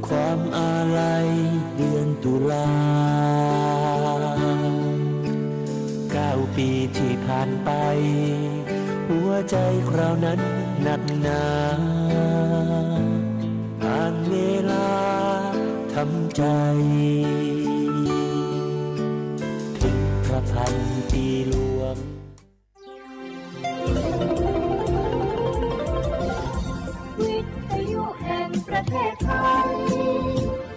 ความอาลัยเดือนตุลา9 ปีที่ผ่านไปหัวใจคราวนั้นหนักหนาผ่านเวลาทำใจถึงพระพันปีหลวงวิทยุแห่งประเทศไทย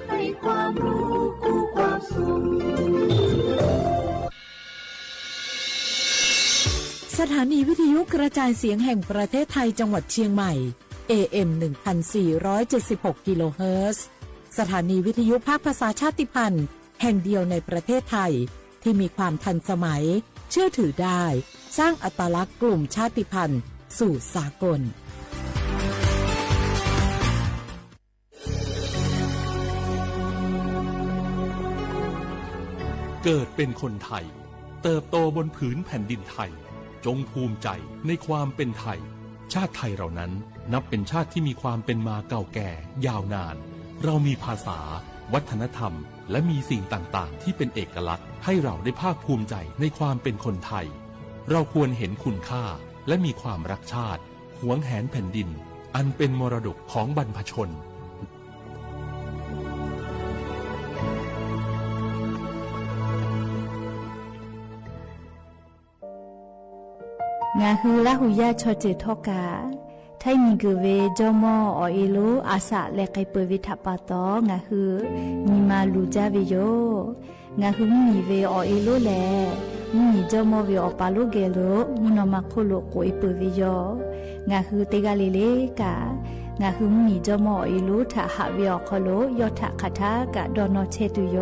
ให้ความรู้คู่ความสุขสถานีวิทยุกระจายเสียงแห่งประเทศไทยจังหวัดเชียงใหม่ AM 1476 กิโลเฮิรตซ์สถานีวิทยุภาคภาษาชาติพันธุ์แห่งเดียวในประเทศไทยที่มีความทันสมัยเชื่อถือได้สร้างอัตลักษณ์กลุ่มชาติพันธุ์สู่สากลเกิดเป็นคนไทยเติบโตบนผืนแผ่นดินไทยจงภูมิใจในความเป็นไทยชาติไทยเรานั้นนับเป็นชาติที่มีความเป็นมาเก่าแก่ยาวนานเรามีภาษาวัฒนธรรมและมีสิ่งต่างๆที่เป็นเอกลักษณ์ให้เราได้ภาคภูมิใจในความเป็นคนไทยเราควรเห็นคุณค่าและมีความรักชาติหวงแหนแผ่นดินอันเป็นมรดกของบรรพชนงาฮือละหุยาชอเจทอกาไทมีกเวจอมออเอโลอาสะเลไกเปวิทัปปะตองาฮือมีมาลูจาเวโยงาฮือมีเวอเอโลแลมีจอมอเวอปาโลเกโลมุนอมาโคโลโกอิเปเวโยงาฮือเตกาเลเลกางาฮือมีจอมอเอโลทะหะเวอคโลยอทะคทากะดอนอเชตุโย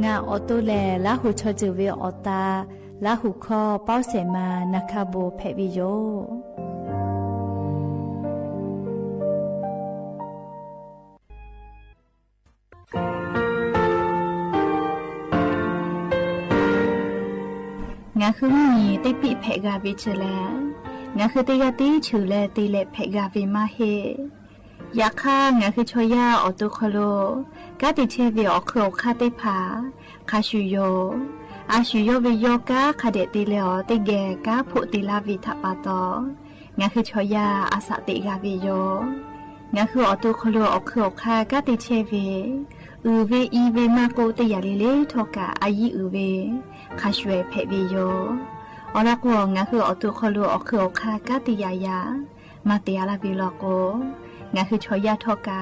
งาออโตแลละหุชอเจเวอตาละหุคอเป้าเสมานาคาโบเพวิโยงาคือมีติปิเพกาวิชแลงาคือติกาติชูแลติเลเพกาวิมาเฮยาค่างาคือชอยาออตุคโลกาติเชวิออโครคาติผาคาชุโยอาชุโยวิโยกาคาเดติเลอติเกกาโพติลาวิทัปปะตองาคือชอยาอาสะติกาวิโยงาคือออตุคโลออโครคากาติเชวิอือเวอีเวมาโกติยาลิเลทอกาอายีอือเวคาชเวเพวิโยอลักวงาคือออตุคโลออโครคากาติยายามาเตียลาวิโลโกงาคือชอยาทอกา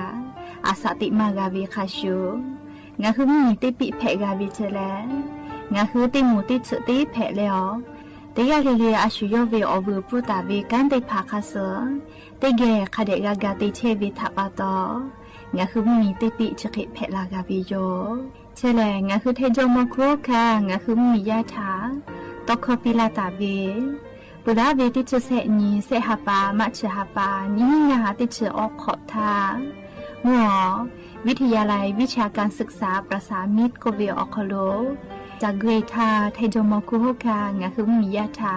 อาสะติมากาวิคาชูงาคือมีติปิเพกาวิเจแลงาคือติมูติสุติเพเลอติยาลิเลอาชุโยเวอบูปุตาเวกันติภาคาเสติเกคาเดกากาติเชวิทัปปะตองาคือมีติปิชกิเพลากาวิโยเชแลงาคือเทโจมโครคางาคือมียาถาตอคปิลาตาเวปุระเวติจุเสนีเสหปามัชหปานิงาติจออกขอทาหัววิทยาลัยวิชาการศึกษาประสานมิตรโกเวออคโลจากเกรธาไทโจมคุโฮกางาคือมียาถา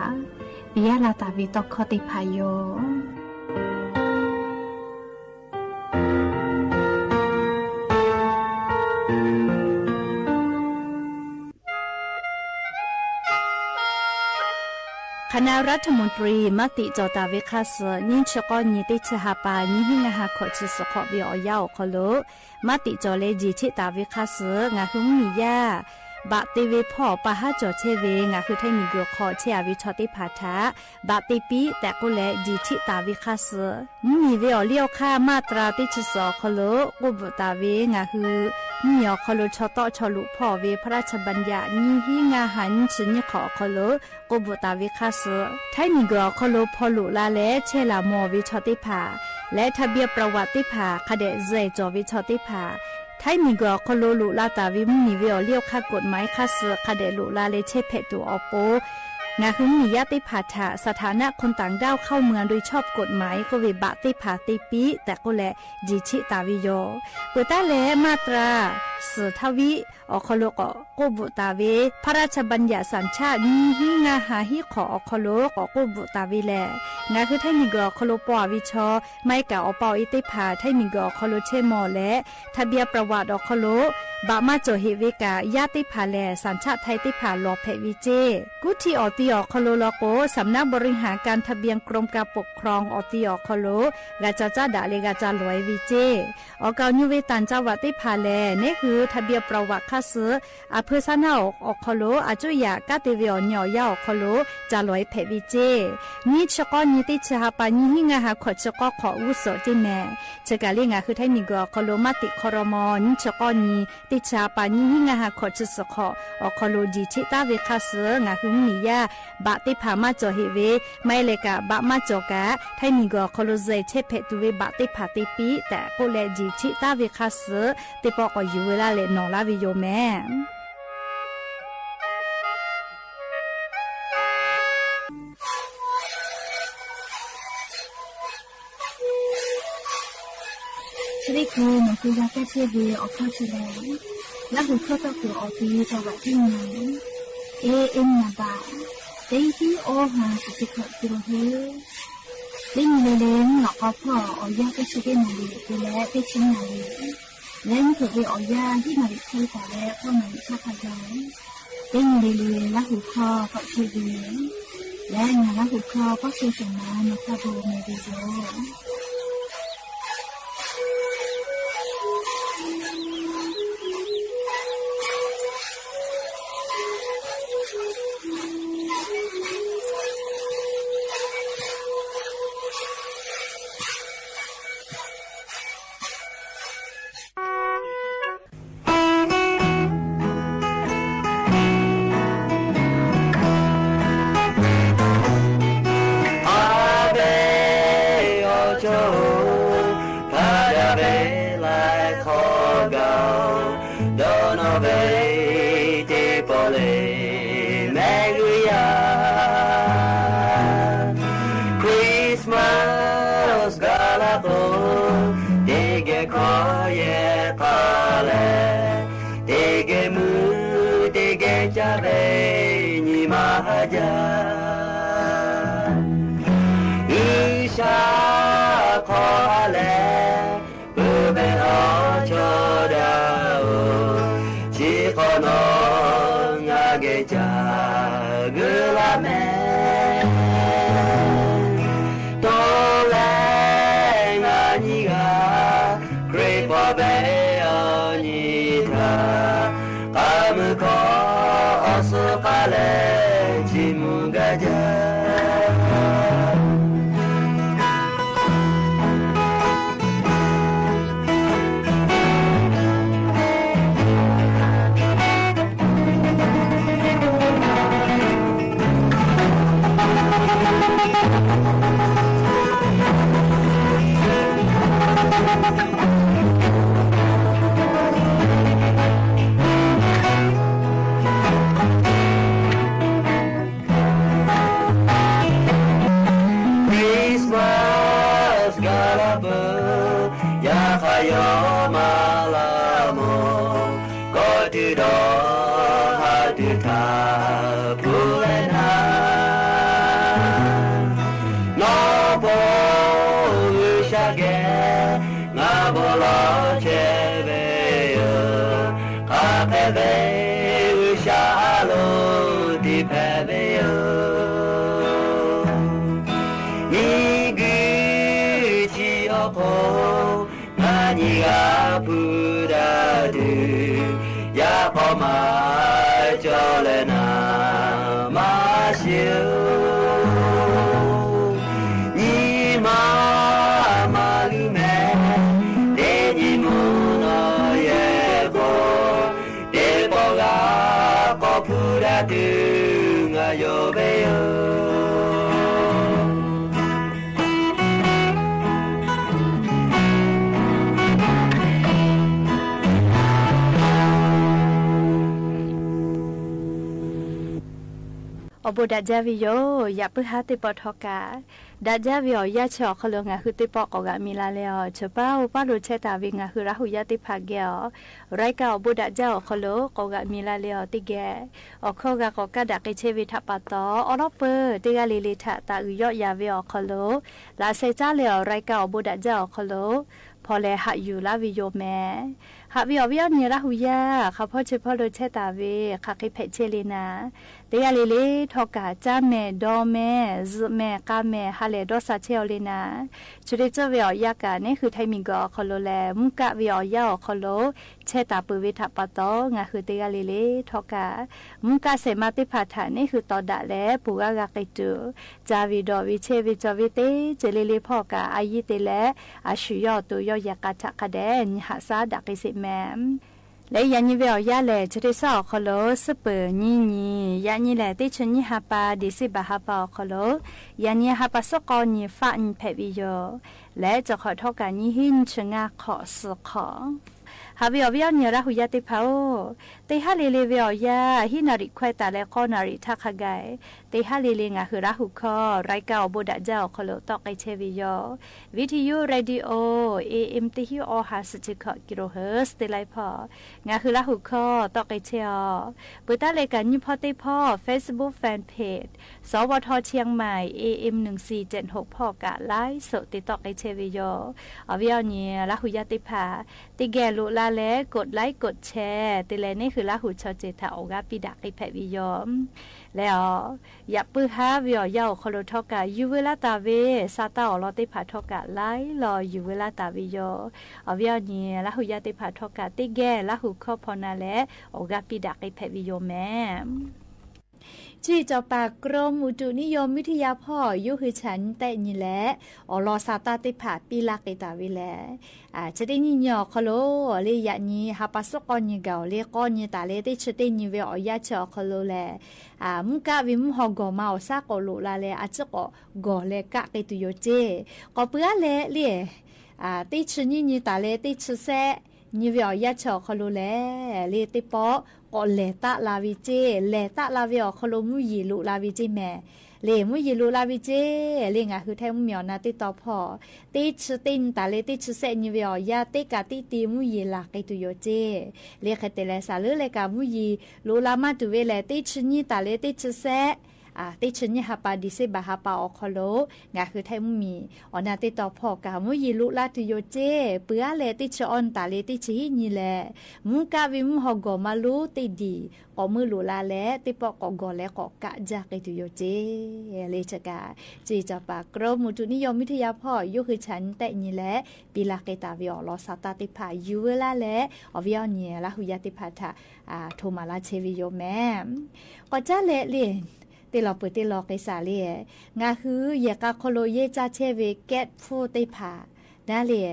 ปิยาลาตาวิตอคติพายโยคณะรัฐมนตรีมติจอตาเวคาสนิชกอนิติชหปานิหิงาหาขอชิสขอวิอยาวคโลมติจอเลจิชิตาเวคาสงาหุมียาบะติเวพ่อปะหาจอเชเวงาคือไทมีกรขอเชอวิชอติพาทาบะติปีแต่ก็แลจิชิตาเวคาสมีเวอเลี้ยวค่ามาตราติชสอคโลกุบตาเวงาคือมีอคโลชอตอชอลุพ่อเวพระราชบัญญัตินิหิงาหันชิญขอคโลกุบตาเวคาสไทมีกรคโลพอลุลาเลเชลามอวิชอติพาและทะเบียนประวัติพาคเดเจจอวิชอติพาไทมีกรคโลลุลาตาวิมีเวอเลี้ยวค่ากฎหมายคาสคเดลุลาเลเชเพตุอโปงาคือมียติพาถาสถานะคนต่างด้าวเข้าเมืองโดยชอบกฎหมายก็เวบะติพาติปีแต่ก็แลจิชิตาวิโยเปต้าแลมาตรา สือทวิอคโลกโกบุตาเวพระราชบัญญัติสัญชาติมีหิงาหาหิขออคโลกโกบุตาเวแลงาคือไทมิกอคโลปอวิชอไม่กะอปออิติภาไทมิกอคโลเชมอและทะเบียประวัติอคโลบะมาโจเฮเวกายาติภาแลสัญชาติไทยติภาลอเพวิเจกุที่อติอคโลลโกสำนักบริหารการทะเบียนกรมการปกครองอติอคโลกาจาจาดาเลกาจาลอยวิเจออกาญุเวตันจาวติภาแลนี่คือทะเบียนประวัติคาสืออเพซานาอคโลอาจุยากาติเวอญอยาอคโลจาลอยเพวิเจนี่ชกอนิติชหปานิหิงาหาขอชกอขออุโสจิแน่ชกาเลงาคือไทมิกอคโลมาติคอรมอนชกอนีติชาปานิหิงาหาขอชสขออคโลจิชิตาเวคาสืองาคือมียาบะติภามาจอเฮเวไม่เลกะบะมาจอกะไทมิกอคโลเซเชเพตุเวบะติภาติปีแต่โกเลจิชิตาเวคาสือติปอกอยูเวลาเลนองลาวิโยแม่ชีวิตคือหนูคือยาแก้เชื้อวีออกข้อชีแล้วและหูเข้าตัวคือออกที่จังหวัดที่ไหนเอ็มนาบาเด็กที่โอหาสุดที่เกิดขึ้นเล่นเล่นหลอกเอาพ่อออยาแก้เชื้อได้มาเลยดูแลได้ชิ้นมาเลยเล่นถือไปออยาที่มาดิคือแต่แล้วก็มาดิชาพยายเล่นเล่นและหูคอก็เชื้อวีและงานและหูคอก็เชื้อสมาในคาโบในวิดีโออ อบดัจจาวิโยอย่าเพิ่งหาติปอทอกาดัจจาวิโยยาเชอขลงาคือติปอกอกามิลาเลอเชป้าป้าลุเชตาวิงาคือราหุยาติภาเกอไรกาอบดัจจาขลกอกามิลาเลอติเกอขอกากอกาดักเชวิทัปตออรเปติกาลิลิทะตาอุยอยาวิโอขลลาเซจาเลอไรกาอบดัจจาขลพอแลหะอยู่ลาวิโยแม่หะวิโอวิโอเนราหุยาข้าพ่อเฉพาะโดยเชตาเวข้าคิเพเชลีนาเตียลิลิทอกาจ้าแม่ดอแม่ซึแม่กาแม่ฮาเลดอซาเชลลีนาชุดเจวิโอยากาเนี่ยคือไทมิงกอคอโลแลมุกะวิโอยาคอโลเชตาปุวิทัปตองาคือเตียลิลิทอกามุกะเสมาติภาฐานี่คือตอดะแลปุกะกะกิตูจาวิดอวิเชวิจวิเตเจลิลิพ่อกาอายิเตแลอาชุยอตุยอยากาทะกะเดนหะซาดักอิสิแมมและยันยี่เวอยาแลจะได้สอคอโลสเปอร์นี่ยันยี่แลติชนี่ฮาปาดิสิบาฮาปาคอโลยันยี่ฮาปาสกอนี่ฟ้านี่เพวิโยและจะขอทอกันยี่หินชงาขอสขอฮาวิโอวิโอเนราหุยาติพาวเตฮาเลเลวิโอยาฮินาริควายตาและคอนาริทักขะไกเตฮาเลเลงาคือราหุคอไรกาอบดัจจาคอโลตอกไอเชวิโยวิทยุเรดิโอAM ติฮิโอฮาสจิคกิโลเฮิร์ตเตไลพองาคือราหุคอตอกไอเชอปุตตะเลกันยี่พอติพอ Facebook Fan Page สวทเชียงใหม่ AM 1476พ่อกะไลฟ์สดติตอกไอเชวิโยอวิโอเนราหุยาติพาติแกลุลาและกดไลค์กดแชร์ติแลนี่คือลาหูชอเจตาโอกาปิดักไอแพวิยอมแล้วอย่าปื้อฮาวิอยาวคอโลทอกายูเวลาตาเวซาตาอลอติพาทอกาไลรอยูเวลาตาวิโยอวิยานี่ลาหูยาติพาทอกาติแกลาหูคอพอนาและโอกาปิดักไอแพวิโยแม่จี้เจ้าปากกรมอุตุนิยมวิทยาพ่อยุคือฉันแต่นี่แหละอลอซาตาติผาปีลักไอตาวิแลจะได้ยินยอคโลเลยยะนี้ฮาปัสกอนยเก่าเลยก้อนยตาเลยได้ชุดได้ยินเวอยาเชอคโลแลมุกะวิมหอกอมาอซากโลลาเลอาจก็กอเลกะไอตุโยเจก็เปื้อเลยติชุนี่นี่ตาเลยติชุเซนี่เวอยาเชอคโลแลเลยติปอก็เลตะลาวิเจเลตะลาวิอคโลมุยีลุลาวิเจแม่เลมุยีลุลาวิเจเลงาคือแทมุเมียวนาติตอพอติชตินตาเลติชเซนิเวียาติกาติติมุยีลาไกตุโยเจเลคเตเลซาลุเลกามุยีลุลามาตุเวเลติชนี่ตาเลติชเซติชนี่ฮาปาดิเซบาฮาปาอคโลงาคือไทมุมีอนาติตอพอกามุยีลุลาตุโยเจเปื้อเลติชออนตาเลติชหินี่แลมุกาวิมุฮอกอมาลุติดีก็มือลุลาและติปอกกอและกอกะจากไอตุโยเจเลชกาจีจะปากกรมอุตุนิยมวิทยาพ่อยุคือฉันแต่นี่แหละปีลาเกตาวิอลอซาตาติพายูเวลาและอวิอเนียลาหุยาติพาทาโทมาลาเชวิโยแม่ก็จะเละเลียนติลอเปิดติลอไกสาเลียงาคือเยกาโคโลเยจาเชเวเกตฟูติพานาเลีย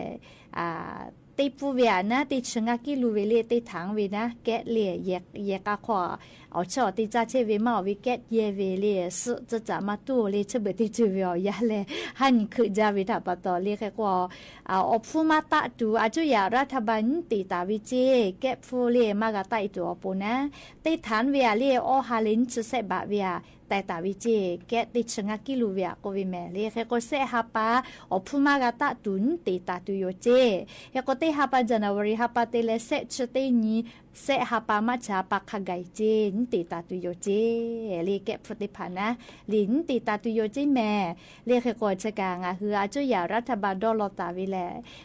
ติปูเวียนะติชงากิลูเวเลติถังเวนะแกะเลียเยกาขวาเอาชอติจาเชเวมาวิแกะเยเวเลสุจะมาตู้เลชเบติจูเวียาเลหันคือจาวิทาปตอเลแค่กว่าอฟูมาตะตูอาจุยารัฐบาลติตาวิเจแกะฟูเลมากาไตตัวปูนะติฐานเวียเลอฮาลินจุเซบะเวียแต่ตาวิเจแกะติชงากิลูเวียก็วิแม่เลแค่ก็เซฮาปาอฟูมากาตะตุนติตาตุโยเจแค่ก็เตฮาปาจันวารีฮาปาเตเลเซชเตนีเซฮาปามาชาปาคาไกเจนติตาตุโยเจเลแกะฟติพานะลินติตาตุโยเจแม่เลแค่ก็ชะกางาคืออาจุยารัฐบาลดอลตาวิแล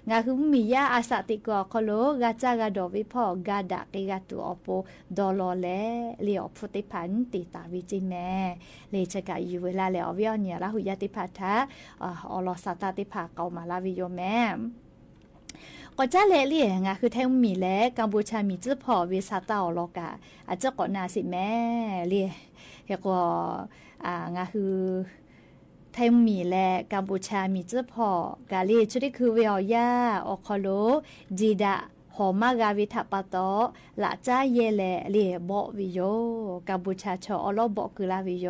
งาคือมียาอาสาติกอคโลกาจากาดอวิพอกาดะกิกาตุอโปดอลเลเลอฟติพันติตาวิเจแม่เลชะกาอยู่เวลาแล้ววิอเนียลาหุยาติพาทาอลอสาตาติภาเกามาลาวิโยแม่ก็จะเละๆงาคือไทยมีและกัมพูชามีจื้อพอเวซาตาอลอกาอาจจะก่อนนาสิแม่เละแล้วก็งาคือไทยมีและกัมพูชามีจื้อพอกาเลชุดที่คือเวียยาอคโลจีดาหอมากาวิทัปตอละจ้าเยเลเลบอกวิโยกัมพูชาชออลบอกคือลาวิโย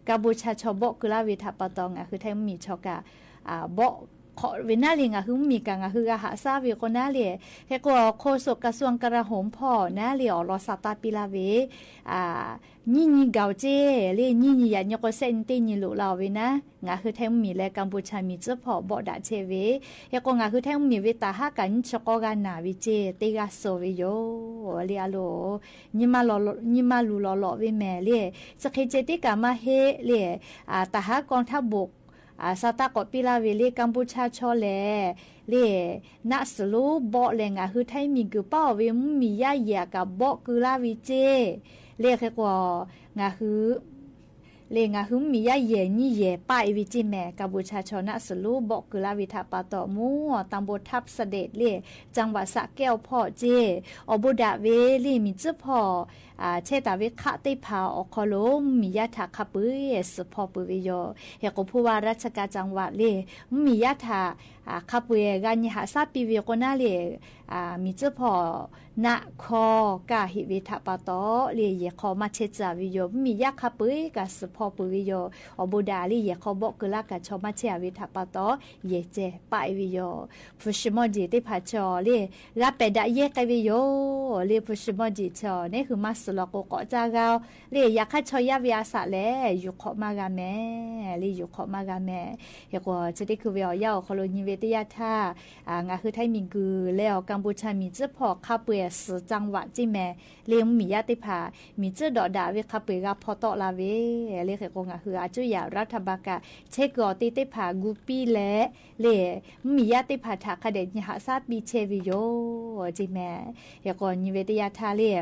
กัมพูชาชอบอกคือลาวิทัปตองคือไทยมีชอกาบอก ขอเวน่าเลียงคือมีกังคือกะหาซาเวคนน่าเลียแค่ก็โฆษกกระทรวงกลาโหมพ่อน่าเลียรอสตาปิลาเวนี่เกาเจเลียนี่ยันยกเส้นตีนี่ลุเราเวนะคือแท้มีและกัมพูชามีเจ้าพ่อบ่ดาเชเวแค่ก็คือแท้มีเวตาหากันชกกันนาวิเจติกาโซเวโยเลียโลนี่มาลูลอเวแม่เลียสเคเจติกามาเฮเลียตาหากองทัพบกสตากอปิลาเวลีกัมพูชาชอแลเล่นัสลูบ่แลงคือไทยมีกือเป้าเวมียาแยกับบ่คือลาวิเจเล่แค่กว่างาคือเลงาหึมมียาเยนี่เยป้ายวิจิแม่กัมพูชาชนะสลูบอกคือลาวิทาปาตอมูตำบลทับเสด็จเล่จังหวัดสระแก้วพ่อเจอบุดาเวลีมีเจ้าพ่อเชตาเวคะติพาอคอลมมียาถาขับปื้อสพอปื้อวิโยเฮกผู้ว่าราชการจังหวัดเล่มียาถาขับปื้อกันยหาซาปีเวกนาเล่มีเจ้าพ่อนะคอกาหิวิทาปาตอเล่ยขอมาเชจาวิโยมียาขับปื้อกับสพอปื้อวิโยอบุดาลียขอบอกคือลากะชอมาเชวิทาปาตอเยเจป้ายวิโยฟุชิมอจิติพาชอเล่รับเปดะเยกวิโยเล่ฟุชิมอจิชอนี่คือมาสลกกอจากาเลียอยากให้ชอยาวิอาสะแลอยู่ขอมากาแม่เลียอยู่ขอมากาแม่เฮกว่าจะได้คือเวียวยาวคโลนิเวตยาท่างาคือไทยมีกือแล้วกัมพูชามีเจ้าพอคาเปยสจังหวัดจิแม่เลียมียาติพามีเจ้าดอดาเวคาเปยกาพอตอลาเวเลียเฮกงาคืออาจุยารัฐบากะเชกอติติพากูปีแลเลียมียาติพาทาคเดญหาซาปีเชวิโยจิแม่เฮกนิเวตยาท่าเลีย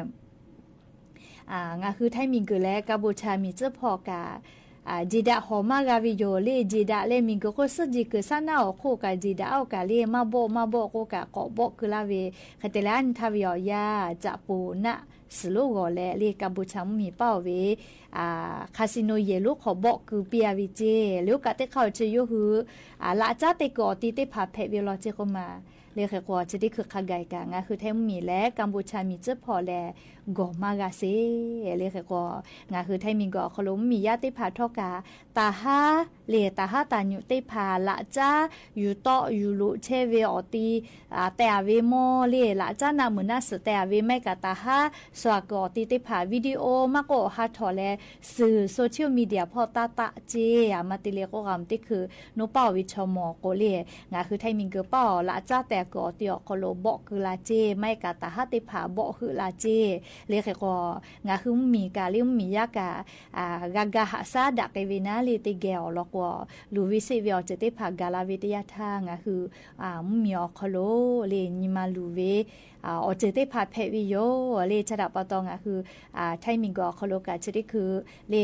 งาคือไทยมีกือและกัมพูชามีเจ้าพอกาจีดาหอมากาวิโยเลจีดาเลมิงก็สจิกสันนาโคกาจีดาเอากาเลมาโบโคกาเกาะบอกคือลาเวคเตลันทาวิยาจะปูนะสโลโกเลเลกัมพูชามีเป้าเวคาสิโนเยลุขอบอกคือเปียวิเจแล้วกะเตเข้าเชยฮือละจ้าเตกอติเตพาเพเวลอเจก็มาเลขกว่าจะได้คือขกายกางคือแท้มีและกัมพูชามีเจ้าพอแลกอมากาเซเลขกว่างาคือไทยมีกอขลมมีญาติพาทอกาตาฮาเลตาฮาตาญุติพาละจ้าอยู่ต่ออยู่ลุเชเวอตีแต่เวโมเลละจ้านามือนาสแต่เวไม่กะตาฮาสวากอติติพาวิดีโอมากอฮาทอแลสื่อโซเชียลมีเดียพอตาเจมาติเลก็กำติคือนุเป้าวิชมอโกเลงาคือไทยมีเกเป้าละจ้าแต่กอติอคโลบอกคือลาเจไม่กะตาฮาติพาบอกคือลาเจเลขก็งาคือมีกาลิมมียากากาหาซาดักเวนาเลติเกลแล้วก็ลูวิเซเวลจะติพากาลาวิทยาทางคือมีอคโลเลนิมาลูเวอเจติพาเพวิโยเลชดาปตองคือไทยมีกอคโลกาจะได้คือเล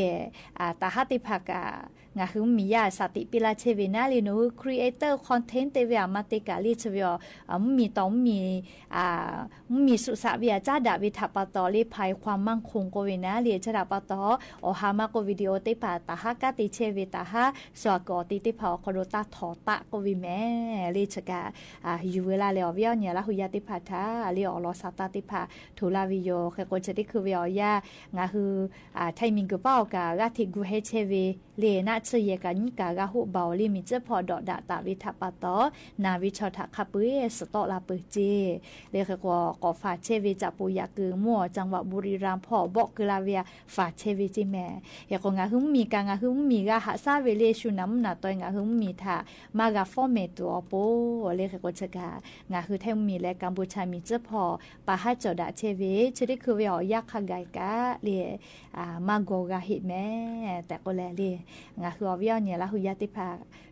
ตาฮาติพากางาคือมียาสติปิลาเชเวนาเลนูครีเอเตอร์คอนเทนต์เตเวมาติกาลิเชเวมีต้องมีสุสาเวียจ้าดาวิทาปตอเลภัยความมั่งคงโกเวนะเลียชดาปตอหามาโกวิดีโอติปาตาฮากาติเชเวตาฮาสวากอติติพาคโรตาถอตะโกวิแม่เลชกาอยู่เวลาเลอเวียเนี่ยละหุยาติพาทาเลอลอสาตาติพาทูลาวิโยแค่คนจะได้คือเวียยางาคือไทยมิงกเป้ากากาทิกูเฮเชเวเลนะเชยกันกากาหุเบาลิมิเจพอดอดาตาวิทาปตอนาวิชอทะคาปุยสตอลาเปเจเลขกอฝาเชวิจับปูยากือมั่วจังหวัดบุรีรัมย์พ่อบอกคือลาเวียฝาเชวิจิแม่ยากงาหึมมีกางาหึมมีกาหาซาเวเลชุน้ำหนาตอยงาหึมมีทามากาฟอเมตัวโปเลขกชกางาคือแทมีและกัมพูชามีเจ้าพ่อปาฮัจดาเชวิชได้คือเวียยักขกายกาเลมาโกกาหิแม่แต่ก็แลเลงาคือเวียเนี่ยละหุยาติภา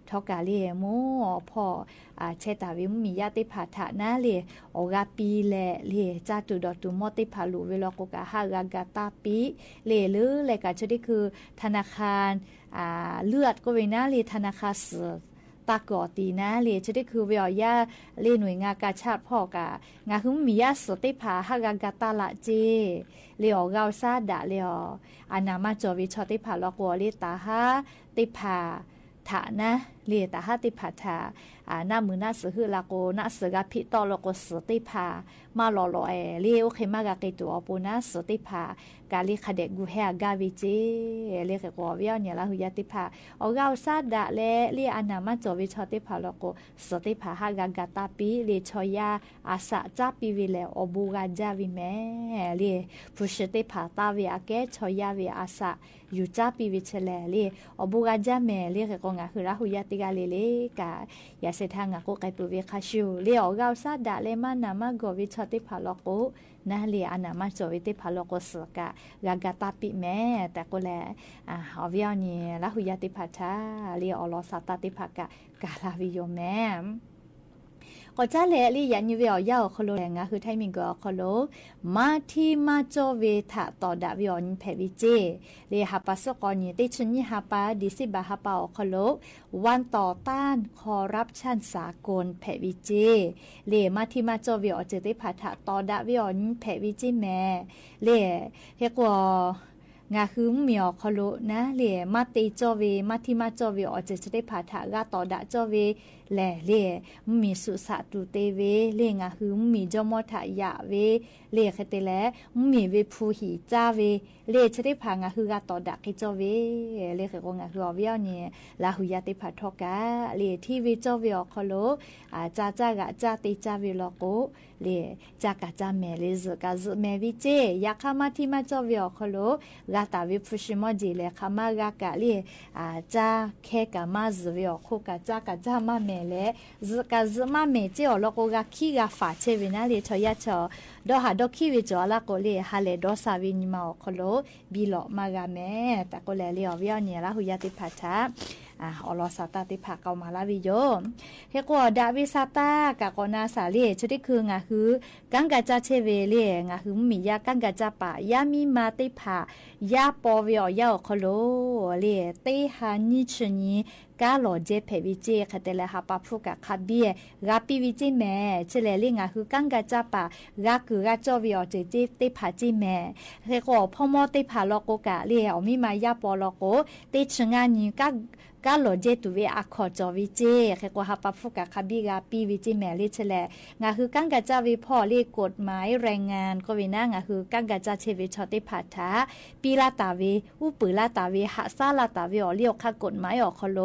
ทอกาเลโมพ่อเชตาวิมมียาติภาฐานะเลโอกาปีแลเลจาตุดอตุมอติภาลุเวลโกกาฮากากาตาปีเลหรือเลกาจะได้คือธนาคารเลือดก็เวนะเลธนาคารตากอตีนะเลจะได้คือเวียยาเลหน่วยงานกาชาติพ่อกางาคือมียาสติภาฮากากาตาละเจเลออกาวซาดะเลออานามาจอวิชอติภาลอกวเลตาฮาติภาฐานะ เลียตาหาติผาทาหน้ามือหน้าสือฮือลาโกหน้าสือกะพิตอลโกสือติผามาหล่อเลียโอเคมากะกิตัวปูนะสือติผากาลิขเดกูเฮกาวิจิเลียกกอเวียเนี่ยละหุยติผาเอาเกาซาดะและเลียอันนามาจอวิชอติผาลโกสือติผาฮากากาตาปีเลียชอยาอาสะจาปีวิเลอบูกาจาวิแม่เลียผู้ชติผาตาวิอาเกชอยาวิอาสะอยู่จาปีวิเชลเลียอบูกาจาแม่เลียกกงะคือละหุยติกาเลกายาเสทางะโกไกปุเวคาชิวเลียเอาเกาซาดะเลมานามากอวิชอติผาลโกนะเลียอันนามาจอวิติผาลโกสกะกากาตาปิแม่แต่ก็แลเอาเวียนี่ละหุยติผาทาเลียอลอสาตาติผากะกาลาวิโยแม่ก็จะเลลี่ยันยูเวียยาวคโลแรงคือไทมิงก็คโลมาที่มาโจเวทะต่อดาวิอนเพวิเจเลฮับปัสกอนี่ติชนี่ฮับปาดิสิบาฮับปาคโลวันต่อต้านคอร์รัปชันสากลเพวิเจเลมาที่มาโจเวียเจติพัทะต่อดาวิอนเพวิเจแม่เลเฮกงาคือเมียวคโลนะเลมาติโจเวมาที่มาโจเวอเจติพัทะกาต่อดาโจเวแหล่เล่มีสุสาตุเตเวเล่งาคือมีจอมอทะยะเวเล่คเตแลมีเวภูหิจาเวเล่ชะได้พางาคือกาต่อดักกิจเวเล่คือก็งาคืออเวียเนี่ยลาหุยติพัทกะเล่ที่เวจเวอคโลจาจากะจาติจาเวลโกเล่จากะจาเมเลซกะซเมวิเจยาคามาที่มาจเวอคโลกาตาเวพุชิมอจิเลคามากะกะเล่จาเคกะมาซเวอโคกะจากะจามาเมเลซกะซมาเมเจอลโกกะคีกะฟาเชเวนะเลชอยะชอดอหาดอคีเวจอละโกเลฮาเลดอซาวินิมาคโลบีโลมากะเมตะโกเลเลอเวียเนี่ยละหุยติพัทะอลอสาตาติภาเกามาลาวิโยเฮกอดาวิซาตากะกอนาสาเลชดิคืองาคือกังกะจาเชเวเลงาคือมียากังกะจาปะยามีมาติภายาปอเวียคโลเลเตหานิชนีกาโลเจเพวิเจคเตเลหาปาพุกะคาเบียกาปิวิจิแมเชเลลิงาคือกังกะจาปะกาคือกาจอวิโอเจเจติภาจิแมเฮกอพ่อมอติภาโลโกกะเลอมีมายาปอโลโกติชงานีกาโลเจตุเวอะคอจอวิเจเฮกอหาปาพุกะคาบิกาปิวิจิแมลิเชเลงาคือกังกะจาวิพ่อเลกฎหมายแรงงานก็วินางาคือกังกะจาเชวิชอติภาทาปีลาตาเวอุปืลาตาเวหะซาลาตาเวอเลียวค่ะกฎหมายอคโล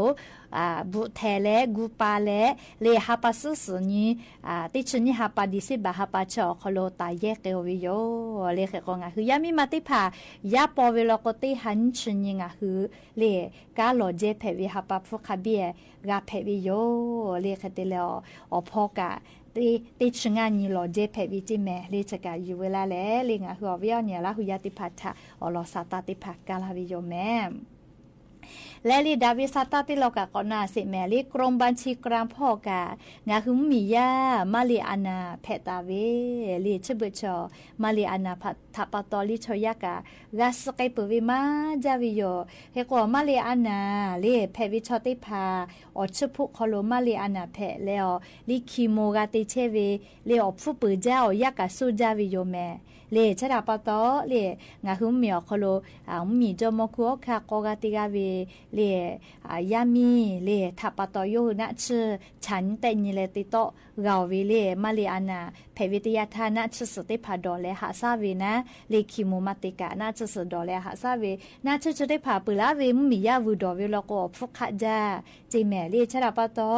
บุเทเลกูปาเลเลฮาปาสุสุนีติชนีฮาปาดิสิบาฮาปาชอคโลตาเยเกวิโยเลเขกงาคือยามีมาติภายาปอเวลโกติหันชนีงาคือเลกาโลเจเพวิฮาปาฟุคาเบียกาเพวิโยเลเขเตเลอพอกะติชงานีโลเจเพวิจิแมเลจกาอยู่เวลาเลงาคืออเวียเนี่ยละหุยติพัทะอลอสาตาติภากาลาวิโยแมและลีดาวิสาตาติโลกะกอนาสิแมลีกรมบัญชีกลางพ่อกะงาคือมียามาลีอานาเพตาเวลีชบุชอมาลีอานาทัปตอลิชอยากะกาสไกปวิมาจาวิโยเฮกอมาลีอานาลีเพวิชอติพาอชพุคโลมาลีอานาเพเลอลีคิโมกาติเชเวเลอฟุปืจาอยากะสุจาวิโยแมเลชราปตอเลงาคือมีอคโลมีจอมคุอคาโกกาติกาเวเลยามีเลทัปตอโยนะชื่อฉันแต่นี่เลติโตเราเวเลมาเลอานาเพวิทยาทานะชื่อสติพาดอเลหาซาเวนะเลคิโมมาติกานะชื่อสดอเลหาซาเวนะชื่อจะได้พาปุลาเวมียาวูดอเวลโกฟุกขะจาเจแมเลชราปตอ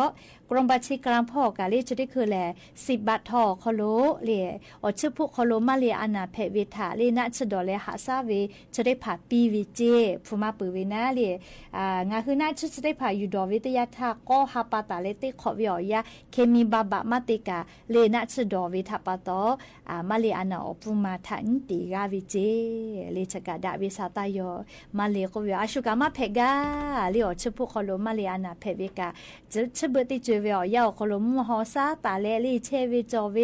กรมบัญชีกลางพ่อกาเลจะได้คือแล10 บาททอคโลเลอชื่อพุคโลมาเลอานาเพวิทาเลนะชื่อดอเลหาซาเวจะได้พาปีวิเจผู้มาปืเวนะเลงาคือน่าชื่อจะได้พาอยู่ดอวิทยาทาก็ฮาปาตาเลติขอวิอยาเคมีบาบะมาติกาเลนะชื่อดอวิทาปตอมาเลอานาอปุมาทันติกาวิเจเลชกาดาวิสาตายอมาเลก็วิอาชุกามาเพกาเลอชื่อพุคโลมาเลอานาเพวิกาจะชื่อเบติเวอยาคโลมหอซาตาเลลีเชวิจอเว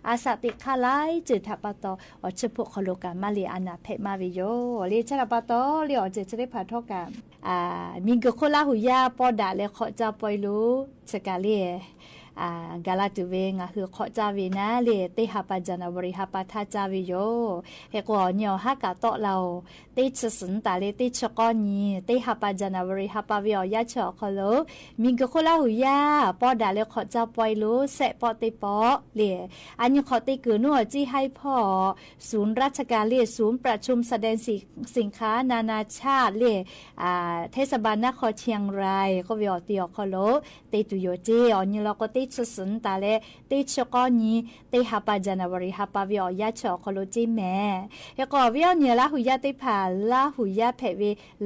อาสติคาไลจุทัปตอชพุคโลกามาลีอานาเพมาวิโยเลชราปตอเลอเจจะได้พาทอกามีกโคลาหุยาปอดาเลขอจาปอยลูชกาเล กาลาตุเวงคือขอจาวีนะเลเตหาปาจานาวริหาปาทาจาวิโยเฮกอเนียวฮักกะโตเราเตชสุนตาเลเตชกอนีเตหาปาจานาวริหาปาวิอยาชอคโลมิงกะโคลาหุยาปอดาเลขอจาปอยลุเสปอเตปอเลอันนี้ขอเตกือนัวจี้ให้พ่อศูนย์ราชการเลศูนย์ประชุมแสดงสินค้านานาชาติเลเทศบาลนครเชียงรายก็วิอติอคโลเตตุโยเจอันนี้เราก็เตชสุนตาเลเตชกอนีเตหาปาจานาวริหาปาวิอยาชอคโลจิแม่เฮกอวิอเนียลาหุยาเตผาลาหุยาเพเว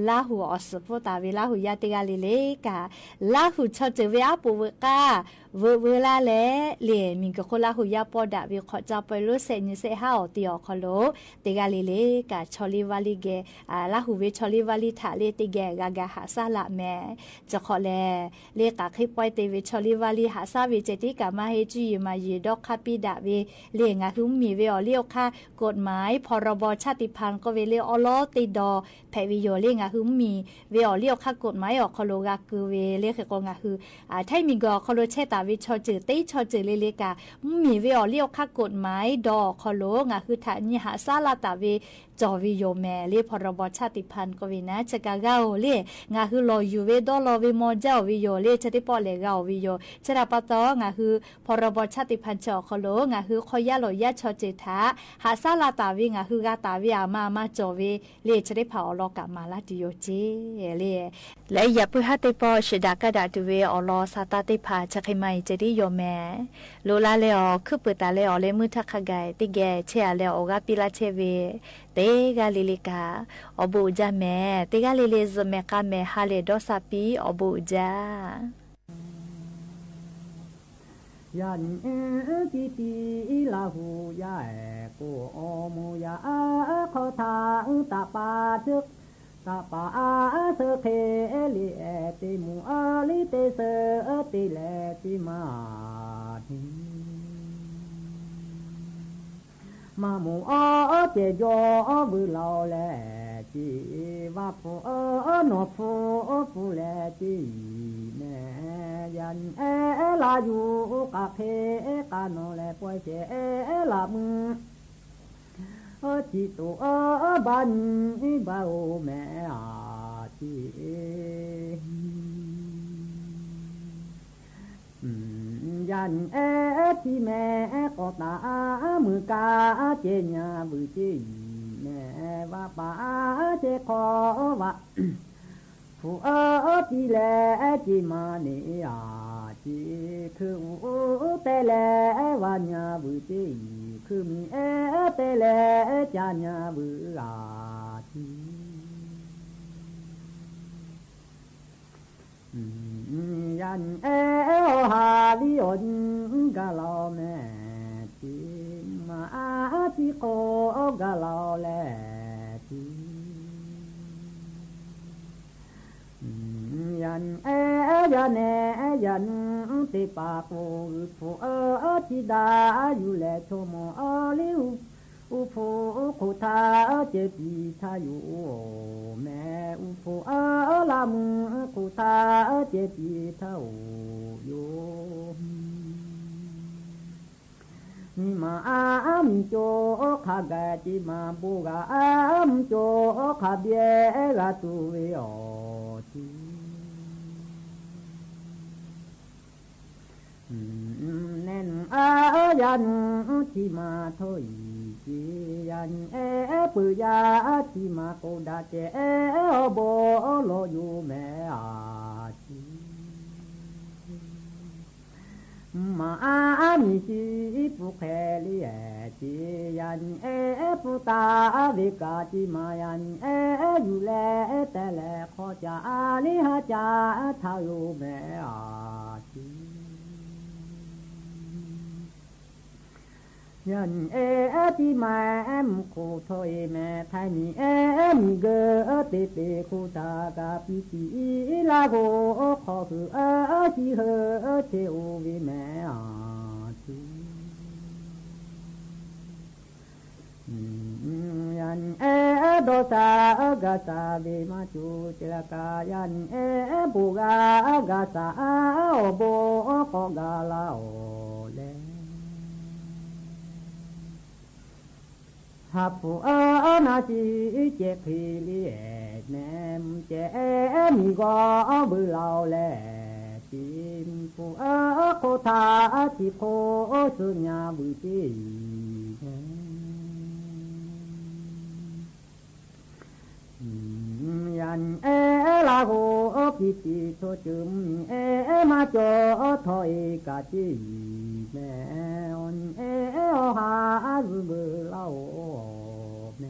ลาหุอสโปตาเวลาหุยาเตกาลิเลกาลาหุชอเจเวอาปูเวกาเวลาแลเลมิงกะโคลาหุยาปอดาวิขอจาไปลุเซนิเซฮาอติอคโลเตกาลิเลกาชอลิวาลิเกลาหุเวชอลิวาลิทาเลติเกกากาหาซาละแม่จะขอแลเลกาคิปไวเตเวชอลิวาลิหาซาเวเจติกามาเฮจีมายีดอกคาปิดาเวเลงาหุมมีเวอเลียวค่ากฎหมายพรบชาติพันธุ์ก็เวเลอลอติดอแพวิโยเลงาหุมมีเวอเลียวค่ากฎหมายอคโลกาคือเวเลขกงาคือไทมิงกอคโลเชตาวิชอจือเตชอจือเลกามีเวอเลียวค่ากฎหมายดอคโลงาคือทานิหาซาลาตาเวจอวิโยแม่เลพรบชาติพันธุ์ก็เวนะจะกะเกาเลงาคือรออยู่เวดอลอเวมอเจ้าวิโยเลจะได้ปอเลเกาวิโยชราปะตองาคือพรบชาติพันธุ์จอคโลงาคือขอยาโลยาชอเจทาหาซาลาตาวิงาคือกาตาวิอามาจอเวเลจะได้เผาลอกะมาลาดิโยเจเลและอย่าเพื่อให้ติปอชดากะดาตุเวอลอซาตาติพาจะให้ไม่จะได้โยแม่โลลาเลอคือเปิดตาเลอเลมือทักขกายติแกเชอเลออกาปิลาเชเวเตกาลิลิกาอบูจาแม่เตกาลิลิซเมกาแม่ฮาเลดอซาปีอบูจายันติติลาหูยากูอมูยาขอทางตาปาทึกตาปาเสเคลิเอติมูอาลิเตเสติเลติมาทิมามูอาเจโยบุลาเลจีวาปูโนฟูเลจีเนยันลาอยู่กะเพกะโนเลป่วยเจลามือจิตุบันบาโอแม่อาจียันที่แม่ก็ตามือกาเจญาบุจีแม่ว่าป่าเจขอว่าผู้ที่แลจีมาเนียจีคือแต่แลวันยาบุจีคือมีแต่แลจาญาบุอาจียันฮาลิออนกาลาแม่จีมาจีโกกาลาแลจียันยันยันติปาโกฟูจิดาอยู่แลชโมลิวอุโภคุทาเจปีทายุแม่อุโภลามุคุทาเจปีทาโยมิมามิโจขากะจิมาบุกะมโจขะเบียกะตุเวอติแน่นยันที่มาถอยจียันปุยาที่มาโกดาเจโบโลอยู่แม่อาจีมามิจิปุเคลีเอจียันปุตาวิกาจิมายันอยู่แลแต่แลขอจาลิหาจาทาอยู่แม่อาจียันที่มาคูถอยแม่ไทยมีมีเกอติเปคูตากาปิติลาโกขอคือจีเฮเทโอวิแม่อาทียัน โดสากาสาเวมาจูเจลกายันปุกากาสาโอโบโกกาลาโอเลฮับปูนาจีเจคีลีเนมเจมีกอบือลาวเลจิมปูโคทาจิโคสุญญาบุจียันลาโหปิติโตจุมมาโจทอยกาจีแมอนหาซุเบลาโอเน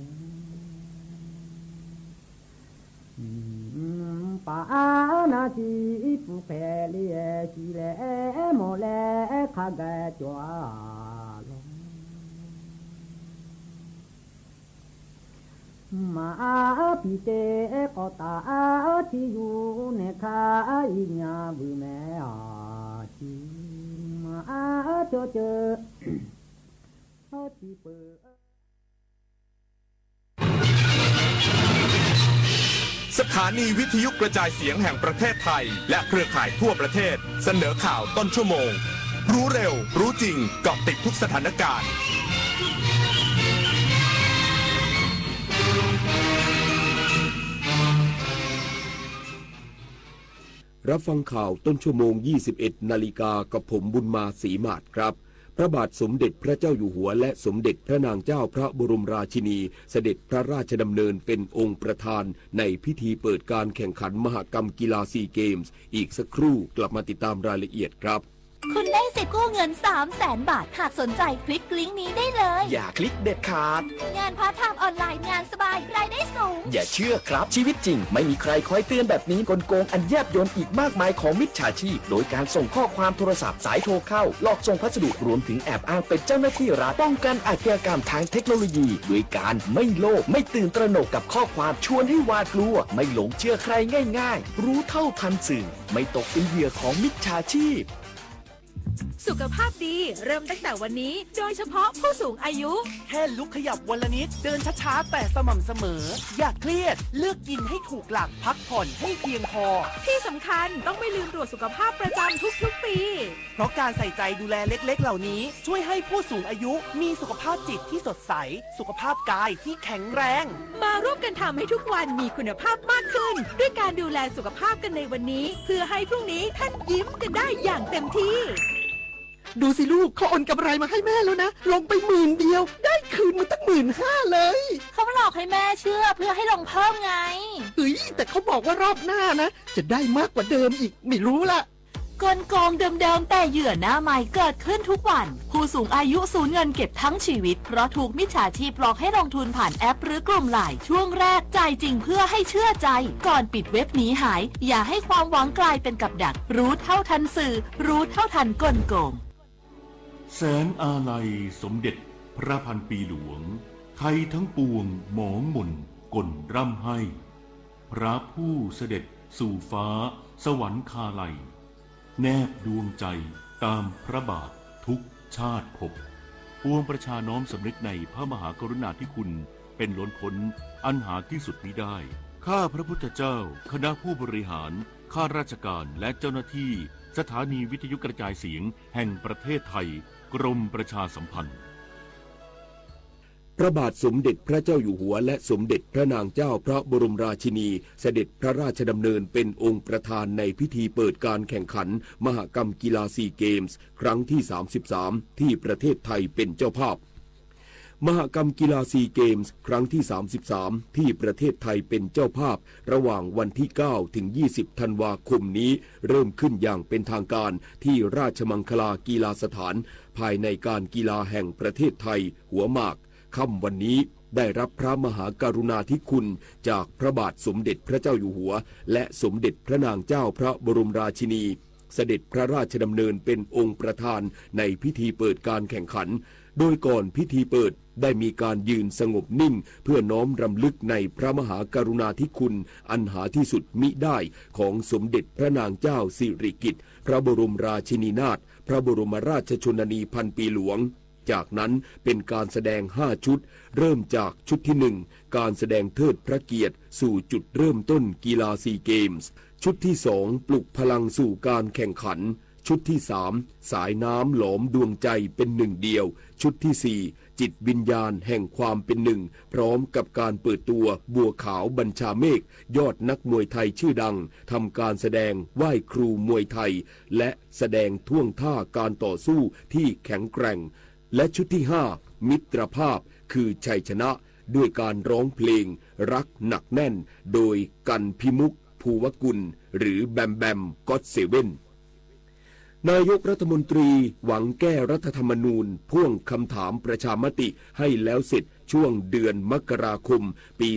ปานาจีปุเพลีจีเลโมเลขากะจวามาปิเตกตาที่อยู่ในขาอิญาบุเมอาจิมาโจเจที่เปสถานีวิทยุกระจายเสียงแห่งประเทศไทยและเครือข่ายทั่วประเทศเสนอข่าวต้นชั่วโมงรู้เร็วรู้จริงเกาะติดทุกสถานการณ์รับฟังข่าวต้นชั่วโมง 21 นาฬิกากับผมบุญมาศรีมาศครับพระบาทสมเด็จพระเจ้าอยู่หัวและสมเด็จพระนางเจ้าพระบรมราชินีเสด็จพระราชดำเนินเป็นองค์ประธานในพิธีเปิดการแข่งขันมหกรรมกีฬาซีเกมส์อีกสักครู่กลับมาติดตามรายละเอียดครับคุณได้สิทธิ์กู้เงิน 300,000 บาทหากสนใจคลิกลิงก์นี้ได้เลยอย่าคลิกเด็ดขาดงานพาร์ทไทม์ออนไลน์งานสบายรายได้สูงอย่าเชื่อครับชีวิตจริงไม่มีใครคอยเตือนแบบนี้กลโกงอันแยบยลอีกมากมายของมิจฉาชีพโดยการส่งข้อความโทรศัพท์สายโทรเข้าหลอกส่งพัสดุรวมถึงแอบอ้างเป็นเจ้าหน้าที่รัฐป้องกันอาชญากรรมทางเทคโนโลยีด้วยการไม่โลภไม่ตื่นตระหนกกับข้อความชวนให้หวาดกลัวไม่หลงเชื่อใครง่ายๆรู้เท่าทันสื่อไม่ตกเป็นเหยื่อของมิจฉาชีพสุขภาพดีเริ่มตั้งแต่วันนี้โดยเฉพาะผู้สูงอายุแค่ลุกขยับวันละนิดเดินช้าๆแต่สม่ำเสมออย่าเครียดเลือกกินให้ถูกหลักพักผ่อนให้เพียงพอที่สำคัญต้องไม่ลืมตรวจสุขภาพประจำทุกๆปีเพราะการใส่ใจดูแลเล็กๆเหล่านี้ช่วยให้ผู้สูงอายุมีสุขภาพจิตที่สดใสสุขภาพกายที่แข็งแรงมาร่วมกันทำให้ทุกวันมีคุณภาพมากขึ้นด้วยการดูแลสุขภาพกันในวันนี้เพื่อให้พรุ่งนี้ท่านยิ้มกันได้อย่างเต็มที่ดูสิลูกเขาโอนกำไรมาให้แม่แล้วนะลงไป10,000 เดียวได้คืนมาตั้ง15,000เลยเขาหลอกให้แม่เชื่อเพื่อให้ลงเพิ่มไงแต่เขาบอกว่ารอบหน้านะจะได้มากกว่าเดิมอีกไม่รู้ละกลโกงเดิมๆแต่เหยื่อหน้าใหม่เกิดขึ้นทุกวันผู้สูงอายุสูญเงินเก็บทั้งชีวิตเพราะถูกมิจฉาชีพหลอกให้ลงทุนผ่านแอปหรือกลุ่มไลน์ช่วงแรกจ่ายจริงเพื่อให้เชื่อใจก่อนปิดเว็บหนีหายอย่าให้ความหวังกลายเป็นกับดักรู้เท่าทันสื่อรู้เท่าทันกลโกงแสนอาลัยสมเด็จพระพันปีหลวงไทยทั้งปวงหมองหม่นกลร่ำให้พระผู้เสด็จสู่ฟ้าสวรรคาลัยแนบดวงใจตามพระบาททุกชาติภพปวงประชาน้อมสำนึกในพระมหากรุณาธิคุณเป็นล้นพ้นอันหาที่สุดมิได้ข้าพระพุทธเจ้าคณะผู้บริหารข้าราชการและเจ้าหน้าที่สถานีวิทยุกระจายเสียงแห่งประเทศไทยกรมประชาสัมพันธ์พระบาทสมเด็จพระเจ้าอยู่หัวและสมเด็จพระนางเจ้าพระบรมราชินีเสด็จพระราชดำเนินเป็นองค์ประธานในพิธีเปิดการแข่งขันมหกรรมกีฬาซีเกมส์ครั้งที่33ที่ประเทศไทยเป็นเจ้าภาพมหกรรมกีฬาซีเกมส์ครั้งที่33ที่ประเทศไทยเป็นเจ้าภาพระหว่างวันที่9ถึง20ธันวาคมนี้เริ่มขึ้นอย่างเป็นทางการที่ราชมังคลากีฬาสถานภายในการกีฬาแห่งประเทศไทยหัวหมากค่ำวันนี้ได้รับพระมหากรุณาธิคุณจากพระบาทสมเด็จพระเจ้าอยู่หัวและสมเด็จพระนางเจ้าพระบรมราชินีเสด็จพระราชดำเนินเป็นองค์ประธานในพิธีเปิดการแข่งขันโดยก่อนพิธีเปิดได้มีการยืนสงบนิ่งเพื่อน้อมรำลึกในพระมหากรุณาธิคุณอันหาที่สุดมิได้ของสมเด็จพระนางเจ้าสิริกิติ์พระบรมราชินีนาถพระบรมราชชนนีพันปีหลวง จากนั้นเป็นการแสดง5ชุดเริ่มจากชุดที่1การแสดงเทิดพระเกียรติสู่จุดเริ่มต้นกีฬาซีเกมส์ชุดที่2ปลุกพลังสู่การแข่งขันชุดที่3สายน้ำหลอมดวงใจเป็นหนึ่งเดียวชุดที่4จิตวิญญาณแห่งความเป็นหนึ่งพร้อมกับการเปิดตัวบัวขาวบัญชาเมฆยอดนักมวยไทยชื่อดังทำการแสดงไหว้ครูมวยไทยและแสดงท่วงท่าการต่อสู้ที่แข็งแกร่งและชุดที่5มิตรภาพคือชัยชนะด้วยการร้องเพลงรักหนักแน่นโดยกันพิมุกภูวกุลหรือแบมแบมก็อดเซเว่นนายกรัฐมนตรีหวังแก้รัฐธรรมนูญพ่วงคำถามประชามติให้แล้วเสร็จช่วงเดือนมกราคมปี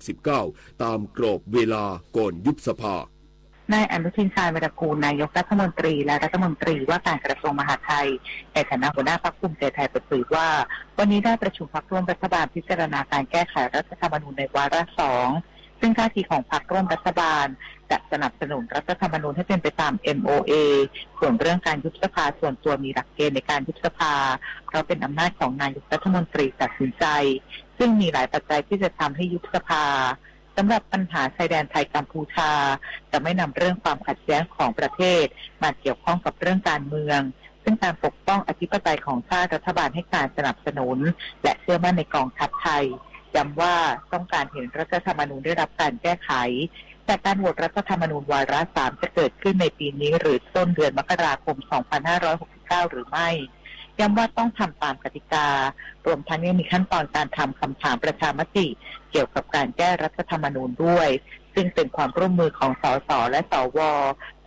2569 ตามกรอบเวลาก่อนยุบสภานายอนุทินชาญวิรากูลนายกรัฐมนตรีและรัฐมนตรีว่าการกระทรวงมหาดไทยในฐานะหัวหน้าพรรคภูมิใจไทยเปิดเผยว่าวันนี้ได้ประชุมพรรคร่วมรัฐบาลพิจารณาการแก้ไขรัฐธรรมนูญในวาระ2ซึ่งท่าทีของพรรคร่วมรัฐบาลจะสนับสนุนรัฐธรรมนูญให้เป็นไปตาม MOA ส่วนเรื่องการยุบสภาส่วนตัวมีหลักเกณฑ์ในการยุบสภาเพราะเป็นอำนาจของนายกรัฐมนตรีตัดสินใจซึ่งมีหลายปัจจัยที่จะทำให้ยุบสภาสำหรับปัญหาชายแดนไทยกัมพูชาจะไม่นำเรื่องความขัดแย้งของประเทศมาเกี่ยวข้องกับเรื่องการเมืองซึ่งการปกป้องอธิปไตยของชาติรัฐบาลให้การสนับสนุนและเชื่อมั่นในกองทัพไทยย้ำว่าต้องการเห็นรัฐธรรมนูญได้รับการแก้ไขแต่การโหวตรัฐธรรมนูญวาระ3จะเกิดขึ้นในปีนี้หรือต้นเดือนมกราคม 2569 หรือไม่ย้ำว่าต้องทำตามกติการวมทั้งยังมีขั้นตอนการทำคำถามประชามติเกี่ยวกับการแก้รัฐธรรมนูญด้วยซึ่งเป็นความร่วมมือของสสและสว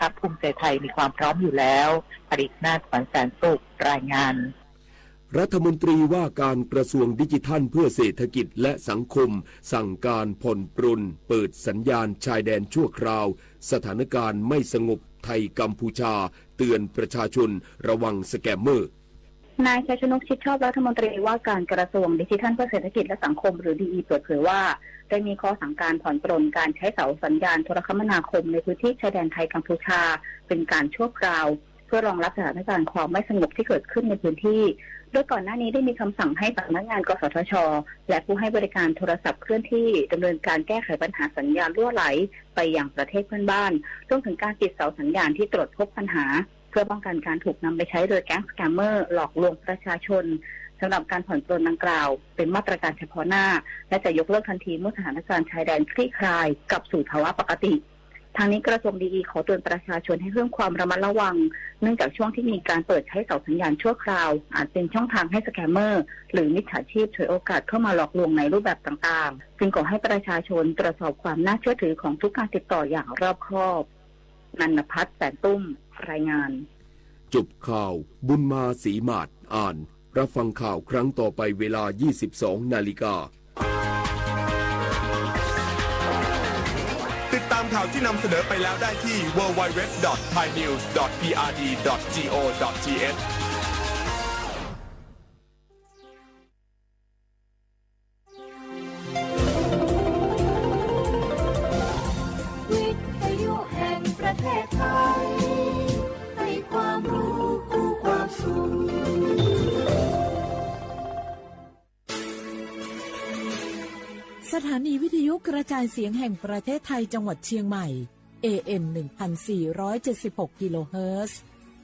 พรรคภูมิใจไทยมีความพร้อมอยู่แล้วผลิตนาถ ขวัญแสนสุขรายงานรัฐมนตรีว่าการกระทรวงดิจิทัลเพื่อเศรษฐกิจและสังคมสั่งการผ่อนปรนเปิดสัญญาณชายแดนชั่วคราวสถานการณ์ไม่สงบไทยกัมพูชาเตือนประชาชนระวังสแกมเมอร์นายชัยชนกชิดชอบรัฐมนตรีว่าการกระทรวงดิจิทัลเพื่อเศรษฐกิจและสังคมหรือ DE เปิดเผยว่าได้มีข้อสั่งการผ่อนปรนการใช้เสาสัญญาณโทรคมนาคมในพื้นที่ชายแดนไทยกัมพูชาเป็นการชั่วคราวเพื่อรองรับสถานการณ์ความไม่สงบที่เกิดขึ้นในพื้นที่โดยก่อนหน้านี้ได้มีคำสั่งให้สำนักงานกสทช.และผู้ให้บริการโทรศัพท์เคลื่อนที่ดำเนินการแก้ไขปัญหาสัญญาณรั่วไหลไปยังประเทศเพื่อนบ้านรวมถึงการติดเสาสัญญาณที่ตรวจพบปัญหาเพื่อป้องกันการถูกนำไปใช้โดยแก๊งสแกมเมอร์หลอกลวงประชาชนสำหรับการผ่อนปรนดังกล่าวเป็นมาตรการเฉพาะหน้าและจะยกเลิกทันทีเมื่อสถานการณ์ชายแดนคลี่คลายกลับสู่ภาวะปกติทางนี้กระทรวงดีขอเตือนประชาชนให้เพิ่มความระมัดระวังเนื่องจากช่วงที่มีการเปิดใช้เสาสัญญาณชั่วคราวอาจเป็นช่องทางให้สแกมเมอร์หรือมิจฉาชีพฉวยโอกาสเข้ามาหลอกลวงในรูปแบบต่างๆจึงขอให้ประชาชนตรวจสอบความน่าเชื่อถือของทุกการติดต่ออย่างรอบคอบนันทพัฒน์แสนตุ้มรายงานจบข่าวบุญมาศรีมาศอ่านรับฟังข่าวครั้งต่อไปเวลา 22:00 น.ติดตามข่าวที่นำเสนอไปแล้วได้ที่ www.thainews.prd.go.thวิทยุแห่งประเทศไทยให้ความรู้คู่ความสุขสถานีวิทยุกระจายเสียงแห่งประเทศไทยจังหวัดเชียงใหม่ AM 1476 กิโลเฮิรตซ์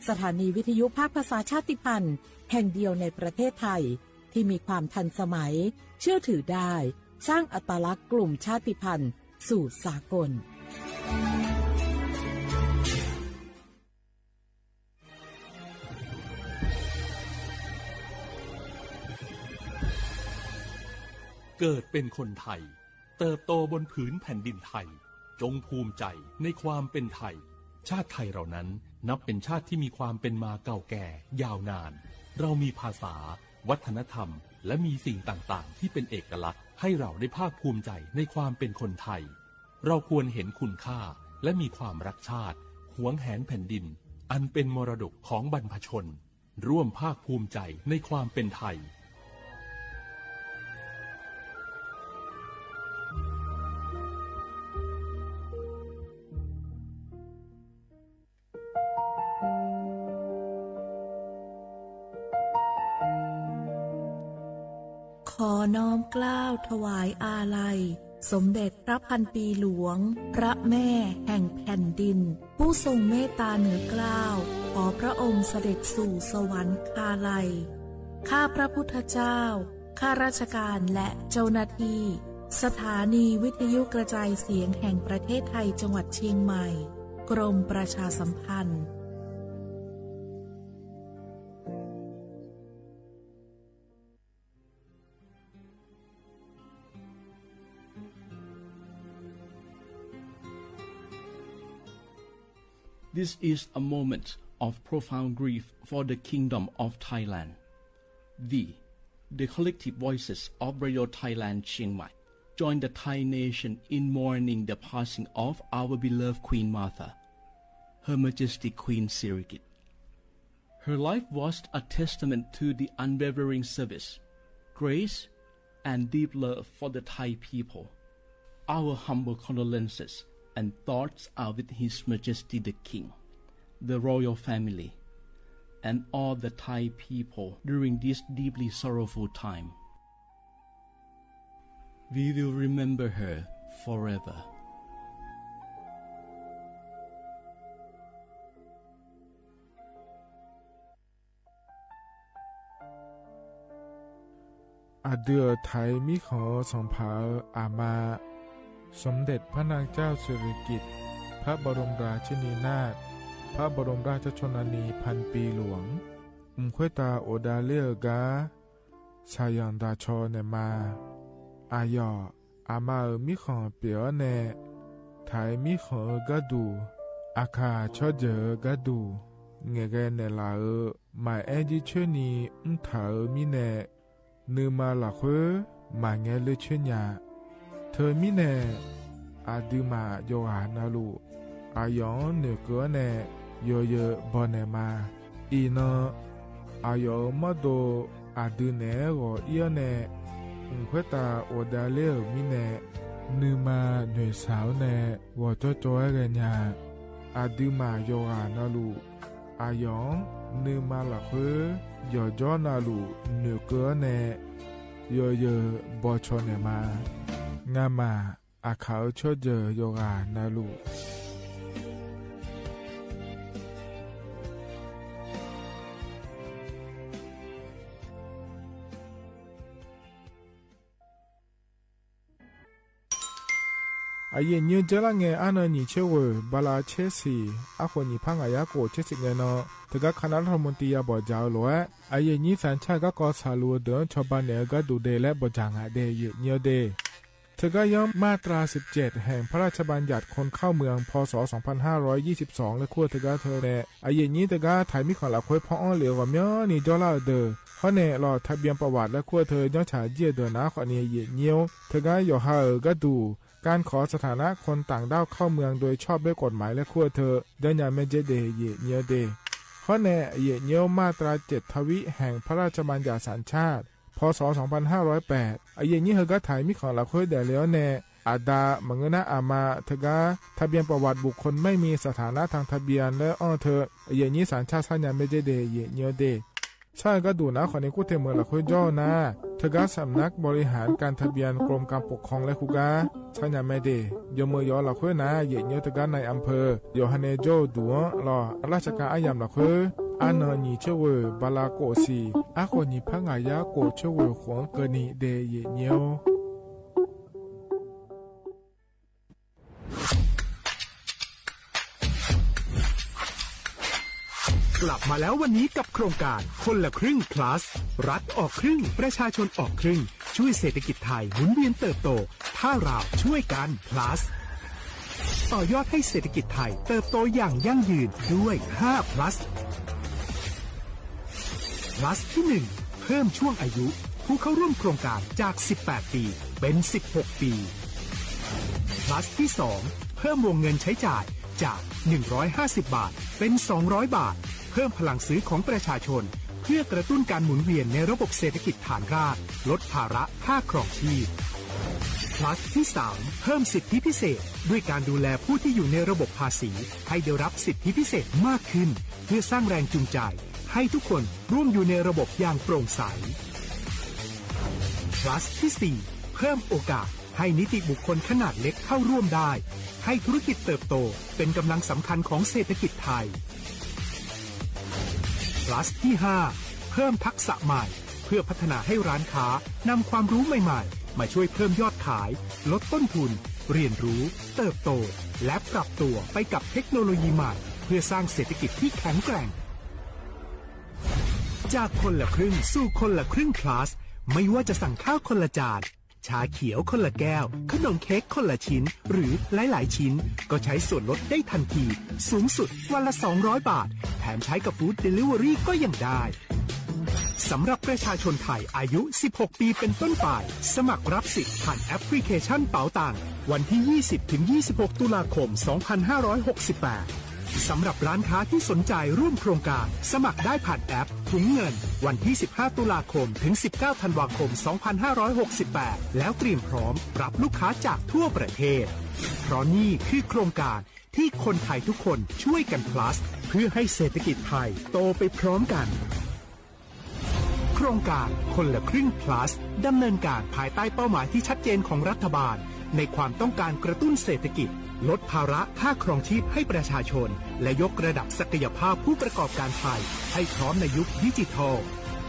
สถานีวิทยุภาคภาษาชาติพันธุ์แห่งเดียวในประเทศไทยที่มีความทันสมัยเชื่อถือได้สร้างอัตลักษณ์กลุ่มชาติพันธุ์สู่สากลเกิดเป็นคนไทยเติบโตบนผืนแผ่นดินไทยจงภูมิใจในความเป็นไทยชาติไทยเรานั้นนับเป็นชาติที่มีความเป็นมาเก่าแก่ยาวนานเรามีภาษาวัฒนธรรมและมีสิ่งต่างๆที่เป็นเอกลักษณ์ให้เราได้ภาคภูมิใจในความเป็นคนไทยเราควรเห็นคุณค่าและมีความรักชาติหวงแหนแผ่นดินอันเป็นมรดกของบรรพชนร่วมภาคภูมิใจในความเป็นไทย อน้อมเกล้าถวายอาลัยสมเด็จพระพันปีหลวงพระแม่แห่งแผ่นดินผู้ทรงเมตตาเหนือเกล้าขอพระองค์เสด็จสู่สวรรคาลัยข้าพระพุทธเจ้าข้าราชการและเจ้าหน้าที่สถานีวิทยุกระจายเสียงแห่งประเทศไทยจังหวัดเชียงใหม่กรมประชาสัมพันธ์This is a moment of profound grief for the Kingdom of Thailand. The collective voices of Radio Thailand Chiang Mai join the Thai nation in mourning the passing of our beloved Queen Martha, Her Majesty Queen Sirikit. Her life was a testament to the unwavering service, grace, and deep love for the Thai people. Our humble condolences and thoughts are with His Majesty the King, the royal family, and all the Thai people during this deeply sorrowful time. We will remember her forever. อาเดือไทยมิขอสงผาอามาสมเด็จพระนางเจ้าสิริกิติ์พระบรมราชินีนาถพระบรมราชชนนีพันปีหลวงควยตาโอดาเลียกาชายันดาชอเนมาอายออามามิขอเปียวเนไทยมิขอกะดูอาคาชอเจอกะดูเงเกเนลาหมายแอจิเชนีถามิเนนือมาละเควมาเงเลเชญาเธอมิเนอาดืมาโยอานาลูอายอนเนเกเนโยเยบอเนมาอีนอายอมโดอาดืเนโรเอียเนควยตาโอดาเลมิเนนือมาเนสาวเนวอจอจอยเรญาอาดืมาโยอานาลูอายองนือมาละเควย่อจอนาลูเนเกเนโยเยบอชอเนมางามาอาเขาชอเจโยกานาลูอาเยนิเจลังเงอานานิเชวบาลาเชสีอาคนนิพังอายาโกเชสิเงนอตะกะคณะรัฐมนตรียาบ่จาวลอยอาเยนิสัญชาติก็กอสาลูเดินชาวบ้านเนก็ดูเดและบ่จางาเดเยเนียวเดเธอก็ย้อมมาตรา17แห่งพระราชบัญญัติคนเข้าเมืองพ.ศ. 2522และขั้วเธอก็เธอแน่อาเยนี้เธอก็ถ่ายมิของหลักควยพ่ออ้อเหลียวว่าเมียนี่จอลาเดอเขาแน่รอทะเบียนประวัติและขั้วเธอย้อนฉาเจียเดินนะขอเนียเยเนียวเธอก็ย่อหาก็ดูการขอสถานะคนต่างด้าวเข้าเมืองโดยชอบด้วยกฎหมายและขั้วเธอเดินยาเมเจเดเยเนียวเดข้อแน่เยเนียวมาตรา7ทวิแห่งพระราชบัญญัติสัญชาติพ.ศ. 2508อาเยนี้เฮก็ถ่ายมิของหลักควยเดแล้วแน่อาดามงนะอามาเธอก็ทะเบียนประวัติบุคคลไม่มีสถานะทางทะเบียนและอ้อเธอเยนี้สัญชาติสัญญาเมเจเดเยเนียวเดใช่ก็ดูนะขอในกู้เทเมืองหลักควยย่อนะเธอก็สำนักบริหารการทะเบียนกรมการปกครองและคุกาสัญญาเมเดยมเมยอหลักควยนะเยเนียวเธอก็ในอำเภอโยฮันเนโจดัวรอราชการอายามหลักควยอานานีเชวบาลาโกซีอาคนนีพังอายาโกเชวขวงเกนีเดเยเนียวกลับมาแล้ววันนี้กับโครงการคนละครึ่ง plus รัฐออกครึ่งประชาชนออกครึ่งช่วยเศรษฐกิจไทยหมุนเวียนเติบโตถ้าเราช่วยกัน plus ต่อยอดให้เศรษฐกิจไทยเติบโตอย่างยั่งยืนด้วย5 plus plus ที่ 1 เพิ่มช่วงอายุผู้เข้าร่วมโครงการจาก18ปีเป็น16ปีplus ที่ 2 เพิ่มวงเงินใช้จ่ายจาก150 บาทเป็น200 บาทเพิ่มพลังซื้อของประชาชนเพื่อกระตุ้นการหมุนเวียนในระบบเศรษฐกิจฐานรากลดภาระค่าครองชีพ plus ที่ 3 เพิ่มสิทธิพิเศษด้วยการดูแลผู้ที่อยู่ในระบบภาษีให้ได้รับสิทธิพิเศษมากขึ้นเพื่อสร้างแรงจูงใจให้ทุกคนร่วมอยู่ในระบบอย่างโปร่งใส plus ที่ 4 เพิ่มโอกาสให้นิติบุคคลขนาดเล็กเข้าร่วมได้ให้ธุรกิจเติบโตเป็นกำลังสำคัญของเศรษฐกิจไทย plus ที่ 5 เพิ่มทักษะใหม่เพื่อพัฒนาให้ร้านค้านำความรู้ใหม่ๆมาช่วยเพิ่มยอดขายลดต้นทุนเรียนรู้เติบโตและปรับตัวไปกับเทคโนโลยีใหม่เพื่อสร้างเศรษฐกิจที่แข็งแกร่งจากคนละครึ่งสู่คนละครึ่ง plus ไม่ว่าจะสั่งข้าวคนละจานชาเขียวคนละแก้วขนมเค้กคนละชิ้นหรือหลายๆชิ้นก็ใช้ส่วนลดได้ทันทีสูงสุดวันละ200 บาทแถมใช้กับฟู้ดเดลิเวอรี่ก็ยังได้สำหรับประชาชนไทยอายุ16ปีเป็นต้นไปสมัครรับสิทธิ์ผ่านแอปพลิเคชันเป๋าตังค์วันที่ 20-26 ตุลาคม 2568 สำหรับร้านค้าที่สนใจร่วมโครงการสมัครได้ผ่านแอปถุงเงินวันที่ 15 ตุลาคมถึง 19 ธันวาคม 2568 แล้วเตรียมพร้อมรับลูกค้าจากทั่วประเทศเพราะนี่คือโครงการที่คนไทยทุกคนช่วยกัน plus เพื่อให้เศรษฐกิจไทยโตไปพร้อมกันโครงการคนละครึ่ง plus ดำเนินการภายใต้เป้าหมายที่ชัดเจนของรัฐบาลในความต้องการกระตุ้นเศรษฐกิจลดภาระค่าครองชีพให้ประชาชนและยกระดับศักยภาพผู้ประกอบการไทยให้พร้อมในยุคดิจิทัล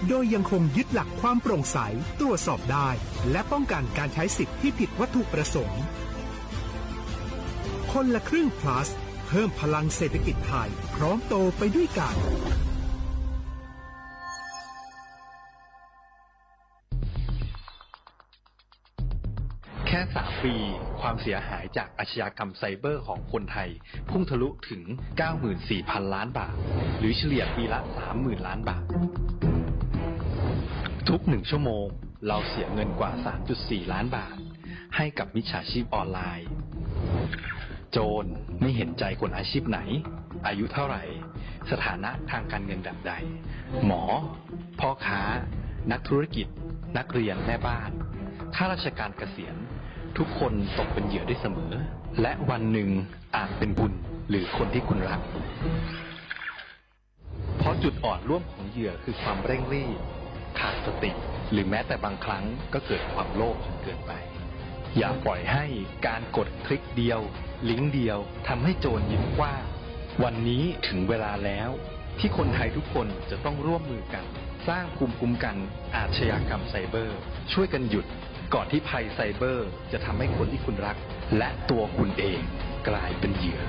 โดยยังคงยึดหลักความโปร่งใสตรวจสอบได้และป้องกันการใช้สิทธิที่ผิดวัตถุประสงค์คนละครึ่ง plus เพิ่มพลังเศรษฐกิจไทยพร้อมโตไปด้วยกันแค่3 ปีความเสียหายจากอาชญากรรมไซเบอร์ของคนไทยพุ่งทะลุถึง 94,000 ล้านบาทหรือเฉลี่ยปีละ 30,000 ล้านบาททุก1 ชั่วโมงเราเสียเงินกว่า 3.4 ล้านบาทให้กับมิจฉาชีพออนไลน์โจรไม่เห็นใจคนอาชีพไหนอายุเท่าไหร่สถานะทางการเงินแบบใดหมอพ่อค้านักธุรกิจนักเรียนแม่บ้านข้าราชการเกษียณทุกคนตกเป็นเหยื่อได้เสมอและวันหนึ่งอาจเป็นคุณหรือคนที่คุณรักเพราะจุดอ่อนร่วมของเหยื่อคือความเร่งรีบขาดสติหรือแม้แต่บางครั้งก็เกิดความโลภจนเกินไปอย่าปล่อยให้การกดคลิกเดียวลิงก์เดียวทำให้โจรยิ้มกว้างวันนี้ถึงเวลาแล้วที่คนไทยทุกคนจะต้องร่วมมือกันสร้างภูมิคุ้มกันอาชญากรรมไซเบอร์ช่วยกันหยุดก่อนที่ภัยไซเบอร์จะทำให้คนที่คุณรักและตัวคุณเองกลายเป็นเหยื่อ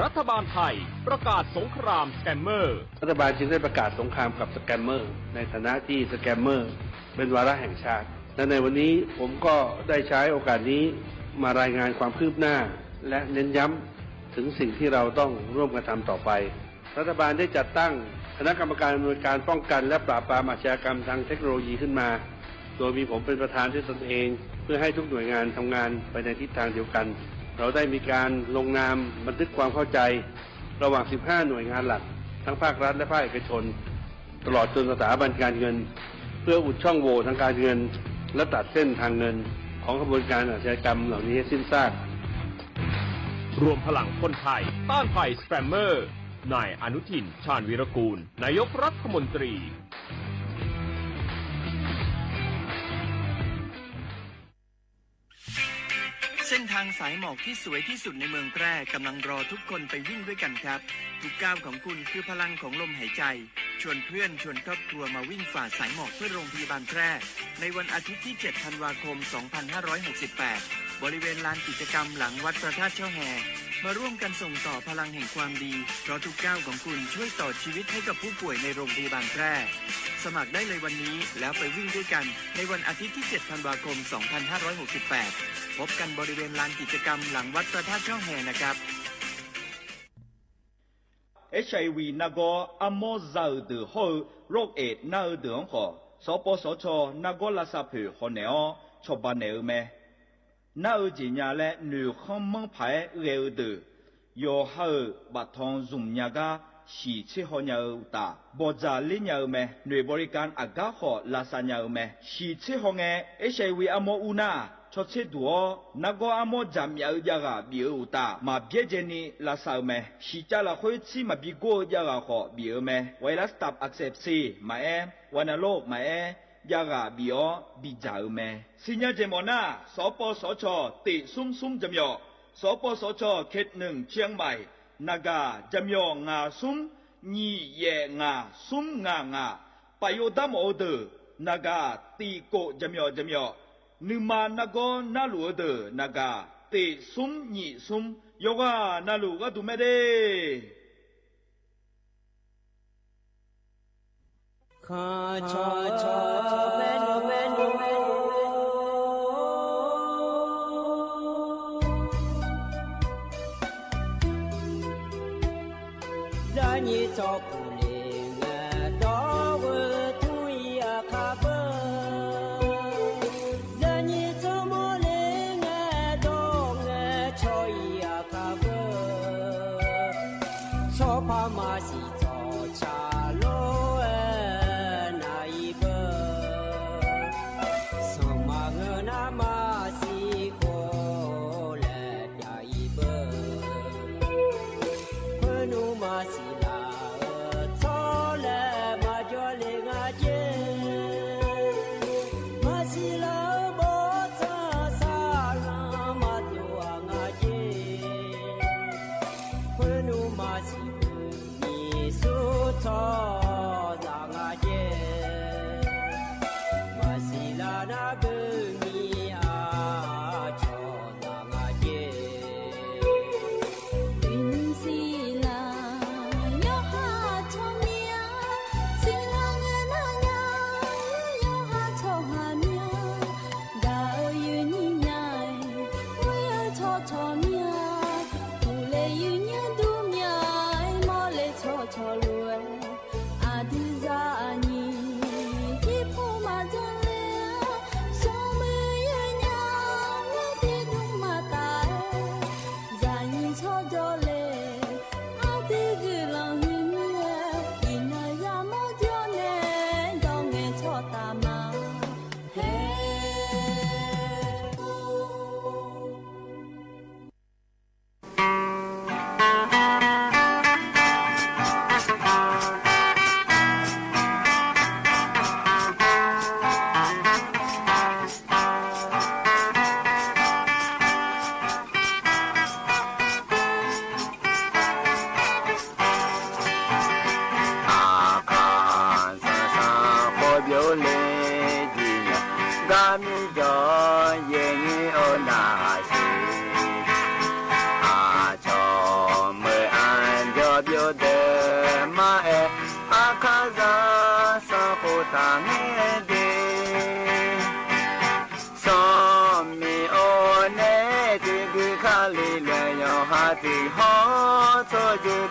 รัฐบาลไทยประกาศสงครามสแกมเมอร์รัฐบาลจึงได้ประกาศสงครามกับสแกมเมอร์ในฐานะที่สแกมเมอร์เป็นวาระแห่งชาติและในวันนี้ผมก็ได้ใช้โอกาสนี้มารายงานความคืบหน้าและเน้นย้ำถึงสิ่งที่เราต้องร่วมกันทำต่อไปรัฐบาลได้จัดตั้งคณะกรรมการอำนวยการป้องกันและปราบปรามอาชญากรรมทางเทคโนโลยีขึ้นมาโดยมีผมเป็นประธานด้วยตนเองเพื่อให้ทุกหน่วยงานทำงานไปในทิศทางเดียวกันเราได้มีการลงนามบันทึกความเข้าใจระหว่าง15หน่วยงานหลักทั้งภาครัฐและภาคเอกชนตลอดจนสถาบันการเงินเพื่ออุดช่องโหว่ทางการเงินและตัดเส้นทางเงินของกระบวนการอาชญากรรมเหล่านี้ให้สิ้นซากรวมพลังคนไทยต้านภัยสแกมเมอร์นายอนุทินชาญวีรกูลนายกรัฐมนตรีเส้นทางสายหมอกที่สวยที่สุดในเมืองแพร่กำลังรอทุกคนไปวิ่งด้วยกันครับทุกก้าวของคุณคือพลังของลมหายใจชวนเพื่อนชวนครอบครัวมาวิ่งฝ่าสายหมอกเพื่อโรงพยาบาลแพร่ในวันอาทิตย์ที่ 7 ธันวาคม 2568 บริเวณลานกิจกรรมหลังวัดพระธาตุเจ้าแห่มาร่วมกันส่งต่อพลังแห่งความดีเพราะทุกก้าวของคุณช่วยต่อชีวิตให้กับผู้ป่วยในโรงพยาบาลแพร่สมัครได้เลยวันนี้แล้วไปวิ่งด้วยกันในวันอาทิตย์ที่ 7 ธันวาคม 2568 พบกันบริเวณลานกิจกรรมหลังวัดพระธาตุเจ้าแห่นะครับ HIV 那个阿莫造的后โรคเอดส์น่าเดือดห่อสปสช那个拉萨普ห่อเนอชอบบ้านเนอเมน่าจีน่าเล่หนูขมันไผ่เร็วเดือยอห่อบัดทองซุ่มยากาสีชิห่อเนอตาบอจาลิเนอเมหน่วยบริการอากาห่อลาซาเนอเมสีชิห่อเง HIV อาโมอูนา cho chế đùa nà có amo giảm ya ga biểu ta mà biết gì ni là sao mẹ chỉ cha là khối chi mà bị cô ya ga họ biểu mẹ virus tập accept si mà em wanna lo mà em ya ga biểu bị giàu mẹ xin nhớ chế món na số po số cho tị sum sum chấm yo số po số cho kết nương chiang mai naga chấm yo ngà sum nhị ye ngà sum ngà bayo dam order naga tị cô chấm yo numa nago nalu de naga te sum nhị sum yoga nalu ga tu me de kha cha menu ra nhị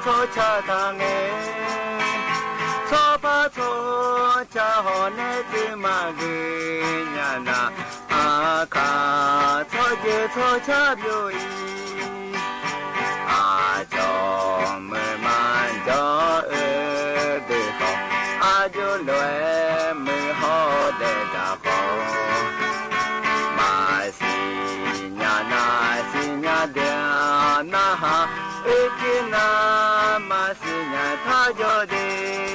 cho cha ta nghe cho ba cho cha họ nè từ mà ghi nhà na à cả cho cha biểu ý à cho mơ man cho để họ à cho loe mơ họ để đã có mà si nhà để na ha ekina masinya thajode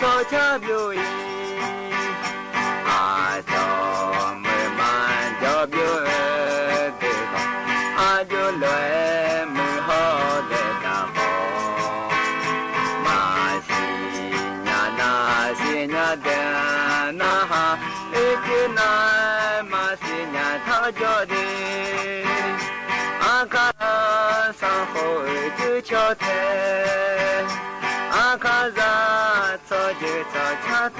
cho cha biểu ý à cho mơ man cho biểu để ညာတဲ့နာဟာဧကိနာမစီညာထောကြောဒီအခါဆောင်ဟိုကျချောတဲ့အခါသာသောကျေသောချတ်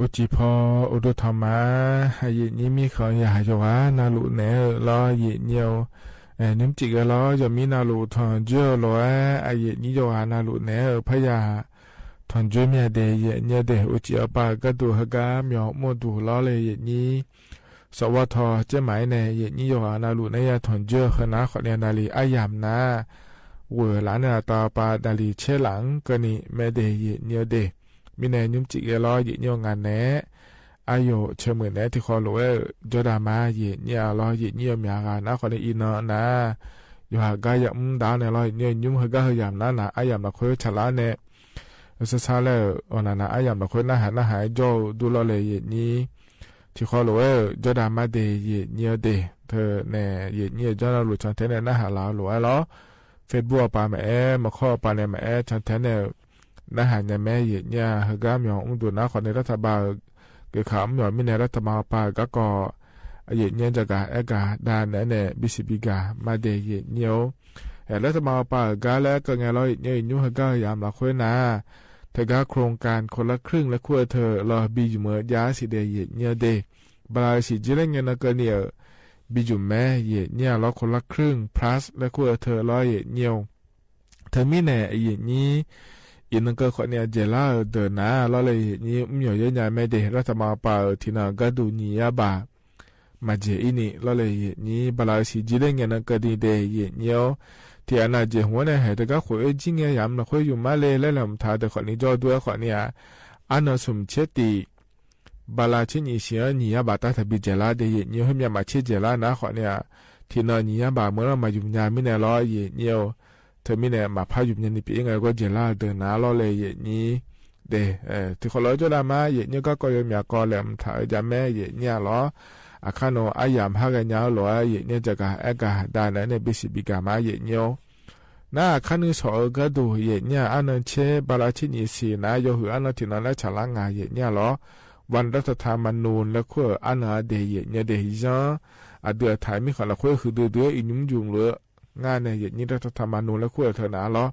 อุจิพออุดธรรมะให้ยินมีของอย่าจวานาลุเนลอยิเนียวนิมจิกลอจะมีนาลุทอนเจอลอไอยินิจวานาลุเนพยาทอนเจเมียเดยเนียเดอุจิอปากะตุหกาเมียวมดุลอเลยยินีสวทเจหมายเนยินิจวานาลุเนยทอนเจอขณะขอเนียนาลีอายามนาเวหลานตาปาดาลีเชหลังกนิเมเดยเนียเดมีแนยุมจิกลอยิเนียวงานแหนอายุเชื่อมือแหนที่คอรู้ว่าจดามายิเนียลอยิเนียวมีอาการนะคนในอินนะอยู่หากายยำดาวเนี่ยลอยเนียยุ่มหากายยำนั่นนะอายำนักคุยฉลาดเนี่ยสุดท้ายแล้วอันนั้นอายำนักคุยน่าหายโจดูลอเลยยินี้ที่คอรู้ว่าจดามาเดยิเนียวเดเธอเนี่ยยิเนียวจดาหลุดชันเทเนี่ยน่าหาลาวหรือว่าล้อเฟซบุ๊กปาแม่มาข้อปาเนี่ยแม่ชันเทเนี่ยน่าหายแม่ยิเนียหากายมีองค์ดูนะคนในรัฐบาลเกี่ยวกับมีมีในรัฐบาลปาก็ยิเนียจะกะกะดานเนี่ยบิสิบิกามาเดยิเนียวรัฐบาลปากาแล้วก็ไงเราเนี่ยยุ่งหากายามละคุยนะแต่ก็โครงการคนละครึ่งและขั้วเธอรอบีอยู่เมื่อยาสิเดยิเนียเดบลาสิจิเรงเงินก็เนี่ยบิจุแม่เย่เนี่ยเราคนละครึ่ง plus และคู่เธอร้อยเย่เนียวเธอมีแน่เย่นี้อินก็คนเนี่ยเจล่าเดินนะเราเลยเย่นี้มีอยู่เยอะแยะไม่ได้รัฐบาลป่าที่น่าก็ดูนี่ยาบามาเจอินี่เราเลยเย่นี้บลาสิจิเรงเงินก็ดีเดเย่เนียวที่อันน่าเจหัวเนี่ยแต่ก็คุยจริงๆยามเราคุยอยู่มาเลยแล้วลำธารแต่คนนี้จอด้วยคนเนี่ยอันนั้นสมเชติบาลาชินีเสียนี่ยาบาตาทบิเจลาเดยนี่ให้มีมาเชเจลานะขอเนี่ยที่นอนนี่ยาบาเมื่อเรามาอยู่ยามิเนล้อเยนี่เธอมิเนมาพาอยู่ยันนี่ปีไงก็เจลาเดินน้าล้อเลยเยนี่เดที่เขาล้อจดามาเยนี่ก็ยังมีก็เลยมถ่ายจำแม่เยนี่ล้ออาคารโนอายามหากันยาวล้อเยนี่จะกะกะได้นะเนี่ยบิสิบิกามาเยนี่น่าคันนึกสอก็ดูเยนี่อันนั้นเชบาลาชินีสีนะโยหืออันนั้นที่นั่นแล้วฉลางเยนี่ล้อวันรัฐธรรมนูญและขั้วอันนาเดียเนี่ยเดียจังอาเดือถ่ายมีขวัญละขั้วคือเดืออีนุ่มยุงเลยงานเนี่ยนี่รัฐธรรมนูญและขั้วเธอหนาล้อ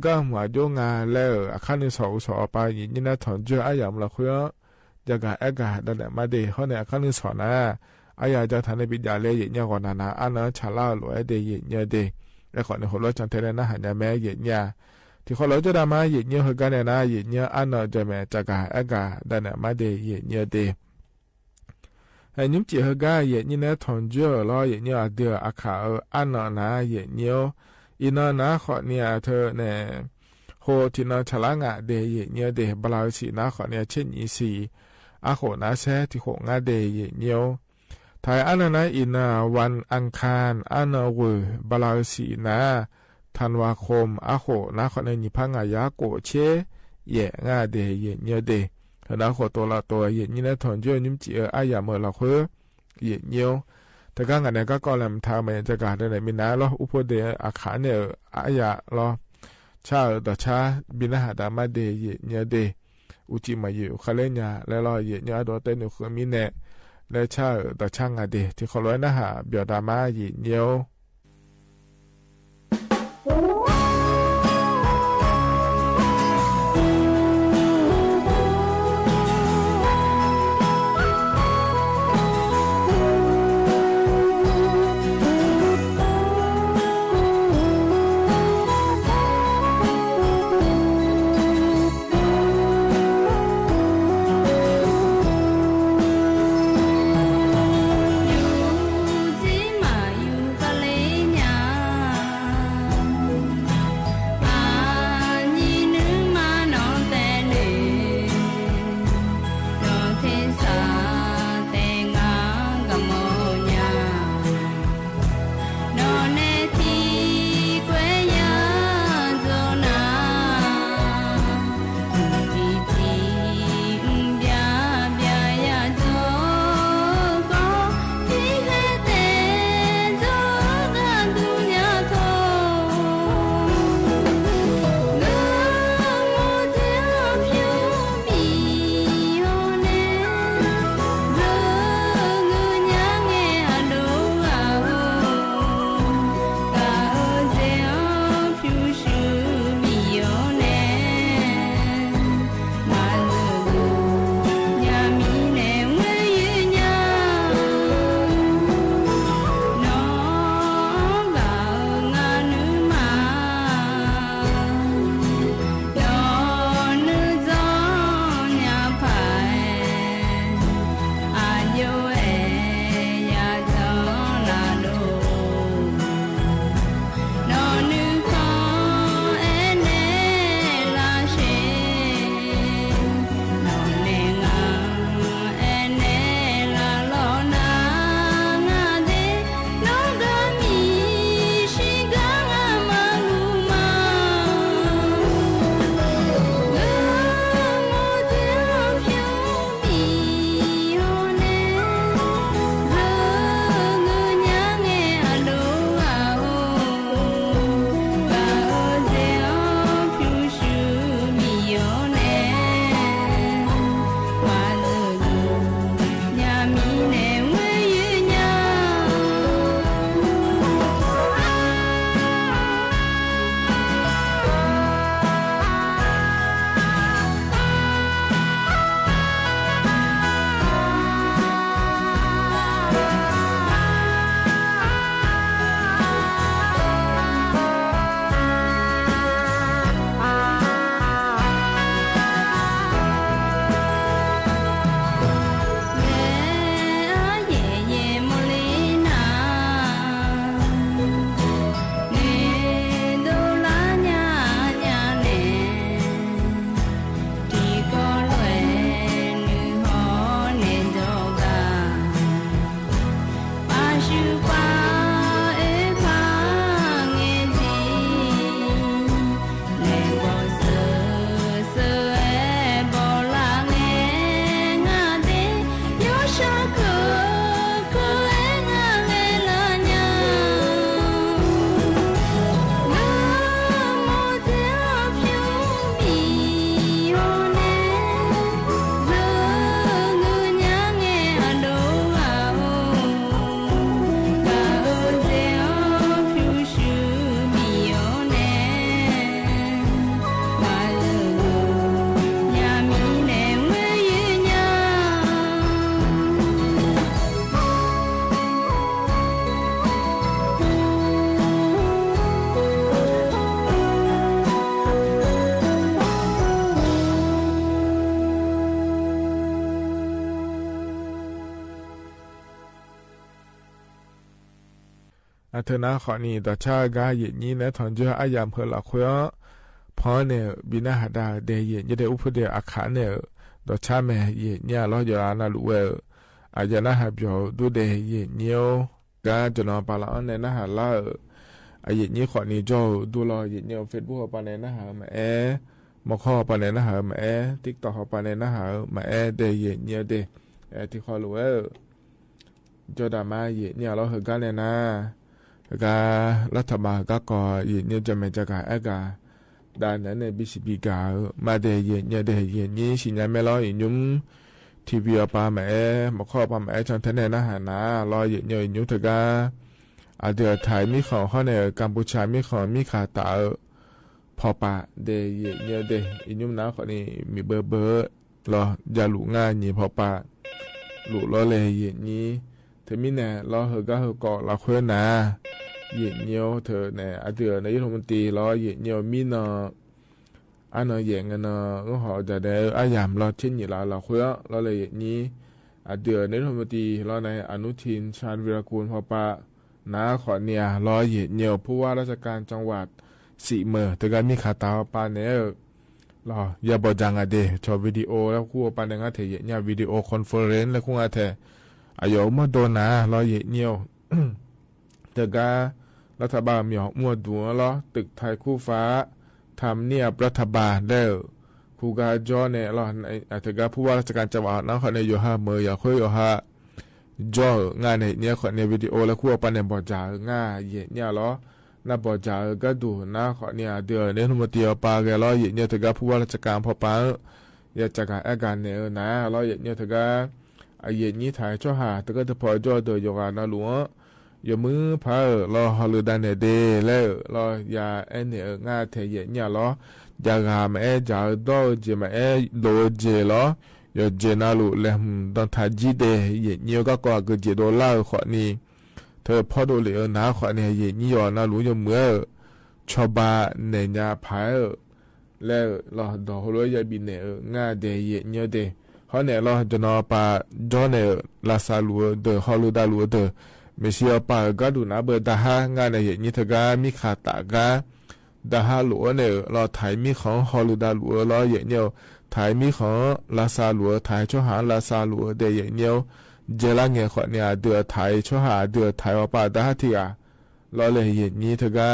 ก็หัวโยงานแล้วขั้นที่สอไปนี่นะถอนเจออายามละขั้วจะกะดันมาเดียเขาเนี่ยขั้นที่สอนะอายาจะทำในปิญาเลยเนี่ยก่อนนะอันนั้นชาลาหลวยเดียเนี่ยเดียแล้วก่อนในหัวเราจันเทเลนะหันยาแม่เนี่ยที่เขาเราจะได้มาเยี่ยเนี่ยเหกันเนี่ยนะเยี่ยเนี่ยอันนั้นจะแม่จะกะดันเนี่ยมาเดียเยี่ยเนี่ยเดียไอ้นิ่มจีเหกันเยี่ยเนี่ยเนี่ยถอนเจอแล้วเยี่ยเนี่ยเดียอาขาอันนั้นนะเยี่ยเนี่ยอินนะขอเนี่ยเธอเนี่ยโหที่นั่นฉลางะเดียเยี่ยเนี่ยเดียบลาสีนะขอเนี่ยเช่นอีสีอาโหนะแซ่ที่โหงะเดียเยี่ยเนี่ยไทยอันนั้นอินวันอังคารอันนั้นเวบลาสีนะธันวาคมอาโหนะขอในนิพังอายาโกเชเย่งาเดเย่เนเดนะขอตัวเย่นี่นะถอนเจอนิ่มจีอายาเมื่อเราคือเย่เนียวแต่ก็งานเนี่ยก็ลำทางมันจะการได้มีนะล้ออุปเดอาคารเนี่ยอายาล้อชาต่อชาบินหาดามาเดเย่เนเดอุจิมาอยู่คาเลญาแล้วล้อเย่เนอดอเตนุคือมีเนและชาต่อช่างอเดที่เขาร้อยนะฮะเบียดามาเย่เนียว有金马有个嘞。เธอนะขอนี่ต่อชากาเย็นนี้นะถอนเจออายามเพลละคุยพอเนี่ยบินาหาดาเดเย็นจะได้อุปเดอาคาเนี่ยต่อชาแม่เย็นเนี่ยเราจะรานาลุเวอาจจะน่าหาเปียวดูเดเย็นเนียวกาจะนอนปาละอันเนี่ยน่าหาล่าอาเย็นนี้ขอนี่เจ้าดูรอเย็นเนียวเฟซบุ๊กปาเนี่ยน่าหามามอข้อปาเนี่ยน่าหามาทิกตอกปาเนี่ยน่าหามาเดเย็นเนียวเดที่ขอลุเวเจ้าดามาเย็นเนี่ยเราเหกันเนี่ยนะการัฐบาลก็ก่อเย็นเนี่ยจะไม่จะกากาด้านนั้นเนี่ยบิสิบิกามาเดเย็นเนี่ยเดเย็นนี้สิญญาไม่รออีนุ่มทีวีปาแม่มาข้อปาแม่จันทเนี่ยนะหานารอเย็นเนี่ยยุ่งเถอะกาอาเดือไทยมีของเขาเนี่ยกัมพูชามีของมีขาตาพอปะเดเย็นเนี่ยเดอีนุ่มน้าคนนี้มีเบอร์รอยาหลุง่ายนี่พอปะหลุล้อเลยเย็นนี้เธอมีเนี่ยรอเหก็เหก่อเราเพื่อนนะเย็นเนียวเธอเนี่ยอาเดือนในยุทธมนตรีรอเย็นเนียวมีเนาะอันเนาะเย็นกันเนาะก็เขาจะได้อายามรอเช่นอยู่เราเพื่อเราเลยเย็นนี้อาเดือนในยุทธมนตรีรอในอนุทินชาญวีรกูลพอปะน้าขอเนี่ยรอเย็นเนียวผู้ว่าราชการจังหวัดสี่เมืองแต่การมีขาตาปาเนี่ยรออย่าบอกจังอะเดชอบวิดีโอแล้วคู่ปาเนี่ยงั้นเถอะเนี่ยวิดีโอคอนเฟอเรนซ์แล้วคู่อะเถอะอายุมาโดนนะรอเย็นเนียวแต่การรัฐบาลมีหอกมัวดัวล้อตึกไทยคู่ฟ้าทำเนียบรัฐบาลได้คู่กาจอเนี่ยล้ออาจจะการผู้ว่าราชการจังหวัดนั้นเขาในอยู่ห้าเมืองอย่าค่อยอยู่ห้าจองานเนี่ยเขาในวิดีโอแล้วคู่ปันเนี่ยบอกจ่าง่ายเย็นเนี่ยล้อน่าบอกจ่าก็ดูนะเขาเนี่ยเดือนเนี่ยทุกทีเอาปลาแกล้อเย็นเนี่ยแต่การผู้ว่าราชการพอปังอยากจะการอาการเนี่ยนะล้อเย็นเนี่ยแต่การเย็นนี้ถ่ายช่อหาแต่ก็จะพอจอเดือดอยู่กันนะหลวงอย่ามือพารอฮอลูดานเดแล้วรอยาเนี่ยง่าเทียเนี่ยล้อยากหามาจ่าดอเจมาโลเจล้อยาเจนาลุเลมตอนทาจีเดเนี่ยก็ก่อเกิดเจโดล่าขอนี้เธอพอดูเลยนะขอเนี่ยเนี่ยย้อนนะหลวงอย่ามือชอบบ้านเนี่ยพายแล้วรอดอกหัวยาบินเนี่ยง่าเดเนี่ยเดเขาเนี่ยรอจะนอปาจอเนี่ยลาซาลัวเดฮอลูดาลัวเดไม่เชื่อป่าก็ดูนะเบอร์ดาฮางานในอย่างนี้เธอก็มีขาตากาดาฮาหลัวเนี่ยเราถ่ายมีของฮอลูดาหลัวเราอย่างเดียวถ่ายมีของลาซาหลัวถ่ายช่วหาลาซาหลัวเดียอย่างเดียวเจล่าเงี้ยคนเนี่ยเดือถ่ายช่วหาเดือถ่ายว่าป่าดาฮที่เราเลยอย่างนี้เธอก็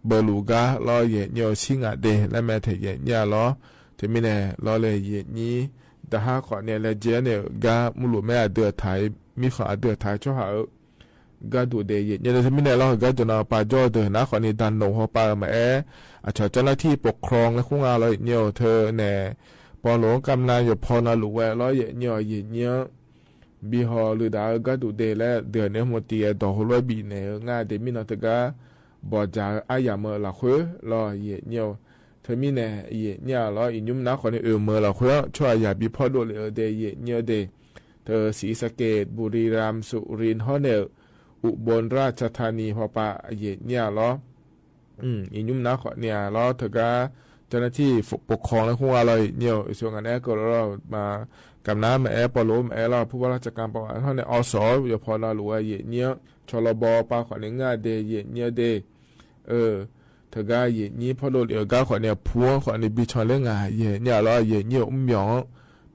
เบอร์ลูกาเราอย่างเดียวชิงเดและแม่เธออย่างเดียวเราถึงไม่แน่เราเลยอย่างนี้ดาฮาคนเนี่ยและเจเนี่ยก็มุลุแม่เดือถ่ายมีขอเดือดถ่ายช่วหาก็ดูเดียเนี่ยจะไม่ได้เราก็จะนำปาจอเดินนะขอในดันหนูหัวปลามาอาจจะเจ้าหน้าที่ปกครองและคุ้งอะไรเนี่ยเธอเนี่ยปอหลวงกำนันอยู่พอนาลุแวร้อยเนี่ยบีฮอหรือดาวก็ดูเดียและเดือนเนี่ยหมดตีดอกหัวบีเนี่ยง่ายเดมินอตก็บอกจากอายามเมื่อละคุยรอเนี่ยเธอมีเนี่ยรออินยุ่มนะขอในเมื่อละคุยช่วยอย่าบีพอดูเลยเดียเนี่ยเดเธอศรีสะเกษบุรีรัมย์สุรินทร์ฮอเนลอุบลราชธานีพอปะเนี่ยล้ออีนุ่มนักเนี่ยล้อเธอก็เจ้าหน้าที่ปกครองและคุ้มอะไรเนี่ยส่วนงานก็เรามากับน้ำปอลุมเราผู้ว่าราชการประวัติเขาเนี่ยอสอยู่พอเราหรือว่าเนี่ยชลบปาขอในง่ายเดเนี่ยเดเธอก็เนี่ยพอโดนก็ขอเนี่ยพัวขอในบิชอนเรื่องงานเนี่ยล้อเนี่ยหยอง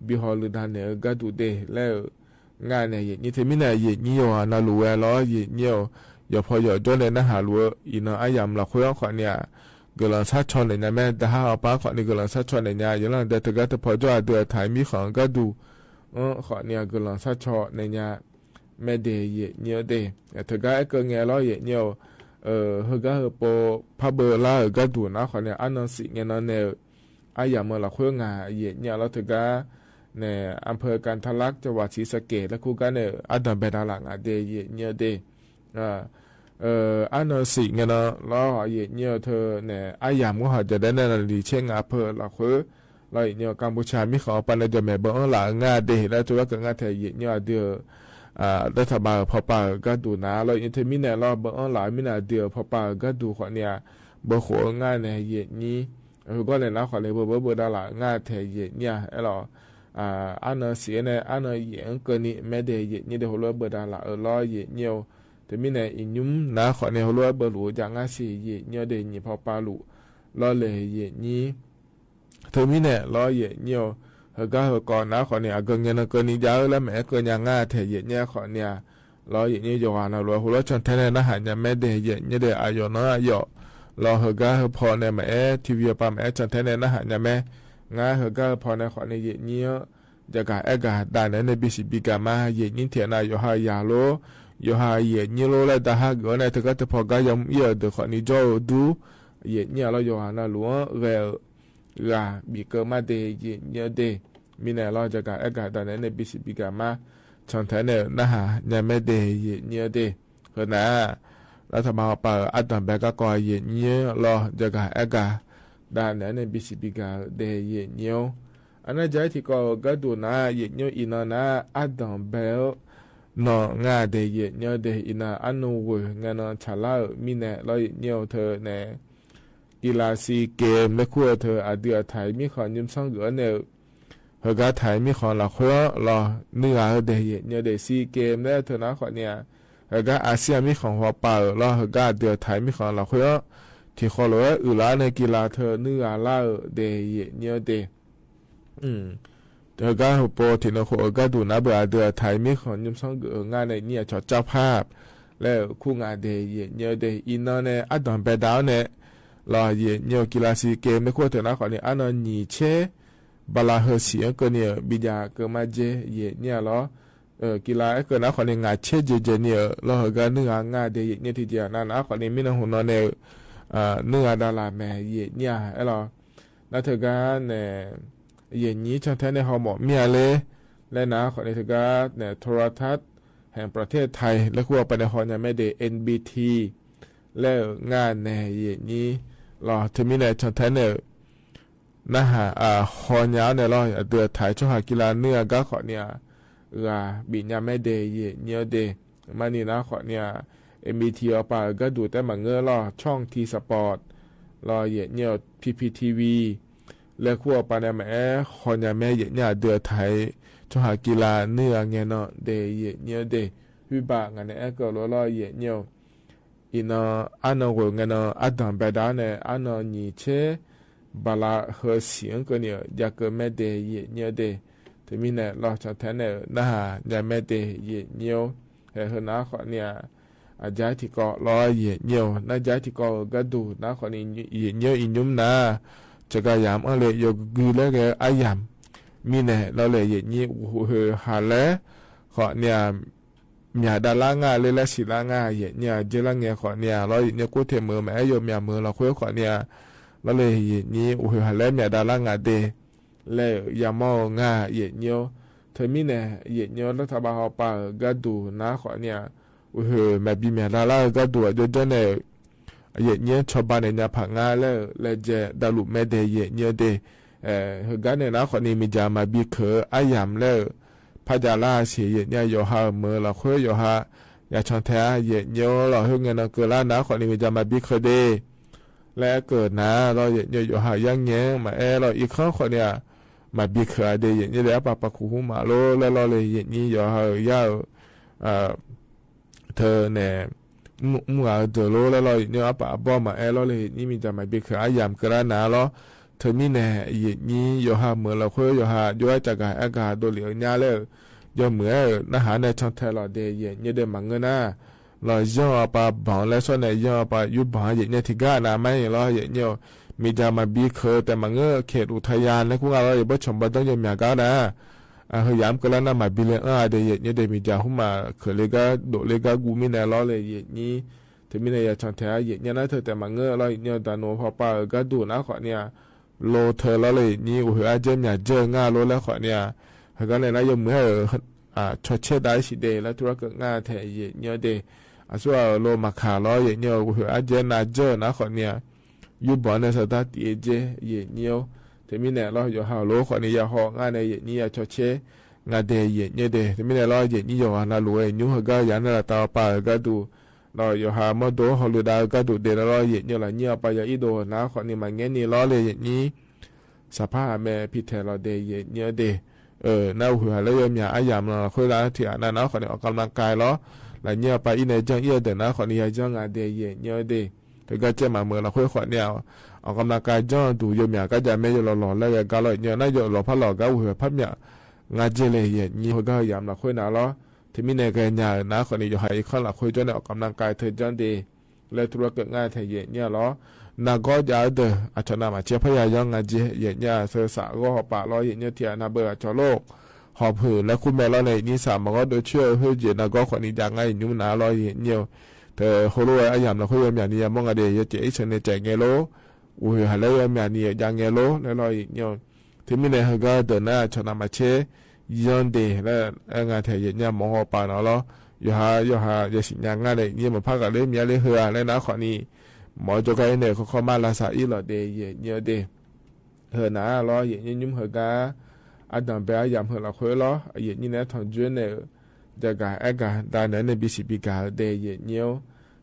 บีฮอลหรือดานเนี่ยก็ดูเดแล้ว งานเนี่ยนี่เทมิเนี่ยเยนี่อยู่นาลัวล้อเยนี่อยู่พออยู่จนเลยนะหาลัวอีน้อายามละคุยขอเนี่ยกำลังซัดชนเลยนะแม่แต่หาป้าขอนี่กำลังซัดชนเลยเนี่ยอย่างนั้นเดี๋ยวถึงจะพอจะเดือดถ่ายมีของก็ดูขอเนี่ยกำลังซัดชนเลยเนี่ยแม่เดียเนี่ยเดียถึงจะเกิดเงี้ยล้อเยเนี่ยเฮก็พอพาเบอร์ล่าก็ดูนะขอเนี่ยอันนั้นสิเงี้ยนั่นเนี่ยอายามละคุยงานเยเนี่ยแล้วถึงจะเนี่ยอำเภอกันทะลักจังหวัดศรีสะเกษและคู่กันเนี่ยอันดับเบดาหลังเดียเนี่ยเดียอันนั้นสิเงี้ยนะแล้วเยเนี่ยเธอเนี่ยอายามก็หาจะได้ในลีเชิงอำเภอละคุยแล้วเนี่ยกัมพูชามีเขาปันในจะแม่เบอร์หลังงานเดียแล้วตัวก็งานไทยเยเนี่ยเดียรัฐบาลพอป่าก็ดูนะแล้วอินเทอร์มิเนี่ยเราเบอร์หลายมินาเดียวพอป่าก็ดูคนเนี่ยเบอร์หัวงานเนี่ยเยนี้ก็เลยนะขอเลยเบอร์ดาหลังงานไทยเยเนี่ยเราอันนั้นเสียเนี่ยอันนั้นเยอะเกินนี่ไม่ได้เยนี่เดี๋ยวเราเบอร์ดาหลังล้อเยเนี่ยแต่มิเนี่ยอินุ่มนะขอเนี่ยเราเบอร์หลูจากงานเสียเยเนี่ยเดี๋ยวนี่พอป่าหลูล้อเลยเยนี้เทอร์มิเนี่ยล้อเยเนี่ยก็ก่อนนะขอเนี่ยเกินเงินเกินนี้เยอะแล้วแม่เกินยังง่ายเทเยเนี่ยขอเนี่ยรออย่างนี้อยู่วันละหัวเราจนแท้เนี่ยนะหาเนี่ยแม่เดย์เนี่ยเดย์อายุน้อยอายุรอก็พอเนี่ยแม่ทีวีปั๊มแม่จนแท้เนี่ยนะหาเนี่ยแม่ง่ายก็พอเนี่ยขอเนี่ยเนี่ยจะกะด่านเนี่ยบิสิบิกามาเยนี่เทียนอยู่หายาโลอยู่หายเยนี่โลแล้วแต่หากเนี่ยถึงก็จะพอก็ยังเยอะเดี๋ยวขอนี่จะดูเยเนี่ยเราอยู่วันละหลวงบิเกมาเดย์เนี่ยเดมีเนี่ยเราจะกะตอนนั้นเนี่ยบิสิบิกามาช่องแท้เนี่ยนะฮะเนี่ยไม่เดย์เนี่ยเดเพราะนะรัฐบาลป่าอัดดันแบกก็เยเนี่ยเราจะกะด้านเนี่ยบิสิบิกาเดย์เนี่ยอันนั้นใจที่ก็ดูนะเยเนี่ยอินานะอัดดันแบกนองาเดย์เนี่ยเดอินาอันนู้นงานฉลาดมีเนี่ยเราเนี่ยเธอเนี่ยกีฬาซีเกมและคู่เธออาเดียไทยมีขอยืมซ่องเหลือเนี่ยเฮก็ไทยมีขอหลักหัวรอเนื้อเดียเนี่ยเดซีเกมแล้วเธอนะขอเนี่ยเฮก็อาเซียนมีของหัวเปล่ารอเฮก็เดียไทยมีขอหลักหัวที่ขอเลยอุลาในกีฬาเธอเนื้อล่าเดียเนี่ยเดเฮก็หัวโปที่เราหัวก็ดูนะเบอร์เดียไทยมีขอยืมซ่องเหลืองานในเนี่ยจอดเจ้าภาพแล้วคู่งานเดียเนี่ยเดอินเนี่ยอัดดอนเบดาวเนี่ยรอเยกีฬาซีเกมไม่ควรเถอะนะขอเนี่ยอันนั้นหนีเช่บาลาเฮเสียก็เนี่ยบิดาเกิดมาเจเนี่ยล้อกีฬาเกิดนะขอเนี่ยงาเช่เจเนี่ยล้อเฮกันเนื้องาเดียเนี่ยทีเดียวนั่นนะขอเนี่ยมีน้องหุ่นนอนเนี่ยเนื้อดาราแม่เนี่ยไอ้ล้อแล้วเธอกันเนี่ยนี้ช่างแท้ในหอหมอเมียเลยและนะขอเนี่ยเธอกันเนี่ยโทรทัศน์แห่งประเทศไทยและคู่ไปในหอเนี่ยไม่ได้ NBT แล้วงานเนี่ยนี้รอเทมินเนี่ยช่างแท้เนี่ยนะฮะฮอนยาวเนี่ยเราเดือดถ่ายช่วงหากีฬาเนื้อก็ขอเนี่ยบิญญาไม่เดย์เนี่ยเดย์มานี่นะขอเนี่ยMBT เอาไปก็ดูแต่มาเงื้อรอช่องทีสปอร์ตรอเนี่ย PPTV แล้วขั้วไปเนี่ยแม่ฮอนยาแม่เนี่ยเดือดถ่ายช่วงหากีฬาเนื้อเงี้ยเนาะเดย์เนี่ยเดย์วิบากงานเนี่ยก็รอเนี่ยอินาอันนั้นก็เงี้ยเนาะอัดดันไปด้านเนี่ยอันนั้นนี่เช่บาลาเฮเสียงก็เนี่ยอยากเกิดแม่เดย์เนี่ยเดย์ถึงมีเนี่ยเราจะแทนเนี่ยนะฮะเนี่ยแม่เดย์เนี่ยเฮนะขอเนี่ยอาจารย์ที่ก็รอเนี่ยนะอาจารย์ที่ก็ดูนะขอนี่เนี่ยอินุ่มนะจะก็ยามอะไรยกกูแล้วก็อายามมีเนี่ยเราเลยเนี่ยเฮหาแล้วขอเนี่ยมีดาลางาเลยและศิลางาเนี่ยเจริญเนี่ยขอเนี่ยเราเนี่ยกูเทมือแม่โยมยามมือเราคุยขอเนี่ยแล้วเลยนี้โอ้โหฮัลโหลเมียดาลางาเดแล้วยามองาเนียวเธอมีเนี่ยเนียวรัฐบาลป่าก็ดูนะขอเนี่ยโอ้โหแม่บีเมียดาลาก็ดูจนเนี่ยเนียวชาวบ้านเนี่ยผังงาแล้วเจดาลุแม่เดเนียวเดกันเนี่ยนะขอนี่มีจามาบีเขออายามแล้วพระจาราเสียเนี่ยโยฮาเมื่อเราคุยโยฮาอย่าชนแท้เนียวเราเฮงเงินเกิดล้านนะขอนี่มีจามาบีเขอเดและเกิดนะเราอยู่หายังเงี้ยมาเราอีกครั้งคนเนี่ยมาบีเขอเดียนี่แล้วปะคูหูมาโลแล้วเราเลยอย่างนี้อยู่หายาวเธอเนี่ยมัวเจอโลแล้วเราเนี่ยปะบ่มาเราเลยนี่มีจะมาบีเขอยามกระนาเราเธอมีเนี่ยอย่างนี้อยู่หาเมื่อเราคุยอยู่หาอยู่จากอากาศโดนเหลียวเนี่ยแล้ว ยอมเหมือนะหาในช่องแทลอเดเยเนี่ยเดมังเงินนะเราย่อปาบ่องและส่วนในย่อปายุบบ่องเยเนี่ยที่ก้านะไม่เราเยเนี่ยมีจามาบีเคแต่มังเงอเขตอุทยานและพวกเราอย่าบ่ชมบ่ต้องยอมก้านะเฮียามก็แล้วนะมาบิเลเดเยเนี่ยเดมีจาหุมาเคเลกาโดเลกากูมีในล้อเลยเยนี่ถึงมีในยาช่องแทเยเนี่ยนะเธอแต่มังเงอเราเนี่ยตาโนพอปาก็ดูนะขอเนี่ยโลเธอแล้วเลยนี่หัวอาเจมเนี่ยเจอง่าโลแล้วขอเนี่ยเขาก็เลยนะยอมเหมือชดเชดได้สิเดแล้วธุรกิจง่าแทเยเนี่ยเดส่วนโลมาขาล้อเยเนี่ยหัวอาเจน่าเจอนะขอเนี่ยยูบอลในสถานที่เจเยเนี่ยถึงมีเนี่ยเราอยู่หาโลขอเนี่ยอย่าหอง่าในเยเนี่ยชดเชดงาเดเยเนี่ยเดถึงมีเนี่ยเราเยเนี่ยอยู่หาหน้าลุยยูเขาก็ยันเราตาปาก็ดูเราอยู่หามาดูฮอลูดาก็ดูเดเราเยเนี่ยละเนี่ยไปอย่าอีโดนะขอเนี่ยมันเงี้ยนี่ล้อเลยเยเนี่ยสภาพแม่พิเทเราเดเยเนี่ยเดน่าหัวแล้วยามอายามเราคุยแล้วที่อันนั้นขอเนี่ยออกกำลังกายล้อหลายเนี่ยไปอีในจังเอียเดนะขอเนี่ยจังงาเดเยเนี่ยเดแต่ก็เจ้ามาเมื่อเราคุยขอเนี่ยออกกำลังกายจังดูยามก็จะไม่ยอมหล่อแล้วก็เลยเนี่ยน่าจะหล่อพัดหล่อก็หัวพัดเนี่ยงาเจเลยเยเนี่ยก็ยามเราคุยน่ะล้อที่มีในแกเนี่ยนะขอเนี่ยอยู่ให้ข้างเราคุยจนเนี่ยออกกำลังกายเธอจังเดเลยธุรกิจง่ายเธอเยเนี่ยล้อนาก็จะเดออาชนะมาเชื่อพยายามงานเจเยเนี่ยเสือสาก็หอบปะล้อเยเนี่ยเทียนาเบอร์จอโลกหอบผืนและคุณแม่ล้อในนี้สามมันก็โดยเชื่อเพื่อเจนาก็ขวัญนี้ยังไงยุ่งหนาล้อเยเนี่ยแต่โคโรไอ้ยามเราคุยกันอย่างนี้มองอะไรเยเจไอ้เชนในใจเงโลอุ้ยหาแล้วอย่างนี้ยังเงโลแล้วล้อเยเนี่ยที่มีในฮก็เดินหน้าชนะมาเชื่อย้อนเดและงานเทียเยเนี่ยมองหอบปะเนาะล้ออยู่หาอย่าสิยังงานเลยเนี่ยมาพักกันเลยมีอะไรเหือแล้วนะขวัญนี้หมอจะกันเนี่ยเขามาลาซาอีหลอเดเยเนี่ยเดเหือหนาล้อเยเนี่ยยุ่มเหือกาอาดัมเบียยามเหือเราคุยล้อเยเนี่ยเนี่ยทองจุนเนี่ยจะกาเอกาดานเนี่ยบิสิบิกาเดเยเนี่ย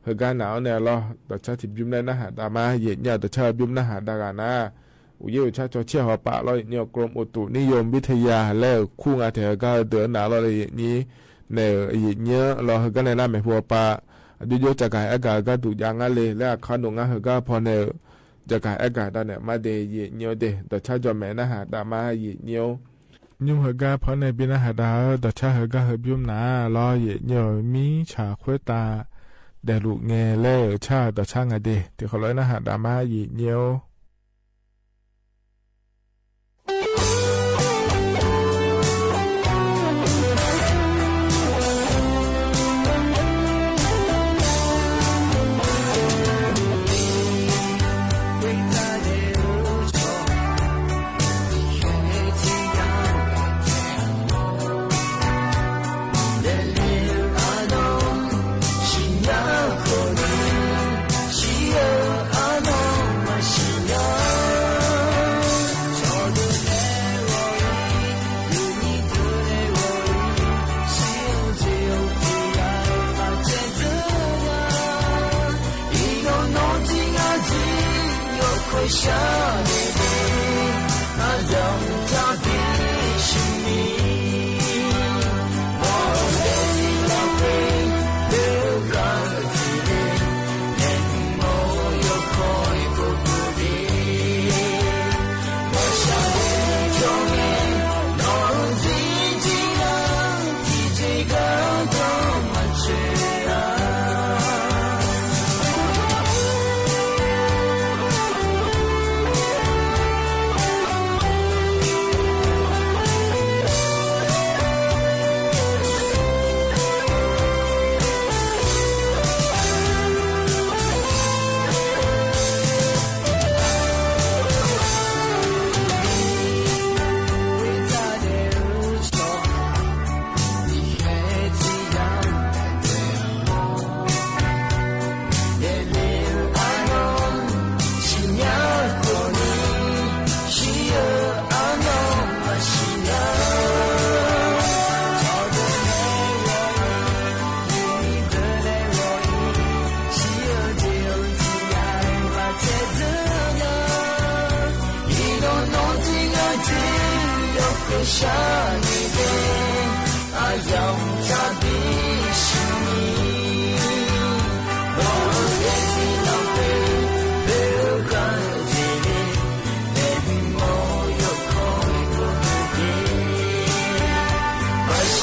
เหือกาหนาวเนี่ยล้อต่อชาติบิมได้นะหาดามาเยเนี่ยต่อชาติบิมนะหาดากานะอุยชาติเชี่ยวหัวปะล้อเนี่ยกรมอุตุนิยมวิทยาแล้วคู่งานเถอะก็เดินหนาล้อเลยเนี่ยเนี่ยเยเนี่ยล้อเหือกาในน้ำไม่หัวปะดูโยจากการอากาศก็ถูกยังงั้นเลยและขนมงั้นเขาก็พอเนี่ยจากการอากาศตอนเนี่ยมาเดย์เนียวเดย์แต่ชาจะแม่นะฮะแต่มาเนียวยุ่งเขาก็พอเนี่ยเป็นนะฮะแต่ชาเขาก็เฮบิวนาล้อเนียวมีชาคุยตาเดลูกเงเล่ชาแต่ชางเดย์ที่เขาเลยนะฮะแต่มาเนียว想你的那让他的心里我给你浪费流干的泪连我又可以不顾虑我想你中年我自己让自己感动满血啊想你的爱让他的心里我给你浪费流干的泪连我又可以不给我想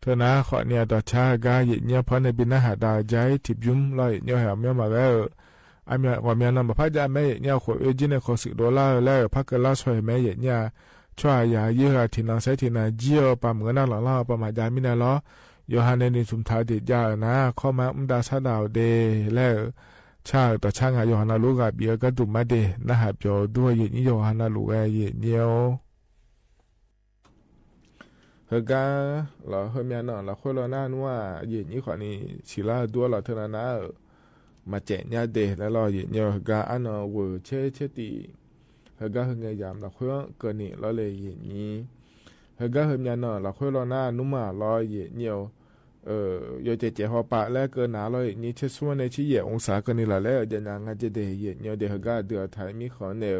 เธอนะขอเนี่ยต่อชากาเหยียดเนี่ยเพราะในบินหาดาใจทิบยุ่มลอยเนี่ยหาเมียมาแล้วอาเมียว่าเมียนำมาพักจะไม่เนี่ยขอจีเนี่ยขอ$10แล้วพักก็ล่าช่วยแม่เหยียดเนี่ยช่วยยาเยอะที่นางใช้ที่นางเจียวปามเงินหล่อปามจามินาล้อยอฮันในนิสุมทาเดียานะข้อมาดาชาดาวเดแล้วชาต่อช่างยอฮันนาลูกเบียก็ดุมาเดนะฮะเปียวด้วยเหยียดนี่ยอฮันนาลูกเหยียดเนี่ยเฮกาเราเฮมียนเราคุยเราหน้าว่าเหยียดนี้ขอนี่ศิลาตัวเราเท่านั้นนะมาเจาะเนี่ยเดแล้วเราเหยียดเนี่ยเฮกาอันเอาวัวเชติเฮกาเฮงยามเราคุยเกินนี่เราเลยเหยียดนี้เฮกาเฮมียนเราคุยเราหน้านุ่มเราเหยียดเนี่ยโยเจเจหัวปะแล้วเกินหนาเราเหยียดนี้เชื่อว่าในชี้เหยียดองศาเกินนี่ละแล้วจะยังงั้นจะเดเหยียดเนี่ยเดเฮกาเดือดไทยมีขอเนี่ย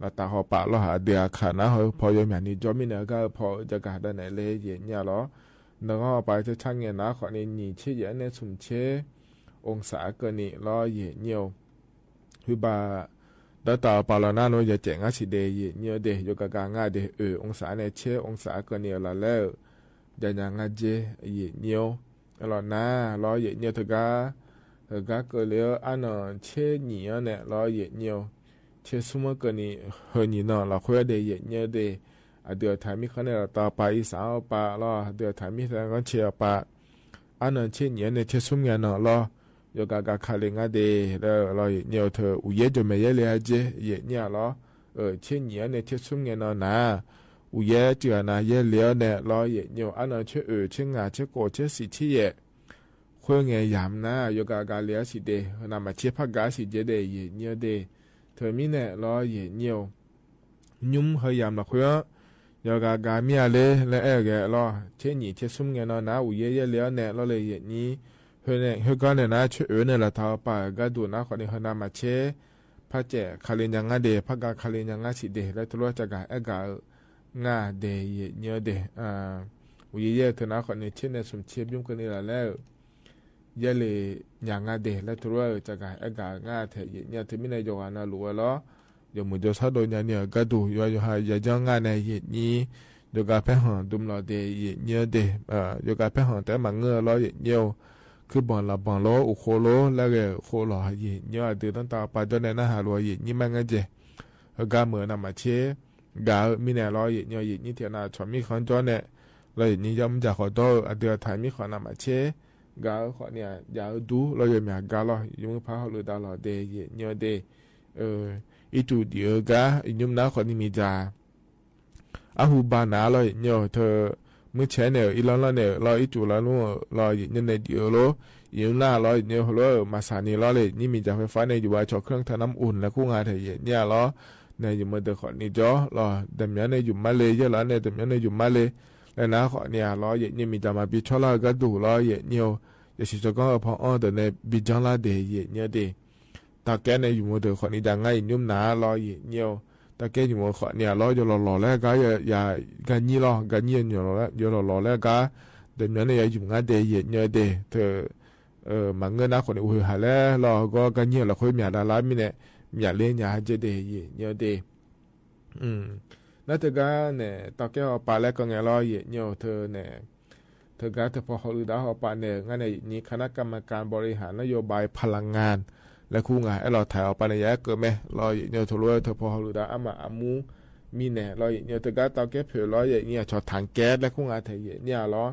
เราตาหัวปะเราหาเดียขานะเขาพอยอย่างนี้จอมิเนี่ยก็พอจะกาได้ไหนเลยเหยียดเนี่ยหรอแล้วก็ไปจะช่างเงี้ยนะขอนี่หนีชี้เหยียดเนี่ยสุ่มเชองศาเกินนี่เราเหยียดเนี่ยคือบาแล้วต่อไปเราหน้าเราจะเจ๋งอ่ะสิเดย์เหยียดเนี่ยเดย์ยกกางง่ายเดย์องศาเนี่ยเชองศาเกินเนี่ยละแล้วจะยังง่ายเจเหยียดเนี่ยเราหน้าเราเหยียดเนี่ยถึงก็เกิดแล้วอันนั้นเชเนี่ยเนี่ยเราเหยียดเนี่ยเชื่อสมมติกันนี่เฮนี่เนาะเราคุยได้เยอะเนี่ยเดเดือดไทยมีคนเนี่ยต่อไปอีสาวปะเราเดือดไทยมีแต่ก็เชียร์ปะอันนั้นเช่นเนี่ยเชื่อสมเนี่ยเนาะเราอยู่กับคาเลงาเดแล้วเราเนี่ยเธออุยจะไม่เยอะเลยเจเยอะเนี่ยเราเช่นเนี่ยเชื่อสมเนี่ยเนาะนะอุยเจอนะเยอะเลี้ยวเนี่ยเราเนี่ยอันนั้นเชื่อเชื่องาเชื่อโกเชื่อสิที่เยคุยไงยามนะอยู่กับเลี้ยวสิเดนำมาเชื่อพักกาสิเจเดเยเนี่ยเดเธอมีเนี่ยรอเหยียดเนียวยุ่มเฮียมละคุยยากากามีอะไรและแกรอเช่นนี้เชื่อสุ่มเงินนะอุยเยอะเลี้ยเนี่ยเราเลยเหยียดนี้เฮก็เนี่ยนะช่วยเนี่ยละท้าป่าก็ดูนะคนนี้เขานำมาเช่พระเจ้าคาเลนยังงาเดพระกาคาเลนยังงาสิเดและตัวจากาเอกางาเดเหยียดเนียวเดอุยเยอะเธอนะคนนี้เช่นเนี่ยสมเชียบยุ่มกันนี่ละแล้วยะเลยอย่างงาเดและตัวจากการเอกางาเถียเนี่ยที่ไม่ได้ยกนาลัวล้อยมุจจาโดยเนี่ยก็ดูอยู่หายจังงานในเหตุนี้ยกการแพร่ดุมล้อเดยเนี่ยเดยกการแพร่แต่มังเงอล้อเยี่ยวคือบอลละบอลล้ออุโคล้แล้วก็โคล้อเหตุเนี่ยเดือดตั้งตาไปจนในหน้าหาลัวเหตุนี้มันก็เจการเหมือนนำมาเชกามีเนี่ยล้อเหตุเนี่ยเหตุนี้เทียนาชอมีคนจอเนี่ยล้อเหตุนี้ย่อมจะขอโทษเดือดไทยมีคนนำมาเชกาขอเนี่ยยาวดูเราอยู่มีกาลอยุ่งพาเขาเลยตลอดเดย์เนี่ยเดอีจูเดียกายุ่งน้าขอนี่มีจ่าอาหูบานาเลยเนี่ยเธอมื่อเช้าเนี่ยอีหลอนเนี่ยเราอีจูแล้วนู้เราเนี่ยในเดียวโลยุ่งหน้าเราเนี่ยโลมาสานีเราเลยนี่มีจ่าไฟฟ้าในอยู่ว่าชอเครื่องทำน้ำอุ่นแล้วกู้งานเถอะเนี่ยเราในอยู่เมื่อเดือนขอนี่จ่อเราเดิมเนี่ยในอยู่มาเลยเยอะแล้วเนี่ยเดิมเนี่ยในอยู่มาเลยแล้วนะขอเนี่ยเราเนี่ยมีจ่ามาบิชอลาก็ดูเราเนี่ย也是说讲พอ的呢比较啦的也เนี่ย的大概呢有么的可能大概有拿了也เนี่ย大概有么可能了就了了个也个你了个你了了个的呢也有个的也เนี่ย的เธอมันเงินนะคนอื่นหาแล้วเราก็กันเนี่ยเราค่อยมีอะไรละมีเนี่ยมีอะไรเนี่ยจะได้เนี่ยเดแล้วเธอก็เนี่ยตอนแกเอาไปแล้วก็ไงเราเนี่ยเธอเนี่ยเธอการเธอพอเขาดูดาวเขาปานเนี่ยงั้นในนี้คณะกรรมการบริหารนโยบายพลังงานและคู่งานเราถ่ายออกไปในยักษ์เกิดไหมเราเนี่ยเธอรู้เธอพอเขาดูดาวอามาอามูมีเนี่ยเราเนี่ยเธอการตอนแกเผื่อเราเนี่ยชอถังแก๊สและคู่งานเธอเนี่ยเรา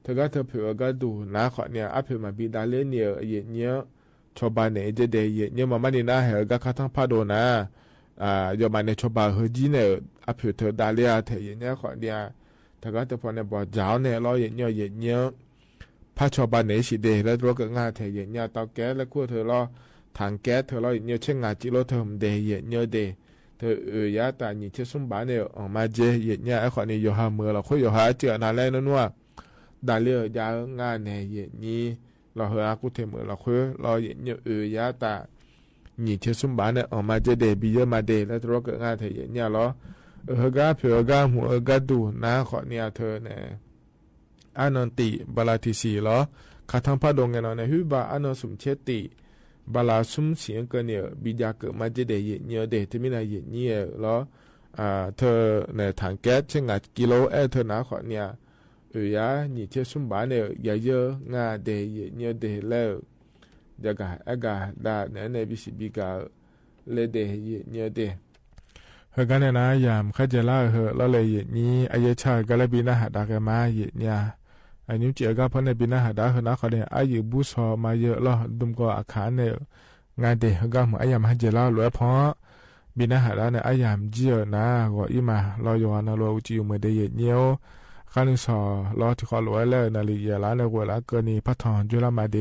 เธอก็เธอเผื่อก็ดูนะขอเนี่ยอัพเผื่อมาบีดาเล่เนี่ยเนี่ยชาวบ้านเนี่ยจะได้เนี่ยมาไม่ได้นะเหรอก็ข้าทั้งพาโดนะยอมมาในชาวบ้านเฮจีเนี่ยอัพเผื่อเธอดาเลียเธอเนี่ยขอเนี่ยถ้าก็จะพอในบ่อเจ้าเนี่ยเราเนี่ยพระชาวบ้านเนี่ยสิเดแล้วรถก็ง่ายเธอเนี่ยเตาแก๊สแล้วคู่เธอรอถังแก๊สเธอเราเนี่ยเช่นงานจิโร่เธอมเดเนี่ยเดเธอยาตานี่เชื่อสมบัติเนี่ยออกมาเจเนี่ยไอ้คนนี้อยู่หาเมื่อเราคุยอยู่หาเจอนาแรกนั่นว่าดาเลียยางานเนี่ยนี่เราเฮากูเทมือเราคุยเราเนี่ยยาตานี่เชื่อสมบัติเนี่ยออกมาเจเดบีเยอะมาเดแล้วรถก็ง่ายเธอเนี่ยเราก็เผื่อก็หัวก็ดูนะขอเนี่ยเธอเนี่ยอันนั้นติบาลาทิสีเหรอข้าทั้งพระดงเงินเนี่ยฮึบาอันนั้นสมเชติบาลาสมเสียงกันเนี่ยบิดาเกิดมาจะได้เนี่ยเดที่ไม่ได้เนี่ยเหรอเธอเนี่ยถังแก๊สเช่นกิโลเธอนะขอเนี่ย ยานี่เชื่อสุ่มบ้านเนี่ยอย่าเยอะงาเดยเนี่ยเดยแล้วเดี๋ยวกันอากาศได้เนี่ยบิสิบิกาเลเดยเนี่ยเดยเฮกันเนี่ยนะยามข้าจะเล่าเหอะแล้วเลยนี้อายชาก็เลยบินหาดากันมาเนี่ยอันนี้เจ้าก็เพิ่นในบินหาดาเหอะนะเขาเนี่ยอายุบุษมาเยอะแล้วดุมก็อาคารเนี่ยงานเดยก็เหมือนอายามข้าจะเล่าเลยเพราะบินหาดาเนี่ยอายามเจียนะก็อีมาเราอยู่นะเราจิวไม่ได้เนี่ยข้านึกสอรอที่เขาลอยแล้วนาฬิกาล้านในเวลาเกินนี้พัฒน์จุลมาเด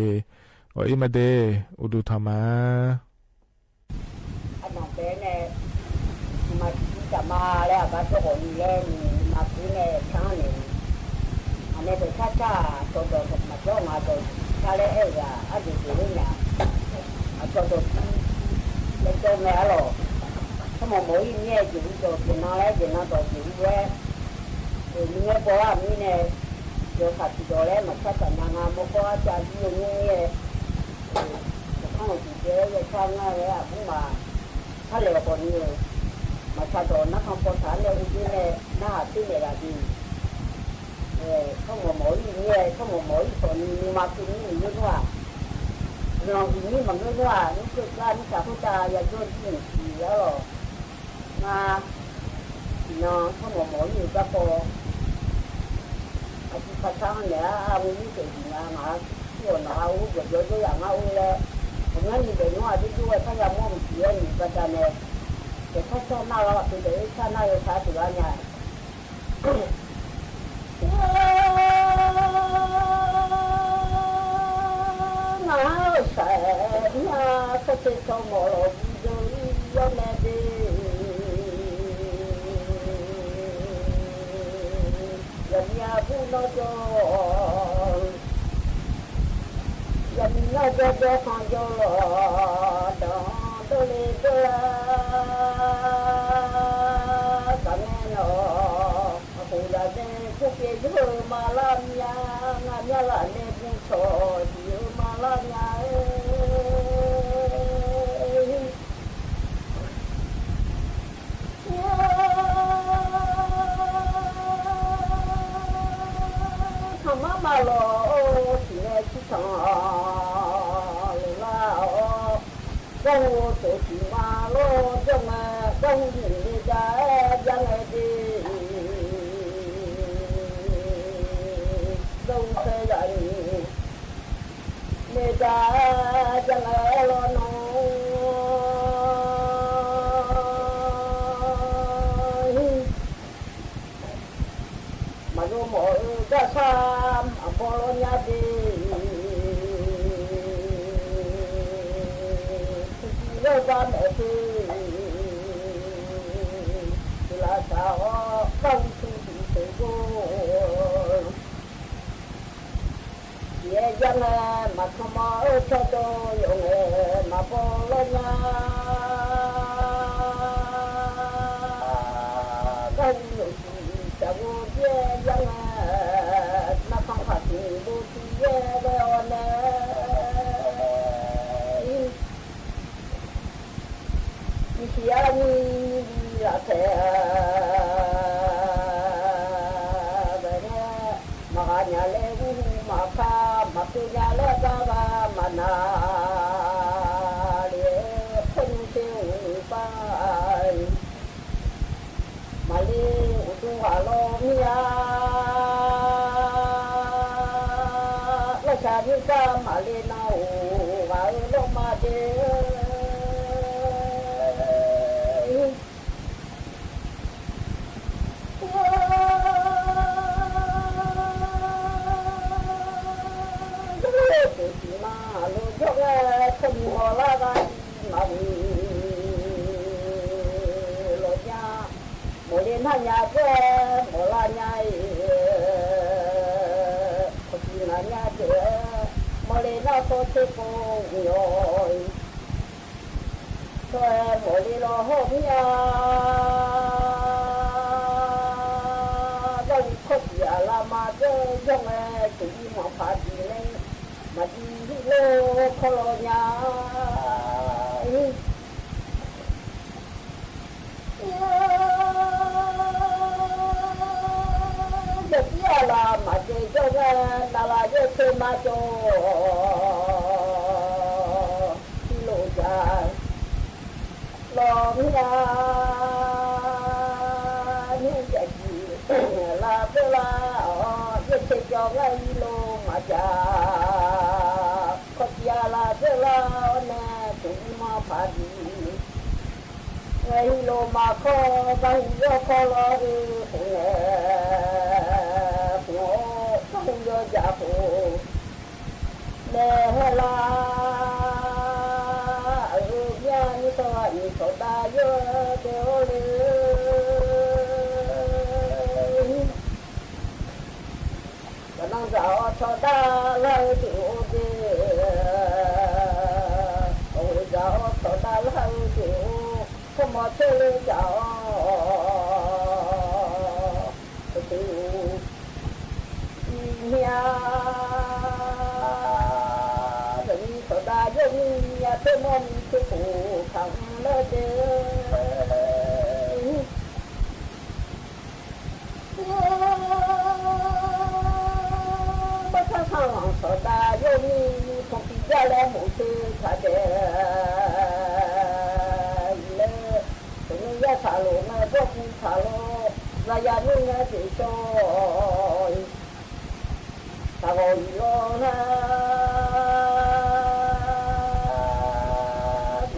ก็อีมาเดอุดุธรรมะอันนั้นเป็นเนี่ยมาจะมาแล้วก็จะคนเล่นมาที่เนี่ยครั้งนี้อันนี้เป็นข้าจ้าตัวตัวมาโจมาตัวข้าเล่เอ๋ยอันนี้คือเนี่ยตัวตัวเล่นโจแม่หรอถ้ามองมวยเนี่ยอยู่ตัวเป็นน้อยเป็นน้อยตัวอยู่แย่มีเนี่ยเพราะว่ามีเนี่ยโยขัดตัวแล้วมันชัดแต่นางงามเพราะว่าจะอยู่เนี่ยข้างที่เจอจะช่างง่ายเลยอ่ะพุ่งมาถ้าเหลือคนนี้มาชัดตัวนักของประธานเนี่ยที่เนี่ยหน้าที่เนี่ยละดีข้างมองมวยเนี่ยข้างมองมวยคนมาที่นี่นึกว่าลองที่นี่มันนึกว่านี่คือการที่จะพูดจาอย่างโดนที่ดีแล้วหรอมาน้องข้างมองมวยอยู่กับพอที่พัฒนาเนี่ยเอาวิธีการมาส่วนเอาเยอะๆอย่างเอาเลยผมงั้นนี่เดี๋ยวว่าที่ด้วยถ้ายังมองเสียนี่ก็จะเนี่ยแต่ถ้าชอบหน้าเราเป็นเดี๋ยวถ้าหน้าเราช้าสุดแล้วเนี่ยน้าแสนน้าก็จะชอบมองเราดูย้อนแม่ดีอย่าพูดน้อยจอย่ามีน้อยจฟังจดอดเลยก็กันแน่นอนผู้ใหญ่ผู้เกี่ยวมาลำยางานยาละเนบุษดีมาลำยามาโลที่เนี่ยที่ทางเราเราตัวที่มาโลจะมาต้องยินดีใจยังไงดีต้องเสียใจไม่ได้ยังไงเราโน้มาดูหมดก็ซ้ำพอญาติเลิกกันเองลาสาวต้องสู้สู้กูเยี่ยยังไงมาขโมยชดยงมาพอญาต้องจะรู้เยี่ยยังไงบุตรเย่เบลเน่มิเชียนีละเทเบเน่มาญาเลวุมาคามาตุญาเลกาวามานาเลคนเชียวไปมาเลอุตุวาโลมิยาชาดิกามาเลนาโอวาโลมาเดมาโลจงขมิโอลาบามาโลญาโมเลนาญาเจโมลาญาnhà cửa mà lên nó có thể có rồi thôi mà lên nó hôm nhà đâu có gì là mà chơi trong này tự nhiên mà phải đi lên mà đi lô khó nhà được la ma je jo ga da la je se ma jo lo ja lo ya ni ja ji la pe la je se jo ga lo ma ja ko ya la pe la na tu ma pa di ai lo ma ko ba yo ko lo ri ho ko yo ja ho ne la ru ya ni so ni so da yo de o le ba nang za o so da la de o de o za o so da la de o không có chơi chào từ nhà rồi sau đó dân nhà tôi mong tôi phụ không lỡ bất khả năng sau đó dân không bị ra lại một thứ khác ya xả lộ ngay bốc xả lộ là ya nhưng ngay chỉ cho xả lộ na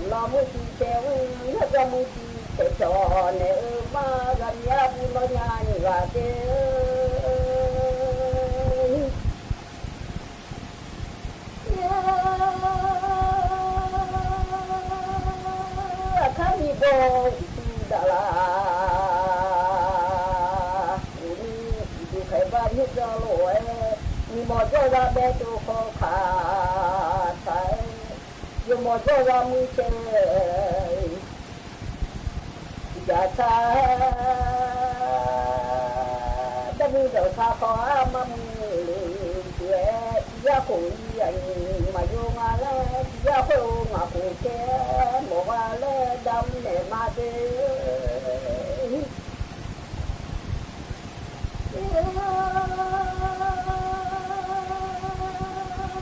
lo mua chi treo nó ra mua chi để cho nè mà gần ya bu lo nhà như là thế khá nhiều bò la đi khai ba hết ra lối ni mò cho ra bé cho khó khả sai yo mò cho ra mu che ya sa đã bu đầu sa khó mà mu le ya ko ya mà yo nga le ya ko mà ko che mo ga le dam ne ma de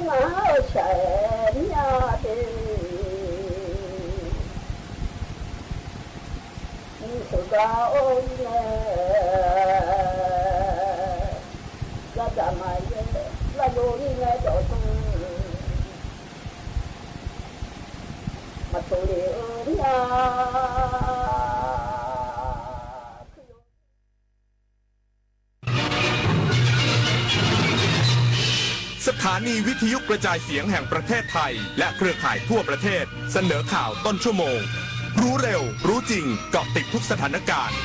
mà sẽ nhà đi sự cao ra cả mai là đồ đi nghe chỗ mà tôi đi nhàสถานีวิทยุกระจายเสียงแห่งประเทศไทยและเครือข่ายทั่วประเทศเสนอข่าวต้นชั่วโมงรู้เร็วรู้จริงเกาะติดทุกสถานการณ์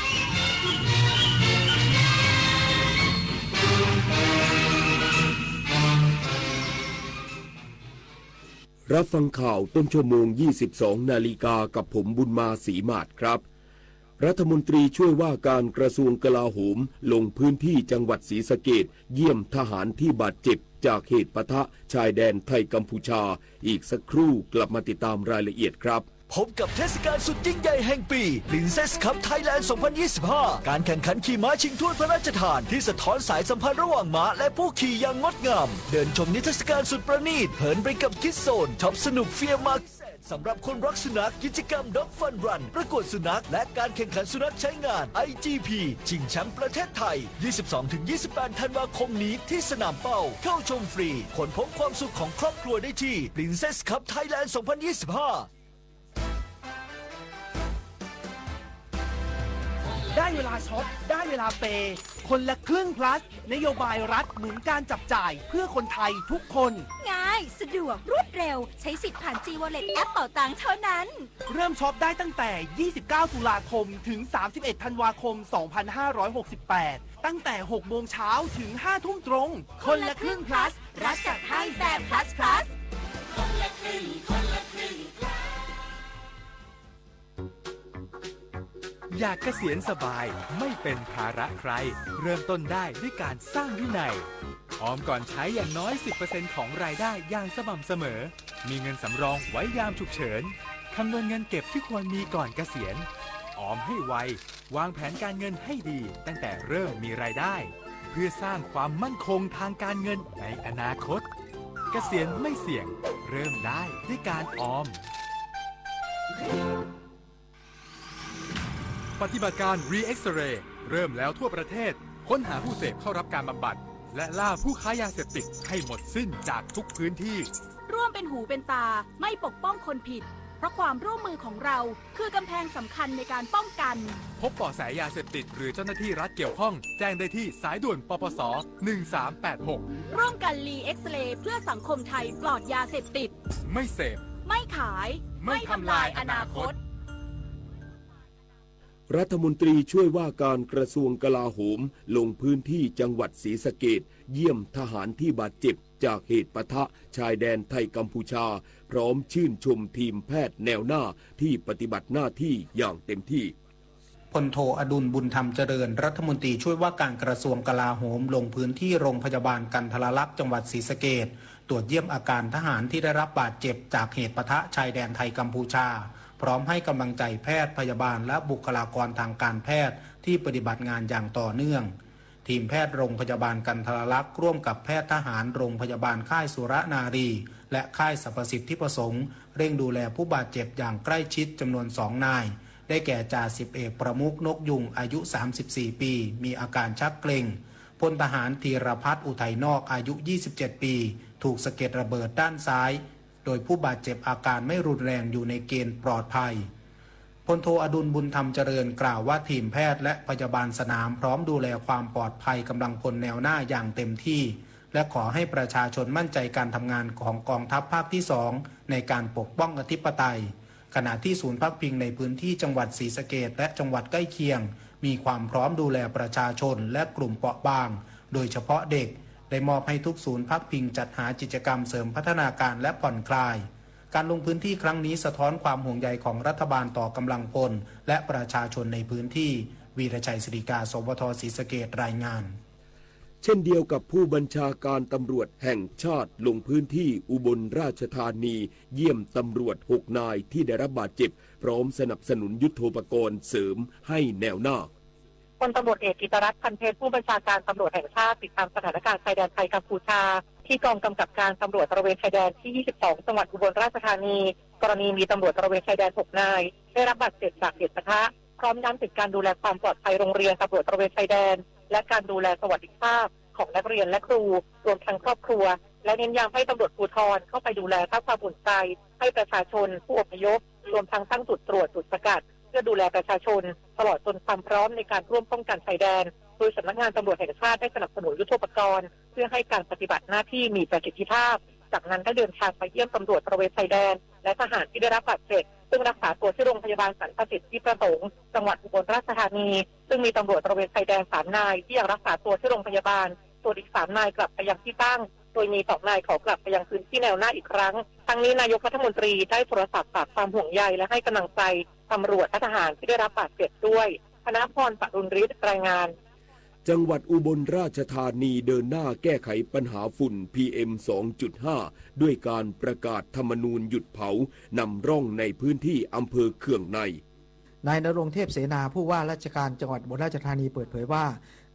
รับฟังข่าวต้นชั่วโมง 22 นาฬิกากับผมบุญมาศรีมาศครับรัฐมนตรีช่วยว่าการกระทรวงกลาโหมลงพื้นที่จังหวัดศรีสะเกษเยี่ยมทหารที่บาดเจ็บจากเหตุปะทะชายแดนไทยกัมพูชาอีกสักครู่กลับมาติดตามรายละเอียดครับพบกับเทศกาลสุดยิ่งใหญ่แห่งปี Princess Cup Thailand 2025 การแข่งขันขี่ม้าชิงถ้วยพระราชทานที่สะท้อนสายสัมพันธ์ระหว่างม้าและผู้ขี่อย่างงดงามเดินชมนิทรรศการสุดประณีตเพลินไปกับคิดโซนช็อปสนุกเฟียร์มาร์สำหรับคนรักสุนัขกิจกรรม Dog Fun Run ประกวดสุนัขและการแข่งขันสุนัขใช้งาน IGP ชิงแชมป์ประเทศไทย 22-28 ธันวาคมนี้ที่สนามเป้าเข้าชมฟรีค้นพบความสุขของครอบครัวได้ที่ Princess Cup Thailand 2025ได้เวลาช็อปได้เวลาเปย์คนละครึ่ง plus นโยบายรัฐหนุนการจับจ่ายเพื่อคนไทยทุกคนง่ายสะดวกรวดเร็วใช้สิทธิ์ผ่าน G-Wallet แอปเป๋าตังค์เท่านั้นเริ่มช็อปได้ตั้งแต่ 29 ตุลาคมถึง 31 ธันวาคม 2568 ตั้งแต่ 6 โมงเช้าถึง 5 ทุ่มตรงคนละครึ่ง plus รัฐจัดให้แบบ plus plus คนละครึ่งคนละครึ่งอยากเกษียณสบายไม่เป็นภาระใครเริ่มต้นได้ด้วยการสร้างวินัยออมก่อนใช้อย่างน้อย 10% ของรายได้อย่างสม่ำเสมอมีเงินสำรองไว้ยามฉุกเฉินคำนวณเงินเก็บที่ควรมีก่อนเกษียณออมให้ไววางแผนการเงินให้ดีตั้งแต่เริ่มมีรายได้ พื่อสร้างความมั่นคงทางการเงินในอนาคตเกษียณไม่เสี่ยงเริ่มได้ด้วยการออมปฏิบัติการ Re-X-Ray เริ่มแล้วทั่วประเทศค้นหาผู้เสพเข้ารับการบำบัดและล่าผู้ค้ายาเสพติดให้หมดสิ้นจากทุกพื้นที่ร่วมเป็นหูเป็นตาไม่ปกป้องคนผิดเพราะความร่วมมือของเราคือกำแพงสำคัญในการป้องกันพบเบาะแสยาเสพติดหรือเจ้าหน้าที่รัฐเกี่ยวข้องแจ้งได้ที่สายด่วนปปส1386ร่วมกันรีเอ็กซเรย์เพื่อสังคมไทยปลอดยาเสพติดไม่เสพไม่ขายไม่ทำลายอนาคตรัฐมนตรีช่วยว่าการกระทรวงกลาโหมลงพื้นที่จังหวัดศรีสะเกษเยี่ยมทหารที่บาดเจ็บจากเหตุปะทะชายแดนไทยกัมพูชาพร้อมชื่นชมทีมแพทย์แนวหน้าที่ปฏิบัติหน้าที่อย่างเต็มที่พลโทอดุลบุญธรรมเจริญรัฐมนตรีช่วยว่าการกระทรวงกลาโหมลงพื้นที่โรงพยาบาลกันทรลักษณ์จังหวัดศรีสะเกษตรวจเยี่ยมอาการทหารที่ได้รับบาดเจ็บจากเหตุปะทะชายแดนไทยกัมพูชาพร้อมให้กำลังใจแพทย์พยาบาลและบุคลากรทางการแพทย์ที่ปฏิบัติงานอย่างต่อเนื่องทีมแพทย์โรงพยาบาลกันทรลักษณ์ร่วมกับแพทย์ทหารโรงพยาบาลค่ายสุรนารีและค่ายสรรพสิทธิประสงค์เร่งดูแลผู้บาดเจ็บอย่างใกล้ชิดจำนวน2นายได้แก่จ่าสิบเอกประมุขนกยุงอายุ34ปีมีอาการชักเกร็งพลทหารธีรพัฒน์อุทัยนอกอายุ27ปีถูกสะเก็ดระเบิดด้านซ้ายโดยผู้บาดเจ็บอาการไม่รุนแรงอยู่ในเกณฑ์ปลอดภัยพลโทอดุลบุญธรรมเจริญกล่าวว่าทีมแพทย์และพยาบาลสนามพร้อมดูแลความปลอดภัยกำลังพลแนวหน้าอย่างเต็มที่และขอให้ประชาชนมั่นใจการทำงานของกองทัพภาคที่2ในการปกป้องอธิปไตยขณะที่ศูนย์พักพิงในพื้นที่จังหวัดศรีสะเกษและจังหวัดใกล้เคียงมีความพร้อมดูแลประชาชนและกลุ่มเปราะบางโดยเฉพาะเด็กได้มอบให้ทุกศูนย์พักพิงจัดหากิจกรรมเสริมพัฒนาการและผ่อนคลายการลงพื้นที่ครั้งนี้สะท้อนความห่วงใยของรัฐบาลต่อกำลังพลและประชาชนในพื้นที่วีรชัยศิริกาสวทศรีสะเกษรายงานเช่นเดียวกับผู้บัญชาการตำรวจแห่งชาติลงพื้นที่อุบลราชธานีเยี่ยมตำรวจ6นายที่ได้รับบาดเจ็บพร้อมสนับสนุนยุทโธปกรณ์เสริมให้แนวหน้าพลตำรวจเอกกิตรัตน์พันเพชรผู้บัญชาการตำรวจแห่งชาติติดตามสถานการณ์ชายแดนไทยกัมพูชาที่กองกำกับการตำรวจตระเวนชายแดนที่22จังหวัดอุบลราชธานีกรณีมีตำรวจตระเวนชายแดน6นายได้รับบาดเจ็บจากเหตุปะทะพร้อมย้ำถึงการดูแลความปลอดภัยโรงเรียนตำรวจตระเวนชายแดนและการดูแลสวัสดิภาพของนักเรียนและครูรวมทั้งครอบครัวและเน้นย้ำให้ตำรวจภูธรเข้าไปดูแลสร้างความอุ่นใจให้ประชาชนผู้อพยพรวมทั้งตั้งจุดตรวจจุดสกัดเพื่อดูแลประชาชนตลอดจนความพร้อมในการร่วมป้องกันชายแดนโดยสำนักงานตำรวจแห่งชาติได้สนับสนุนยุทโธปกรณ์เพื่อให้การปฏิบัติหน้าที่มีประสิทธิภาพจากนั้นได้เดินทางไปเยี่ยมตำรวจตระเวนชายแดนและทหารที่ได้รับบาดเจ็บซึ่งรักษาตัวที่โรงพยาบาลสรรพสิทธิประสงค์จังหวัดอุบลราชธานีซึ่งมีตำรวจตระเวนชายแดน3นายที่ยังรักษาตัวที่โรงพยาบาลส่วนอีก3นายกลับไปยังที่ตั้งโดยมี2นายขอกลับไปยังพื้นที่แนวหน้าอีกครั้งทั้งนี้นายกรัฐมนตรีได้โทรศัพท์ฝากความห่วงใยและให้กำลังใจตำรวจและทหารที่ได้รับบาดเจ็บด้วยธนพร ปรุณฤทธิ์รายงานจังหวัดอุบลราชธานีเดินหน้าแก้ไขปัญหาฝุ่น PM 2.5 ด้วยการประกาศธรรมนูญหยุดเผานำร่องในพื้นที่อำเภอเคืองในนายณรงค์เทพเสนาผู้ว่าราชการจังหวัดอุบลราชธานีเปิดเผยว่า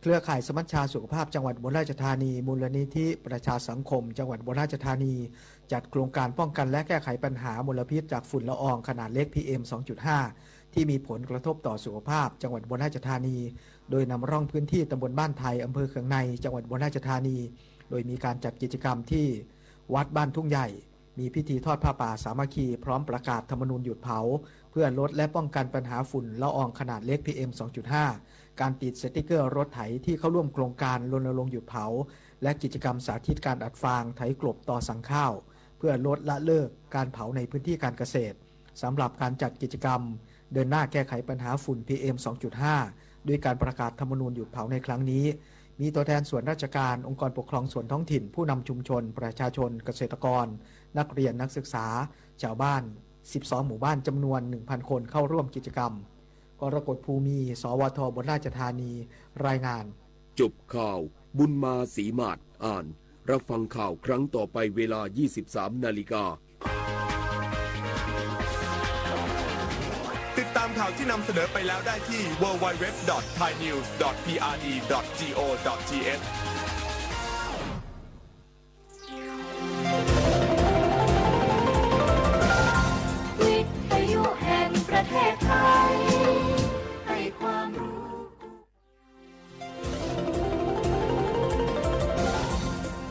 เครือข่ายสมัชชาสุขภาพจังหวัดอุบลราชธานีมูลนิธิประชาสังคมจังหวัดอุบลราชธานีจัดโครงการป้องกันและแก้ไขปัญหามลพิษจากฝุ่นละอองขนาดเล็ก PM 2.5 ที่มีผลกระทบต่อสุขภาพจังหวัดอุบลราชธานีโดยนำร่องพื้นที่ตำบลบ้านไทยอำเภอเคืองในจังหวัดอุบลราชธานีโดยมีการจัดกิจกรรมที่วัดบ้านทุ่งใหญ่มีพิธีทอดผ้าป่าสามัคคีพร้อมประกาศธรรมนูญหยุดเผาเพื่อลดและป้องกันปัญหาฝุ่นละอองขนาดเล็ก PM 2.5 การติดสติ๊กเกอร์รถไถที่เข้าร่วมโครงการรณรงค์หยุดเผาและกิจกรรมสาธิตการอัดฟางไถกลบต่อสั่งข้าวเพื่อลดละเลิกการเผาในพื้นที่การเกษตรสำหรับการจัดกิจกรรมเดินหน้าแก้ไขปัญหาฝุ่น PM 2.5 ด้วยการประกาศธรรมนูญหยุดเผาในครั้งนี้มีตัวแทนส่วนราชการองค์กรปกครองส่วนท้องถิ่นผู้นำชุมชนประชาชนเกษตรกรนักเรียนนักศึกษาชาวบ้าน12หมู่บ้านจำนวน 1,000 คนเข้าร่วมกิจกรรมกรกฎภูมิสวทอุบลราชธานีรายงานจบข่าวบุญมาศรีมาศอ่านรับฟังข่าวครั้งต่อไปเวลา 23 นาฬิกาติดตาม ข่าวที่นำเสนอไปแล้วได้ที่ www.thainews.prd.go.thวิทยุแห่งประเทศไทยให้ความรู้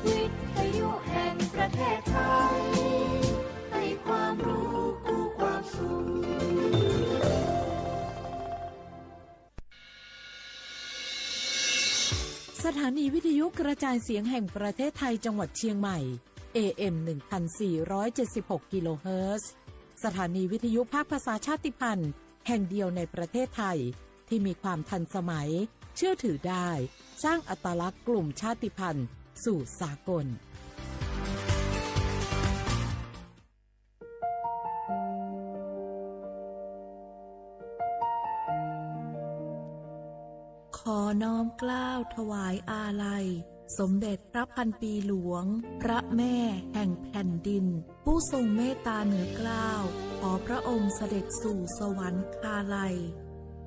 วิทยุแห่งประเทศไทยให้ความรู้คู่ความสุขสถานีวิทยุกระจายเสียงแห่งประเทศไทยจังหวัดเชียงใหม่ AM 1476 กิโลเฮิรตซ์สถานีวิทยุภาคภาษาชาติพันธุ์แห่งเดียวในประเทศไทยที่มีความทันสมัยเชื่อถือได้สร้างอัตลักษณ์กลุ่มชาติพันธุ์สู่สากลขอน้อมเกล้าถวายอาลัยสมเด็จพระพันปีหลวงพระแม่แห่งแผ่นดินผู้ทรงเมตตาเหนือเกล้าขอพระองค์เสด็จสู่สวรรคาลัย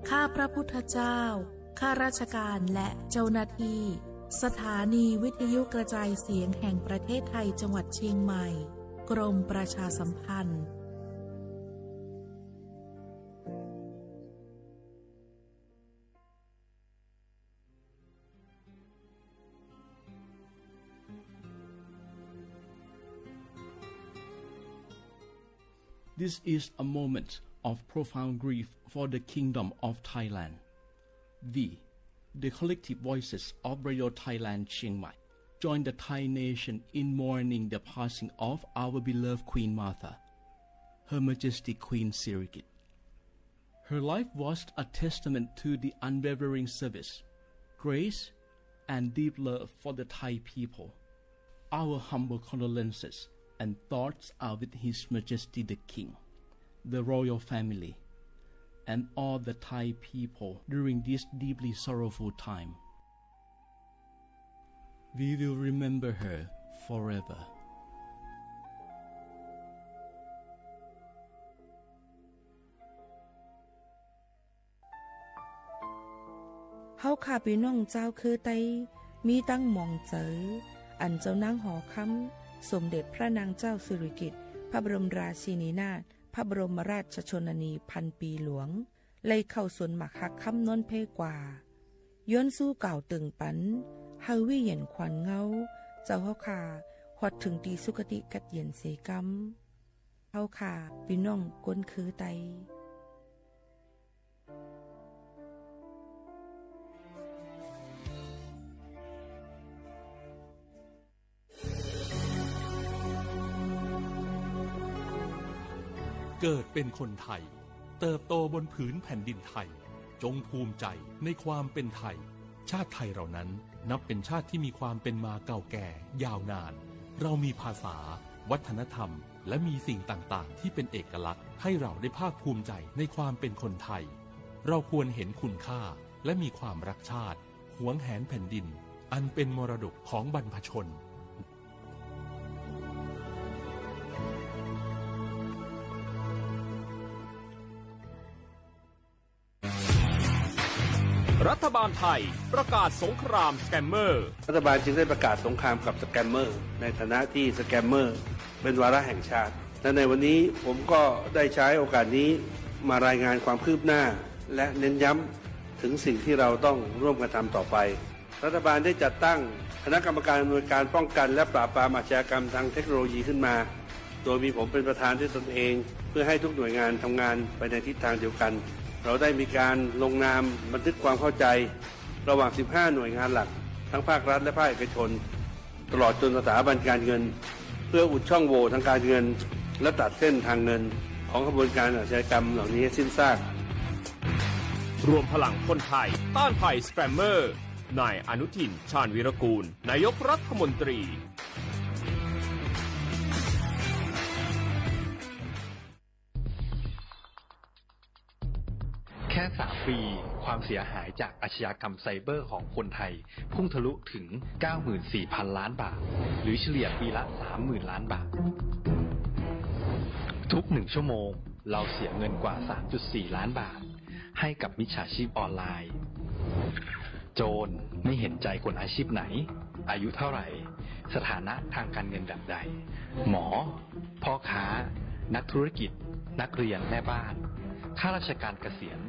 ข้าพระพุทธเจ้าข้าราชการและเจ้าหน้าที่สถานีวิทยุกระจายเสียงแห่งประเทศไทยจังหวัดเชียงใหม่กรมประชาสัมพันธ์ This is a moment of profound grief for the Kingdom of Thailand. We, the collective voices of Radio Thailand Chiang Mai, join the Thai nation in mourning the passing of our beloved Queen Martha, Her Majesty Queen Sirikit. Her life was a testament to the unwavering service, grace, and deep love for the Thai people. Our humble condolences and thoughts are with His Majesty the King, the royal family, and all the Thai people during this deeply sorrowful time. We will remember her forever. เฮาข้าพี่น้องเจ้าคือไตมีตั้งหม่องเจออันเจ้านางหอคำสมเด็จพระนางเจ้าสิริกิติ์พระบรมราชินีนาถพระบรมราชชนนีพันปีหลวงเลยเข้าสวนหมักฮักคำนนเพกว่าย้อนสู้เก่าตึงปันเฮาวิเย็นขวัญเงาเจ้าเฮาข้าฮอดถึงตีสุคติกัดเย็นเสกำเฮาข้าพี่น้องก้นคือไตเกิดเป็นคนไทยเติบโตบนผืนแผ่นดินไทยจงภูมิใจในความเป็นไทยชาติไทยเรานั้นนับเป็นชาติที่มีความเป็นมาเก่าแก่ยาวนานเรามีภาษาวัฒนธรรมและมีสิ่งต่างๆที่เป็นเอกลักษณ์ให้เราได้ภาคภูมิใจในความเป็นคนไทยเราควรเห็นคุณค่าและมีความรักชาติหวงแหนแผ่นดินอันเป็นมรดกของบรรพชนรัฐบาลไทยประกาศสงครามสแกมเมอร์รัฐบาลจึงได้ประกาศสงครามกับสแกมเมอร์ในฐานะที่สแกมเมอร์เป็นวาระแห่งชาติและในวันนี้ผมก็ได้ใช้โอกาสนี้มารายงานความคืบหน้าและเน้นย้ำถึงสิ่งที่เราต้องร่วมกันทำต่อไปรัฐบาลได้จัดตั้งคณะกรรมการอำนวยการป้องกันและปราบปรามอาชญากรรมทางเทคโนโลยีขึ้นมาโดยมีผมเป็นประธานด้วยตนเองเพื่อให้ทุกหน่วยงานทำงานไปในทิศทางเดียวกันเราได้มีการลงนามบันทึกความเข้าใจระหว่าง 15 หน่วยงานหลักทั้งภาครัฐและภาคเอกชนตลอดจนสถาบันการเงินเพื่ออุดช่องโหว่ทางการเงินและตัดเส้นทางเงินของขบวนการอาชญากรรมเหล่านี้ให้สิ้นซากรวมพลังคนไทยต้านภัยสแกมเมอร์นายอนุทินชาญวีรกูลนายกรัฐมนตรีแค่3 ปีความเสียหายจากอาชญากรรมไซเบอร์ของคนไทยพุ่งทะลุถึง 94,000 ล้านบาทหรือเฉลี่ยปีละ 30,000 ล้านบาททุก1 ชั่วโมง เราเสียเงินกว่า 3.4 ล้านบาทให้กับมิจฉาชีพออนไลน์โจรไม่เห็นใจคนอาชีพไหนอายุเท่าไหร่สถานะทางการเงินแบบใดหมอพ่อค้านักธุรกิจนักเรียนแม่บ้านข้าราชการเกษียณ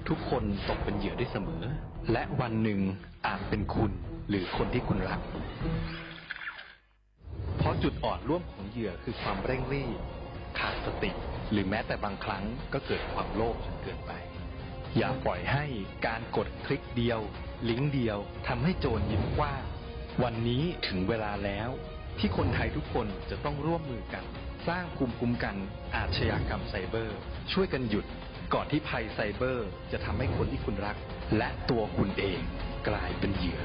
ทุกคนตกเป็นเหยื่อได้เสมอและวันหนึ่งอาจเป็นคุณหรือคนที่คุณรักเพราะจุดอ่อนร่วมของเหยื่อคือความเร่งรีบขาดสติหรือแม้แต่บางครั้งก็เกิดความโลภจนเกินไปอย่าปล่อยให้การกดคลิกเดียวลิงก์เดียวทำให้โจรยิ้มกว้างวันนี้ถึงเวลาแล้วที่คนไทยทุกคนจะต้องร่วมมือกันสร้างภูมิคุ้มกันอาชญากรรมไซเบอร์ช่วยกันหยุดก่อนที่ภัยไซเบอร์จะทำให้คนที่คุณรักและตัวคุณเองกลายเป็นเหยื่อ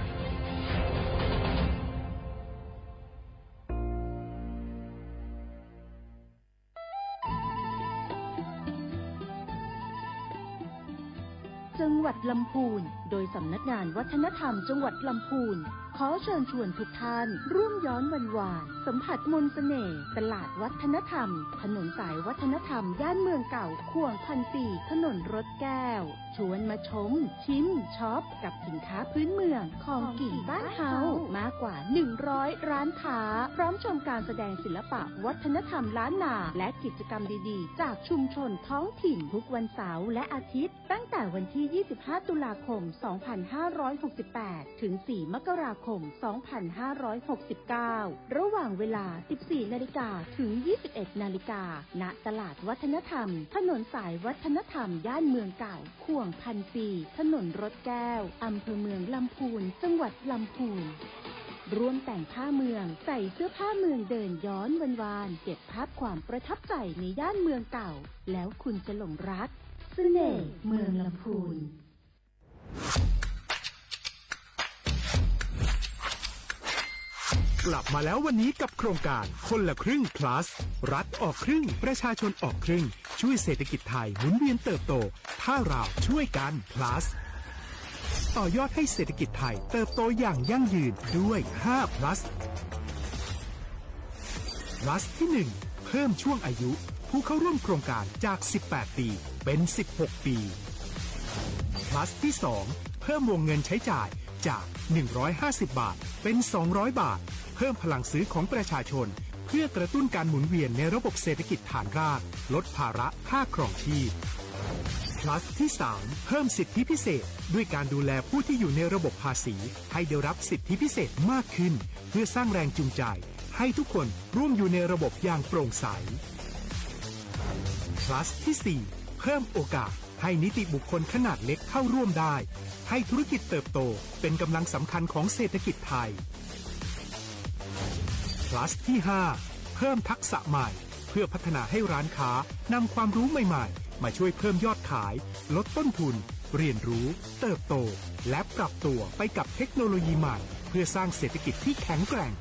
จังหวัดลำพูนโดยสำนักงานวัฒนธรรมจังหวัดลำพูนขอเชิญชวนทุกท่านร่วมย้อนวันวานสัมผัสมนต์เสน่ห์ตลาดวัฒนธรรมถนนสายวัฒนธรรมย่านเมืองเก่าข่วง1,400ถนนรถแก้วชวนมาชมชิมช็อปกับสินค้าพื้นเมืองของกิ่งบ้านเฮามากกว่า100ร้านค้าพร้อมชมการแสดงศิลปะวัฒนธรรมล้านนาและกิจกรรมดีๆจากชุมชนท้องถิ่นทุกวันเสาร์และอาทิตย์ตั้งแต่วันที่25ตุลาคม2568ถึง4มกราคม2569ระหว่างเวลา 14 นาฬิกาถึง 21 นาฬิกาณตลาดวัฒนธรรมถนนสายวัฒนธรรมย่านเมืองเก่าข่วง1,400ถนนรถแก้วอำเภอเมืองลำพูนจังหวัดลำพูนร่วมแต่งผ้าเมืองใส่เสื้อผ้าเมืองเดินย้อนวันวานเก็บภาพความประทับใจในย่านเมืองเก่าแล้วคุณจะหลงรักเสน่ห์เมืองลำพูนกลับมาแล้ววันนี้กับโครงการคนละครึ่ง plus รัฐออกครึ่งประชาชนออกครึ่งช่วยเศรษฐกิจไทยหมุนเวียนเติบโตถ้าเราช่วยกัน plus ต่อยอดให้เศรษฐกิจไทยเติบโตอย่างยั่งยืนด้วย5 plus plus ที่ 1 เพิ่มช่วงอายุผู้เข้าร่วมโครงการจาก18ปีเป็น16ปีplus ที่ 2 เพิ่มวงเงินใช้จ่ายจาก150 บาทเป็น200 บาทเพิ่มพลังซื้อของประชาชนเพื่อกระตุ้นการหมุนเวียนในระบบเศรษฐกิจฐานรากลดภาระค่าครองชีพ plus ที่ 3 เพิ่มสิทธิพิเศษด้วยการดูแลผู้ที่อยู่ในระบบภาษีให้ได้รับสิทธิพิเศษมากขึ้นเพื่อสร้างแรงจูงใจให้ทุกคนร่วมอยู่ในระบบอย่างโปร่งใส plus ที่ 4 เพิ่มโอกาสให้นิติบุคคลขนาดเล็กเข้าร่วมได้ให้ธุรกิจเติบโตเป็นกำลังสำคัญของเศรษฐกิจไทย plus ที่ 5 เพิ่มทักษะใหม่เพื่อพัฒนาให้ร้านค้านำความรู้ใหม่ๆมาช่วยเพิ่มยอดขายลดต้นทุนเรียนรู้เติบโตและปรับตัวไปกับเทคโนโลยีใหม่เพื่อสร้างเศรษฐกิจที่แข็งแกร่ง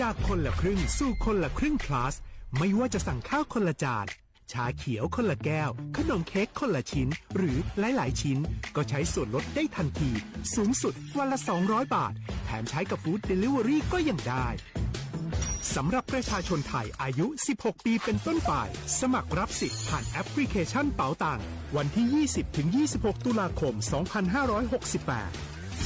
จากคนละครึ่งสู่คนละครึ่ง plus ไม่ว่าจะสั่งข้าวคนละจานชาเขียวคนละแก้วขนมเค้กคนละชิ้นหรือหลายๆชิ้นก็ใช้ส่วนลดได้ทันทีสูงสุดวันละ200 บาทแถมใช้กับฟู้ดเดลิเวอรี่ก็ยังได้สำหรับประชาชนไทยอายุ 16 ปีเป็นต้นไปสมัครรับสิทธิ์ผ่านแอปพลิเคชันเป๋าตังวันที่ 20-26 ตุลาคม 2568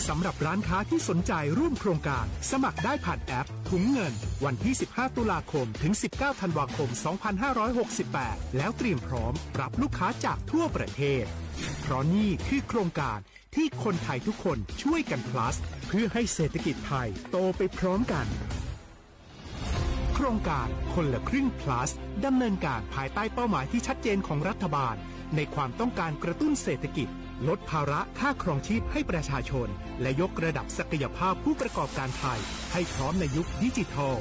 สำหรับร้านค้าที่สนใจร่วมโครงการสมัครได้ผ่านแอปถุงเงินวันที่ 15 ตุลาคมถึง 19 ธันวาคม 2568 แล้วเตรียมพร้อมรับลูกค้าจากทั่วประเทศเพราะนี่คือโครงการที่คนไทยทุกคนช่วยกัน plus เพื่อให้เศรษฐกิจไทยโตไปพร้อมกันโครงการคนละครึ่ง plus ดำเนินการภายใต้เป้าหมายที่ชัดเจนของรัฐบาลในความต้องการกระตุ้นเศรษฐกิจลดภาระค่าครองชีพให้ประชาชนและยกระดับศักยภาพผู้ประกอบการไทยให้พร้อมในยุคดิจิทัล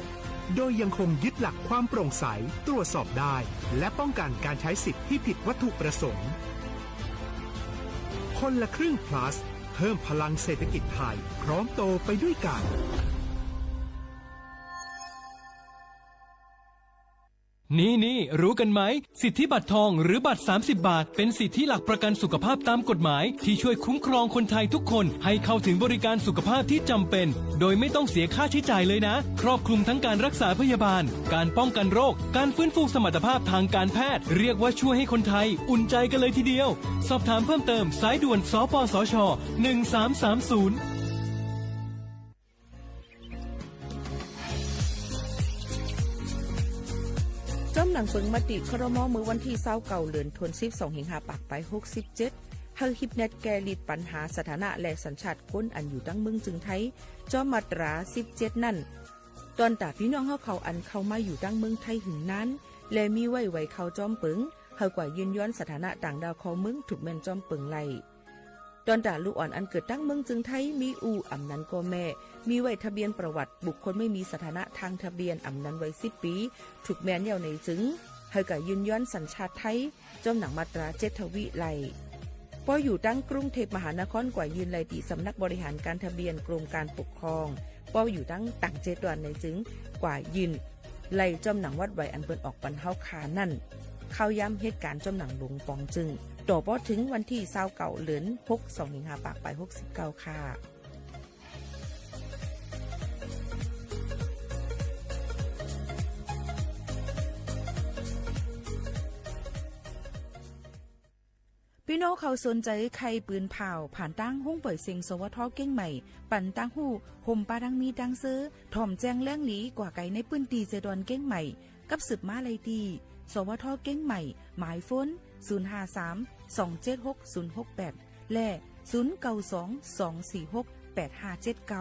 โดยยังคงยึดหลักความโปร่งใสตรวจสอบได้และป้องกันการใช้สิทธิที่ผิดวัตถุประสงค์คนละครึ่ง plus เพิ่มพลังเศรษฐกิจไทยพร้อมโตไปด้วยกัน นี่รู้กันไหมสิทธิบัตรทองหรือบัตร30 บาทเป็นสิทธิหลักประกันสุขภาพตามกฎหมายที่ช่วยคุ้มครองคนไทยทุกคนให้เข้าถึงบริการสุขภาพที่จำเป็นโดยไม่ต้องเสียค่าใช้จ่ายเลยนะครอบคลุมทั้งการรักษาพยาบาลการป้องกันโรคการฟื้นฟูสมรรถภาพทางการแพทย์เรียกว่าช่วยให้คนไทยอุ่นใจกันเลยทีเดียวสอบถามเพิ่มเติมสายด่วนสปสช1330จ้อมหนังเปิงมติครม.มือวันที่29เดือนธันวาคม25ปากไป67เฮาฮิปเน็ตแกลิดปัญหาสถานะและสัญชาติคนอันอยู่ตั้งเมืองจึงไทยจอมมาตรา17นั่นตอนตาพี่น้องเฮาเขาอันเข้ามาอยู่ตั้งเมืองไทยหึงนั้นและมีไว้เขาจอมเปิงเฮากว่ายืนย้อนสถานะต่างดาวของเมืองถูกแม่นจอมเปิงไล่ตอนตาลูกอ่อนอันเกิดตั้งเมืองจึงไทยมีอู่อำนันก็แม่มีไว้ทะเบียนประวัติบุคคลไม่มีสถานะทางทะเบียนอำนันไว้10 ปีถูกแม่นยาวในจึงเฮาก็ยืนย้อนสัญชาติไทยจอมหนังมาตรา7ทวิไลพออยู่ตั้งกรุงเทพมหานครกว่ายืนไลตีสำนักบริหารการทะเบียนกรมการปกครองพออยู่ตั้งต่าง7วันในจึงกว่ายืนไลจอมหนังวัดไว้อันเปิ้นออกปันเฮาคานั่นเข้าย้ำเหตุการณ์จอมหนังหลงปองจึงต่อพอถึงวันที่29เดือน6 25ปากไป69ค่ะพี่น้องเขาสนใจไข่ปืนเผาผ่านตั้งห้องปล่อยเสียงสวทเก้งใหม่ปั่นตั้งหูห่มปาดังมีดังซื้อถ่อมแจ้งแล้งหลีกว่าไก่ในปืนตีเจดอนเก้งใหม่กับสืบมาไลตีสวทเก้งใหม่หมายฟ้น053-276-068และ092-246-8579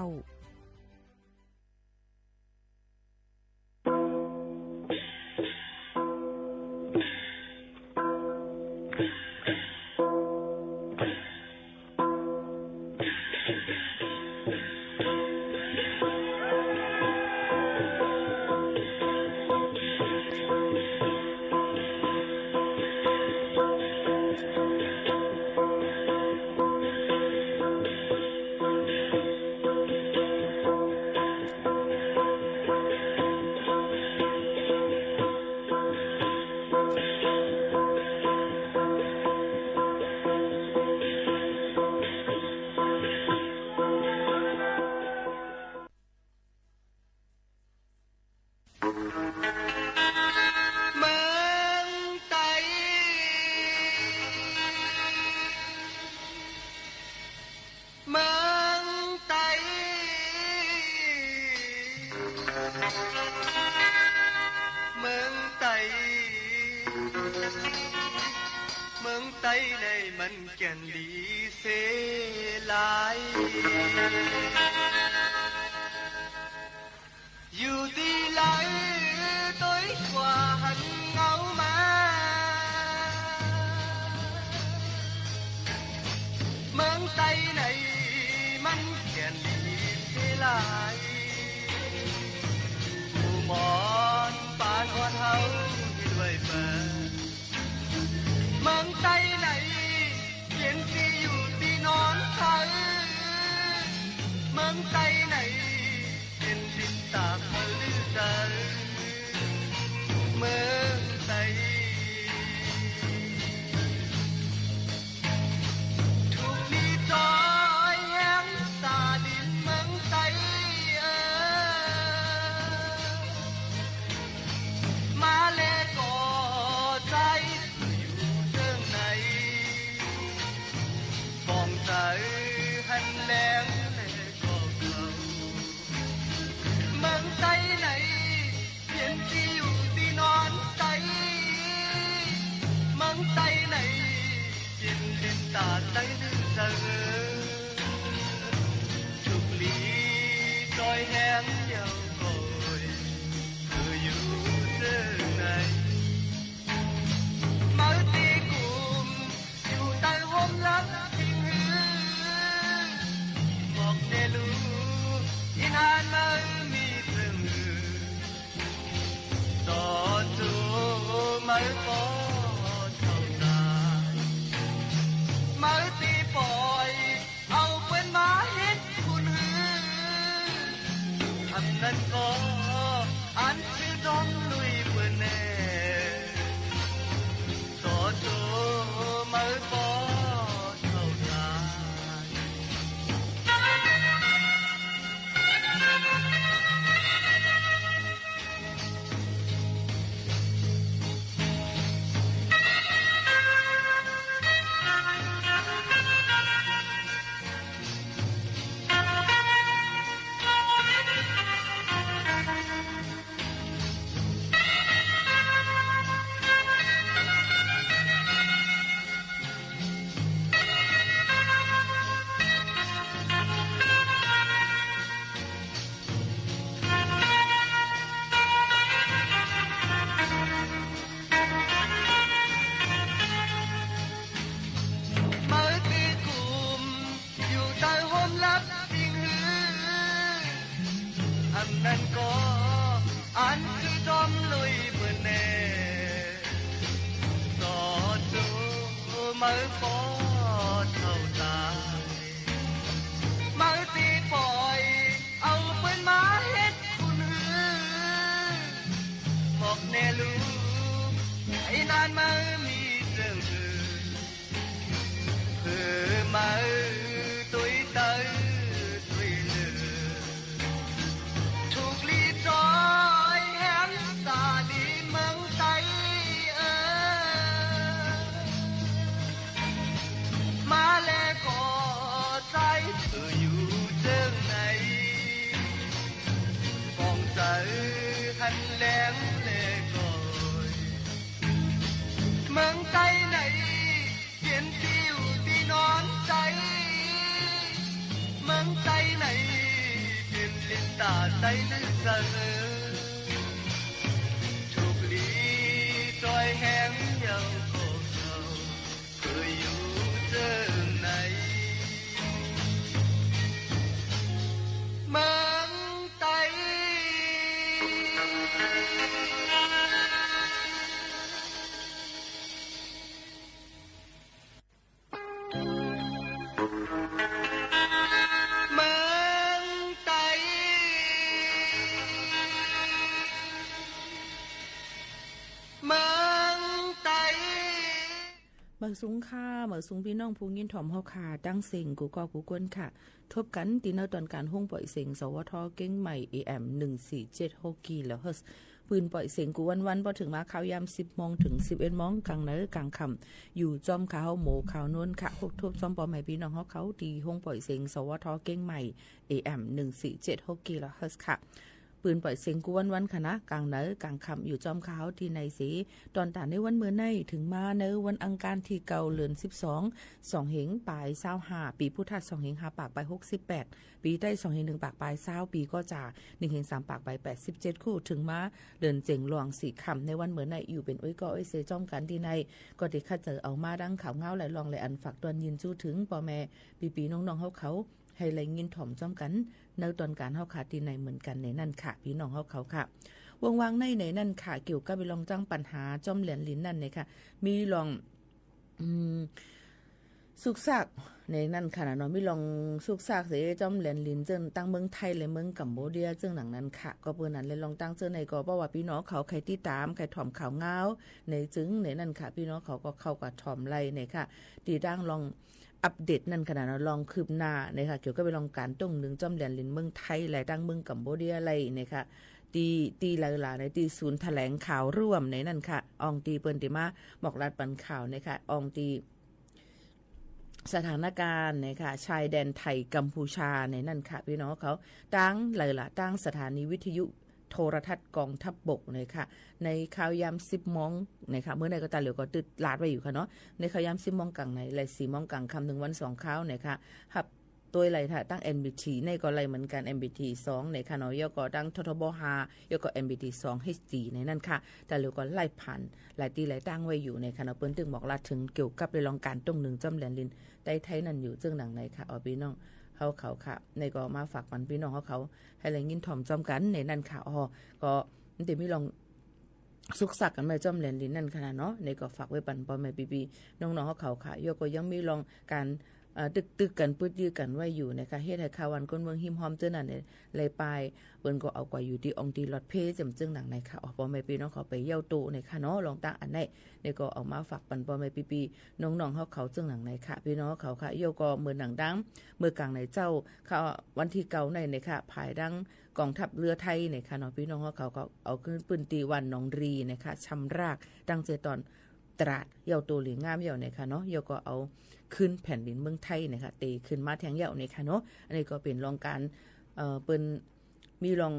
นั่นก็อันคือต้องลุยเพื่อแน่ หันแหลงเลกอยเมืองไทยไหนเขียนติวที่นอนใจเมืองไทยไหนเขียนลินตาใจนึกเสนอถูกลีจอยแห้งเยาก็เขาเคยอยู่เจอไหนเมืองไทยเมื่อสูงค่าเมื่อสูงพี่น้องผู้ยินถ่อมเฮาค่ะตั้งเสียงกูก็กูกวนค่ะทบกันตีเนอตอนการห้องปล่อยเสียงสวทเก้งใหม่ AM 1476กิโลเฮิรตซ์ปืนปล่อยเสียงกูวันๆพอถึงมาข่าวยาม 10 โมงถึง 11 โมงกลางเนอกลางค่ำอยู่จอมข่าวหมูข่าวนวลค่ะทุบจอมปอใหม่พี่น้องเฮาเขาตีห้องปล่อยเสียงสวทเก้งใหม่ AM 1476กิโลเฮิรตซ์ค่ะปืนปล่อยเสียงกวนวันค่ะนะกลางเนอกลางค่ำอยู่จอมขาวที่ในสีตอนตาในวันเมื่อในถึงมาเนอวันอังคารที่เก่าเดือน12 2เหงปลาย25ปีพุทธศักราช2เหง5ปากไป68ปีใต้2เหง1ปากปลาย20ปีก็จะ1เหง3ปากไป87คู่ถึงมาเดินเจ๋งหลวง4ค่ำในวันเมื่อในอยู่เป็นอ้อยก็อ้อยเสจ้อมกันที่ในก็ได้คัดเจอเอามาดังข่าวเงาไหลลองไหลอันฝากตอนยินจู้ถึงพ่อแม่ปีๆน้องๆเขาให้ไหลยินถ่อมจ้อมกันในตอนการเฮาขาที่ในเหมือนกันในนั่นค่ะพี่น้องเฮาเขาค่ะวางในนั่นค่ะเกี่ยวกับไปลองจ้างปัญหาจ้อมเหรียญลิ้นนั่นเนี่ยค่ะมีลองสุกซักในนั่นค่ะเนาะมีลองสุกซักเสจ้อมเหรียญลิ้นเจิ้นตั้งเมืองไทยและเมืองกัมพูชาเจิ้งหนังนั้นค่ะก็เปิ้นนั้นเลยลองตั้งเจิ้นในก็เพราะว่าพี่น้องเขาใครที่ตามใครถ่อมข่าวเงาในจึงในนั่นค่ะพี่น้องเขาก็เข้ากับถ่อมไล่ในค่ะตีดังลองอัปเดตนั่นขนาดลองคืบหน้านะคะเกี่ยวกับไปลองการต้งหนึ่งจอมเหรียญลิ้นเมืองไทยหลายดังเมืองกัมพูชาอะไรนะคะตีหลายๆในตีศูนย์แถลงข่าวร่วมในนั่นค่ะอองตีเปิ้นติมาบอกรัดปันข่าวนะคะอองตีสถานการณ์นะคะชายแดนไทยกัมพูชาในนั่นค่ะพี่น้องเขาตั้งหลายๆตั้งสถานีวิทยุโทรทัศน์กองทัพบกนะคะในข่าวยาม10 โมงนะคะเมื่อในก็ตาเหลียวก็ตึดลาดไว้อยู่ค่ะเนาะในข่าวยาม10 โมงกลางในไหล4 โมงกลางค่ำถึงวัน2ข่าวนะคะหับตัวไหลถ้าตั้ง NBT ในก็ไหลเหมือนกัน NBT 2ในค่ะเนาะยก็ตั้งททบ5ยก็ NBT 2 HD ในนั่นค่ะแต่เหลียวก็ไล่ผ่านหลายตีหลายตั้งไว้อยู่ในค่ะเนาะเปิ้นตึงบอกลาถึงเกี่ยวกับเรื่องการตรงหนึ่งจำแหลนลินได้ไทยนั่นอยู่จึงหนังในค่ะพี่น้องเขาค่ะในก็มาฝากปันพี่น้องเขาให้แรงยินถ่อมจอมกันในนั่นค่ะก็เดี๋ยวมีลองสุกสักกันมาจอมแหลนลิ้นนั่นขนาดเนาะในก็ฝากไว้ปันพ่อแม่ปีๆน้องๆเขาค่ะโยก็ยังมีลองการตึกกันปื้ดยื้อกันไว้อยู่นะคะเฮ็ดให้ข่าววันก้นเมืองหิมหอมเจ้านั่นเนี่ยเลยไปเปิ้นก็เอากว่าอยู่ที่องค์ตีลอดเพจจึงหนังในค่ะพ่อแม่พี่น้องเขาไปเยี่ยวโตในค่ะเนาะลองตั้งอันไหนนี่ก็เอามาฝากปันพ่อแม่ปีๆน้องๆเขาจึงหนังในค่ะพี่น้องเขาค่ะโยก็เหมือนหนังดังเมื่อกลางในเจ้าค่ะวันที่เก่าในค่ะภายดังกองทัพเรือไทยในค่ะเนาะพี่น้องเขาก็เอาขึ้นปืนตีวันหนองรีนะคะชำรากตั้งเจตอนตราดเยาตัวหรืองามเยาเนี่ยค่ะเนาะเยาก็เอาขึ้นแผ่นดินเมืองไทยนะคะตีขึ้นมาแทงเยาเนี่ยค่ะเนาะอันนี้ก็เป็นรองการเปิ้นมีรอง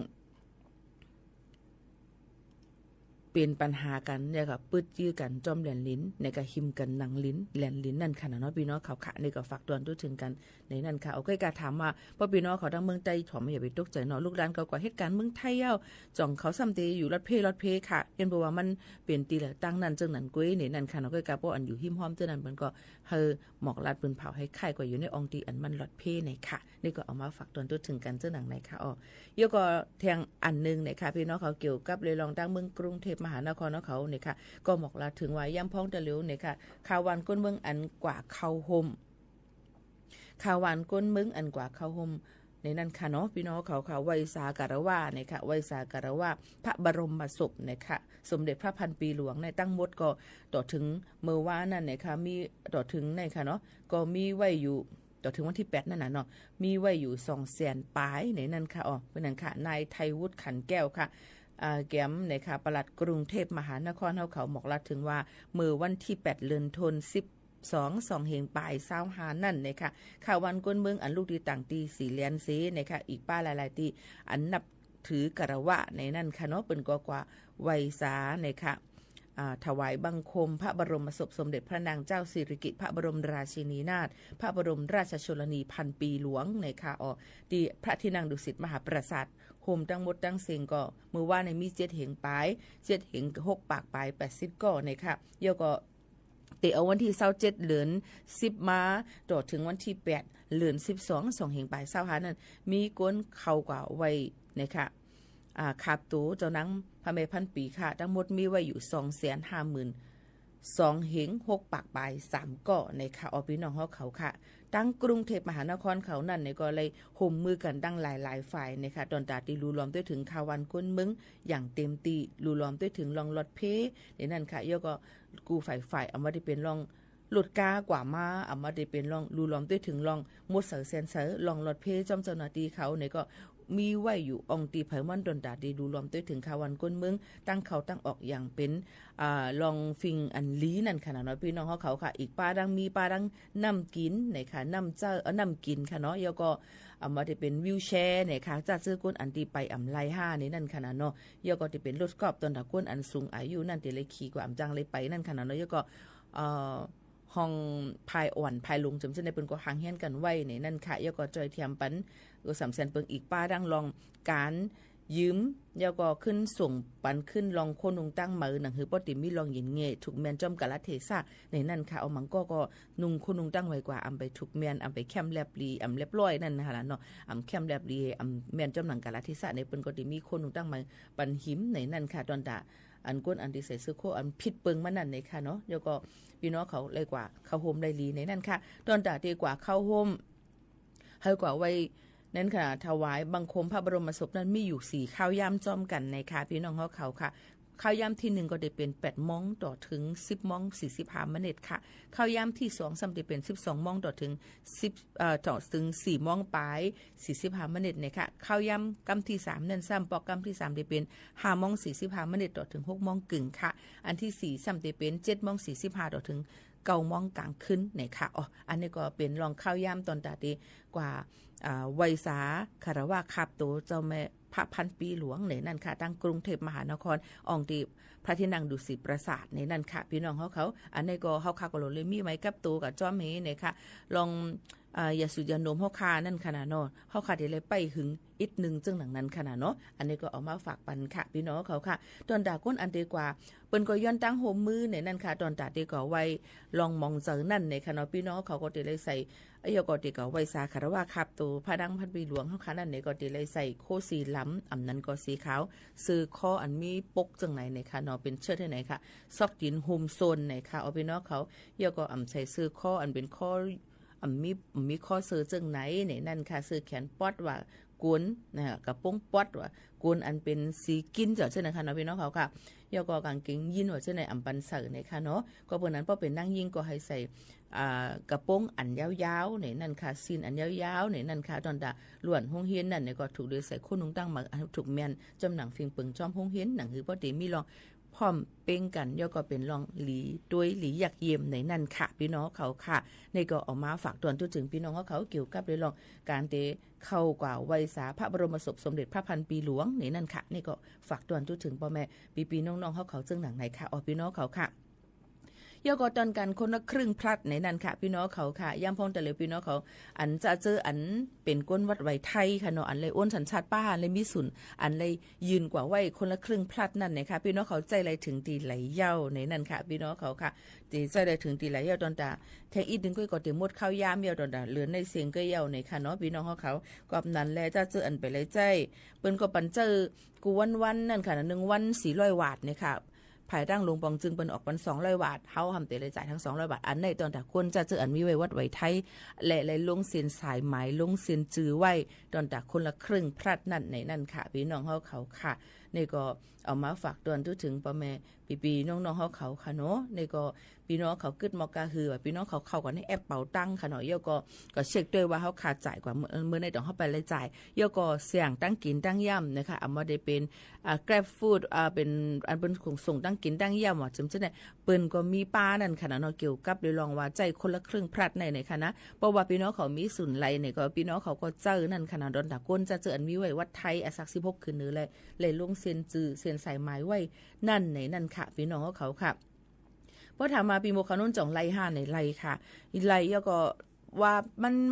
เป็นปัญหากันเนี่ยค่ะปื้ดยื้อกันจอมแหลนลิ้นในก็หิมกันหนังลิ้นแหลนลิ้นนั่นค่ะเนาะพี่น้องเขาค่ะนี่ก็ฝากตอนตัวถึงกันในนั่นค่ะเอาใกล้การถามว่าพ่อพี่น้องเขาทั้งเมืองไทยถอมอย่าไปตกใจเนาะลูกหลานเขาก็เหตุการณ์เมืองไทยเย้าจ่องเขาซ้ำตีอยู่รถเพค่ะเห็นบ่ว่ามันเป็นตีละตั้งนั้นจังนั้นกุ้ยนี่นั่นค่ะเนาะใกล้การบ่อันอยู่หิมหอมจังนั้นมันก็เฮอหมอกลาดปืนเผาให้ค่ายกว่าอยู่ในองตีอันมันรถเพในค่ะนี่ก็เอามาฝากตอนตัวถึงกันจังหนังในค่ะยก็แทงอันนึงเนี่ยค่ะพี่น้องเขาเกี่ยวกับเลยลองตั้งเมืองกรุงเทพมหานครเขาเนี่ยค่ะก็บอกลาถึงว่าย่ำพ้องตะเหลียวเนี่ยค่ะข่าววันก้นเมืองอันกว่าเข้าห่มข่าววันก้นเมืองอันกว่าเข้าห่มในนั้นค่ะเนาะพี่น้องเขาไวสาการวาเนี่ยค่ะไวสาการวาพระบรมศพเนี่ยค่ะสมเด็จพระพันปีหลวงในตั้งมดก็ต่อถึงเมื่อวานนั่นเนี่ยค่ะมีต่อถึงในค่ะเนาะก็มีไว้อยู่ต่อถึงวันที่8นั่นน่ะเนาะมีไว้อยู่200,000ปลายในนั้นค่ะเป็นนั้นค่ะนายไทยวุฒิขันแก้วค่ะแก้มนะคะปลัดกรุงเทพมหานครเขาบอกลัดถึงว่าเมื่อวันที่8เดือนธันวาคม2เหงปลาย25นั่นนะคะข่าววันก้นเมืองอันลูกดีต่างตี4เหรียญเสนะคะอีกป้าหลายๆตีอันนับ ถือกระวะในนั่นค่ะเนาะเป็นก็กว่าไวยสาในค่ะถวายบังคมพระบรมศพสมเด็จพระนางเจ้าสิริกิติ์พระบรมราชินีนาถพระบรมราชชนนีพันปีหลวงในค่ะที่พระที่นั่งดุสิตมหาปราสาทโฮมทั้งหมดทั้งเสียงก็มือว่าในมี7เหงปลาย7เหง6ปากปลาย80ก็ในค่ะเดี๋ยวก็เตะเอาวันที่27เดือน10มาต่อถึงวันที่8เดือน12 2เหงปลาย25นั้นมีก้นเข้ากว่าไว้นะคะขาบตูเจ้านังพระเมพันปีค่ะทั้งหมดมีไว้อยู่ 250,000 2เหง6ปากปลาย3ก่อในค่ะพี่น้องเขาค่ะตั้งกรุงเทพมหานครเขานั่นในก็เลยห่มมือกันตั้งหลายฝ่ายนะคะตอนตาตีรูล้อมด้วยถึงข่าววันก้นมึงอย่างเต็มตีรูล้อมด้วยถึงลองรถเพในนั่นค่ะย่อก็กูฝ่ายเอามาได้เป็นลองหลุดกากว่ามาเอามาได้เป็นลองรูล้อมด้วยถึงลองมดเสือเซนเซอร์ลองรถเพจอมเจ้าหน้าที่เขาในก็มีไว้อยู่องตีไผมันดนดาดีดูรวมด้วยถึงข่าววันก้นเมืองตั้งเขาตั้งออกอย่างเป็นลองฟิงอันลีนั่นค่ะน้อยพี่น้องเขาค่ะอีกปลาดังมีปลาดังน้ำกินไหนค่ะน้ำเจ้าน้ำกินค่ะเนาะแล้วก็เอามาได้เป็นวิวแชร์ไหนค่ะจะซื้อก้นอันตีไปอำไล5นี่นั่นค่ะเนาะแล้วก็ที่เป็นรถกอบตอนตะก้นอันสูงอายุนั่นตีเลยขี่กว่าอำจังเลยไปนั่นค่ะเนาะแล้วก็ห้องภายอ่อนภายลงจำเส้นในเป็นก็หางเฮียนกันไว้ในนั่นค่ะแล้วก็จอยเทียมปันก็สำเซ็นเปิงอีกป้าดังลองการยืมแล้วก็ขึ้นส่งปันขึ้นลองโคนงตั้งมือหนังหือปอติมีลองยินเงยถูกแมนจอมกะละเทศะในนั่นค่ะเอามังก็นุ่งโคนงตั้งไว้กว่าอำไปถูกแมนอำไปแคมแลบลีอำเรียบร้อยนั่นนะคะเนาะอำแคมแลบลีอำแมนจอมหนังกะละเทศะในเป็นก็ติมีโคนงตั้งมือปันหิมในนั่นค่ะตอนตาอันก้นอันที่ใส่เสื้อโคอันผิดเปิงมันนั่นในค่ะเนาะแล้วก็พี่น้องเขาเลยกว่าเข้าโฮมได้ลีในนั่นค่ะตอนตาดีกว่าเข้าโฮมให้กว่าไว้นั่นค่ะถวายบังคมพระบรมศพนั้นมีอยู่4ข้าวยามจอมกันในค่ะพี่น้องเขาค่ะข้าวยามที่1ก็ได้เป็น8โมงต่อถึง10โมง45นาทีค่ะข้าวยามที่2ซ้ำได้เป็น12โมงต่อถึง10ต่อถึง4โมงปลาย45นาทีนะคะข้าวยามกำที่3นั่นซ้ำปอกกำที่3ได้เป็น5โมง45นาทีต่อถึง6โมงกึ่งค่ะอันที่4ซ้ำได้เป็น7โมง45ต่อถึง9โมงกลางคืนในค่ะอันนี้ก็เป็นรองข้าวยามตอนตาดีกว่าไวยสาคารวะคาบโตเจ้าแม่พระพันปีหลวงในนั่นค่ะตั้งกรุงเทพมหานครองตีพระที่นั่งดุสิตปราสาทในนั่นค่ะพี่น้องเขาอันนี้ก็เขาคาก็เลยมีไม้กับโตกับจ้อมเมเนี่ยค่ะลองอย่าสุยานมเขาคานั่นขนาดเนาะเขาคาได้เลยไปหึงอีกนึงจึงหนังนั้นขนาดเนาะอันนี้ก็เอามาฝากปันค่ะพี่น้องเขาค่ะตอนดาก้นอันดีกว่าเปิ้นก็ย้อนตั้งโฮมมือในนั่นค่ะตอนดาดีก็ไว้ลองมองเจอนั่นในค่ะเนาะพี่น้องเขาก็ได้เลยใส่ก็ดีก็ไว้สาคารวะครับตัวพระดังพันปีหลวงเขาค่ะนั่นเนี่ยก็ได้เลยใส่โคสีล้ำอำนั้นก็สีขาวซื้อคออันมีปกจังไหนในค่ะเนาะเป็นเชิดที่ไหนค่ะซอกดินโฮมโซนในค่ะเอาพี่น้องเขาก็อำใส่ซื้อคออันเป็นคอมีข้อเสือจังไหนในนั่นค่ะซื้อแขนป๊อดว่ากวนนะกระโปรงป๊อดว่ากวนอันเป็นสีกินเจ้าเช่นนะคะเนาะพี่น้องเขาค่ะก็กางเกงยีนว่าเช่นในอำปันเสือในค่ะเนาะก็เพิ่นนั้นพอเป็นนั่งยิงก็ให้ใส่กระโปรงอันยาวๆในนั่นค่ะซีนอันยาวๆในนั่นค่ะตอนดาล้วนห้องเฮียนนั่นก็ถูกโดยใส่โคนนุ่งตั้งมาถูกแม่นจำหนังฟิงปึงจอมห้องเฮียนหนังคือพอดีมีลองพร้อมเป้งกันก็เป็นรองหลีด้วยหลีอยากเยี่ยมในนั่นค่ะพี่น้องเขาค่ะในก็ออกมาฝากตอนทุกถึงพี่น้องเขาเกี่ยวกับเรื่องการเตะเข้ากว่าไวยสาพระบรมศพสมเด็จพระพันปีหลวงในนั่นค่ะนี่ก็ฝากตอนทุกถึงพ่อแม่ปีน้องๆเขาจึงหนังไหนค่ะพี่น้องเขาค่ะก็ตอนกันคนละครึ่งพลัดในนั้นค่ะพี่น้องเขาค่ะย่ำพงแต่เลยพี่น้องเขาอันจะเจออันเป็นก้นวัดไว้ไทยค่ะเนาะอันเลยอ้วนสัญชาติป้าเลยมีสุนอันเลยยืนกว่าไว้คนละครึ่งพลัดนั่นนะคะพี่น้องเขาใจไรถึงตีไหลเย้าในนั้นค่ะพี่น้องเขาค่ะตีใจไรถึงตีไหลเย้าตอนตาแทงอีกนึงก็ตีมดข้าวยามเย้าตอนตาเหลือในเสียงก็เย้าในค่ะเนาะพี่น้องเขากอบนั้นแลจะเจออันไปเลยใจเปิ้นก็ปันเจอกูวันนั่นค่ะ1วัน400 วาทเนี่ยค่ะภายตั้งลงปองจึงเป็นออกเป็น200 บาทเฮาทำเตะเลยจ่ายทั้ง200 บาทอันในตอนแต่คนจะเจออันมีไว้วัดไว้ไทยและลงเส้นสายไหมลงเส้นจื้อไว้ตอนแต่คนละครึ่งพลัดนั่นในนั่นค่ะพี่น้องเขาค่ะ นี่ก็เอามาฝากตอนถึงพ่อแม่พี่ๆน้องๆเฮาเขาค่ะเนาะนี่ก็พี่น้องเขากึดมอกาฮือว่าพี่น้องเขาเข้ากันในแอปเป๋าตังค่ะเนาะเยอะก็เช็คด้วยว่าเฮาขาดจ่ายกว่าเมื่อในต้องเฮาไปรายจ่ายเยอะก็เสี่ยงตั้งกินตั้งย่ำนะคะเอามาได้เป็นGrab Food เป็นอันเป็นของส่งตั้งกินตั้งย่ำว่าจำได้เปิ้นก็มีป้านั่นค่ะเนาะเกี่ยวกับได้ลองว่าใจคนละครึ่งพลัดในค่ะนะเพราะว่าพี่น้องเขามีศูนย์ไหลเนี่ยก็พี่น้องเขาก็เจอนั่นค่ะนะดอนตะก้นจะเจออันมีไว้วัดไทยสัก16คืนนึงเลยลงเซ็นจื้อเซ็นใส่หมายไว้นั่นไหนนั่นค่ะพี่น้องเขาค่ะพอถามมาปีโมคานุ่นจ่องไล่5ในไล่ค่ะไล่แล้วก็ว่า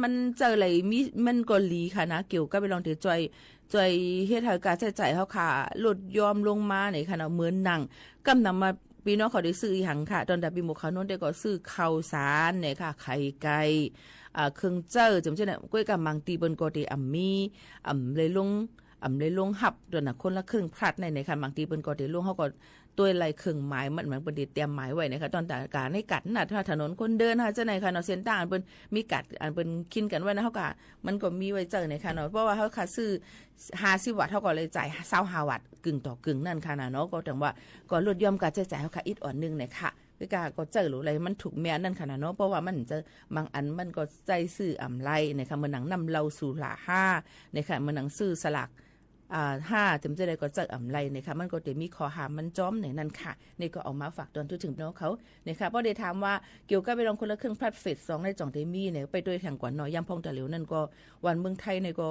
มันเจออะไรมีมันก็ลีค่ะนะเกี่ยวกับไปลองเตจอยเฮ็ดให้การใช้จ่ายเฮาค่ะลดยอมลงมาในค่ะเนาะเหมือนหนังกำนำมาพี่น้องเขาได้ซื้ออีหยังค่ะตอนแต่ปีโมคานุ่นได้ก็ซื้อข้าวสารเนี่ยค่ะไข่ไก่เครื่องเจ้อจำเนี่ยก้อยกับมังตีเปิ้นก็ได้มีเลยลงหับตัวน่ะคนละครึ่งพลัดในค่ะบางทีเปิ้นก็ได้ลงเฮาก็ตัวไหลเครื่องหมายมันเปิ้นได้เตรียมหมายไว้นะคะตอนแต่การให้กัดน่ะถ้าถนนคนเดินหาจังไหนค่ะเนาะเส้นทางเปิ้นมีกัดเปิ้นคิดกันไว้นะเฮาก็มันก็มีไว้เจอในค่ะเนาะเพราะว่าเฮาค่าซื้อ50วัตต์เฮาก็เลยจ่าย25วัตต์กึ่งต่อกึ่งนั่นค่ะนะเนาะก็ถึงว่าก็ลดย่อมการใช้จ่ายเฮาค่ะอีกอ่อนนึงเนี่ยค่ะก็เจอหรืออะไรมันถูกแม่นั่นค่ะนะเนาะเพราะว่ามันจะบางอันมันก็ใจซื้ออำไรนะคะมื้อหนังนำเราสู่หลา5นะคะมื้อหนังซื้อสลาก5จำจะได้ก็เจออำไรนะคะมันก็จะมีข้อหามันจ้อมในนั้นค่ะนี่ก็เอามาฝากตอนถึงน้องเขานะคะเพราะได้ถามว่าเกี่ยวกับไปลองคนละครึ่งพลัดเฟส2ในจ่องได้มีเนี่ยไปด้วยแข่งกว่าน้อยย่ำพงตะเหลียวนั่นก็วันเมืองไทยเนี่ยก็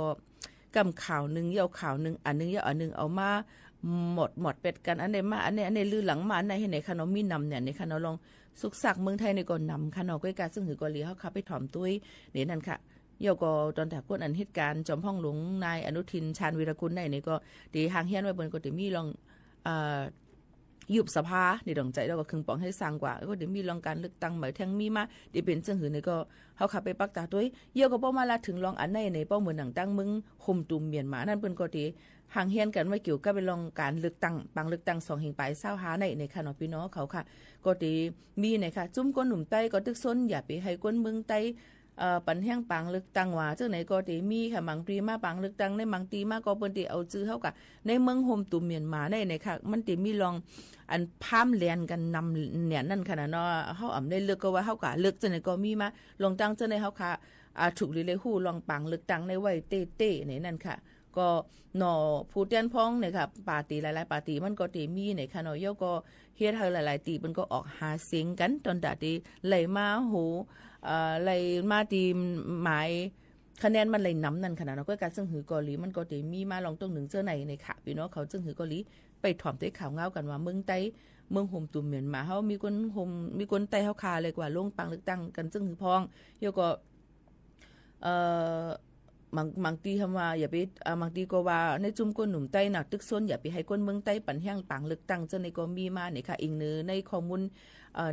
กำข่าวนึงยาวข่าวนึงอันนึงยาวอันนึงเอามาหมดเป็ดกันอันไหนมาอันไหนลือหลังมาอันไหนให้ไหนคะเนาะมีนำเนี่ยในคะเนาะลองสุกสักเมืองไทยในก็นำค่ะเนาะก้อยกาซึ่งหือก็ลีเฮาขับไปถ่อมตุ้ยนี่นั่นค่ะเยาก็ตอนแต่คนอันเหตุการณ์จอมพ่องหลวงนายอนุทินชาญวีรกุลได้นี่ก็ดีหางเฮียนไว้บนก็จะมีลองยุบสภาในดวงใจแล้วก็คึงปองให้สร้างกว่าก็เดี๋ยวมีลองการเลือกตั้งหมายแทงมีมาเดี๋ยวเป็นจังหือนี่ก็เฮาขับไปปักตาตุ้ยเยาก็ป้อมาละถึงลองอันในป้อเหมือนหนังตั้งมึงห่มตุ่มเมียนมานั่นเปิ้นก็ดีห่างเฮียนกันไว้เกี่ยวกับไปลองการเลือกตั้งบางเลือกตั้ง2แห่งปลาย25ในค่ะเนาะพี่น้องเขาค่ะก็ดีมีในค่ะจุ้มก้นหนุ่มใต้ก็ตึกซนอย่าไปให้ก้นเมืองใต้ปันแห้งปังเลือกตั้งว่าจังไหนก็ได้มีค่ะบางปีมาปังเลือกตั้งในบางตีมาก็เปิ้นสิเอาจื้อเฮากับในเมืองโฮมตุ่มเมียนมาในค่ะมันสิมีลองอันพามแลนกันนำเนี่ยนั่นค่ะเนาะเฮาอำได้เลือกก็ว่าเฮาก็เลือกจังไหนก็มีมาลองตั้งจังไหนเฮาค่ะถูกเลยฮู้ลองปังเลือกตั้งในไว้เต้ๆนี่นั่นค่ะก็หนอผู้เตียนพ้องเนี่ยค่ะปาร์ตี้หลายๆปาร์ตี้มันก็สิมีในค่ะเนาะเยาก็เฮ็ดให้หลายๆตีมันก็ออกหาเสียงกันตอนดาที่ไหลมาหูไหลมาตีหมายคะแนนมันไหลน้ำนั่นขนาดเนาะก็การซึ่งหือเกาหลีมันก็สิมีมาลองตรงหนึ่งเจ้าไหนในค่ะพี่น้องเขาซึ่งหือเกาหลีไปถ่อมด้วยข่าวเงากันว่าเมืองใต้เมืองโฮมตุ่มเมียนมาเฮามีคนใต้เฮาคาเลยกว่าลงปังเลือกตั้งกันซึ่งหือพ้องเยาก็บางทีคำว่าอย่าไปบางทีก็ว่าในจุ่มก้นหนุ่มใต้น่ะตึกซนอย่าไปให้ก้นเมืองใต้ปันแห้งปังเลือกตั้งจังในก็มีมาเนี่ยค่ะอีกเนื้อในข้อมูล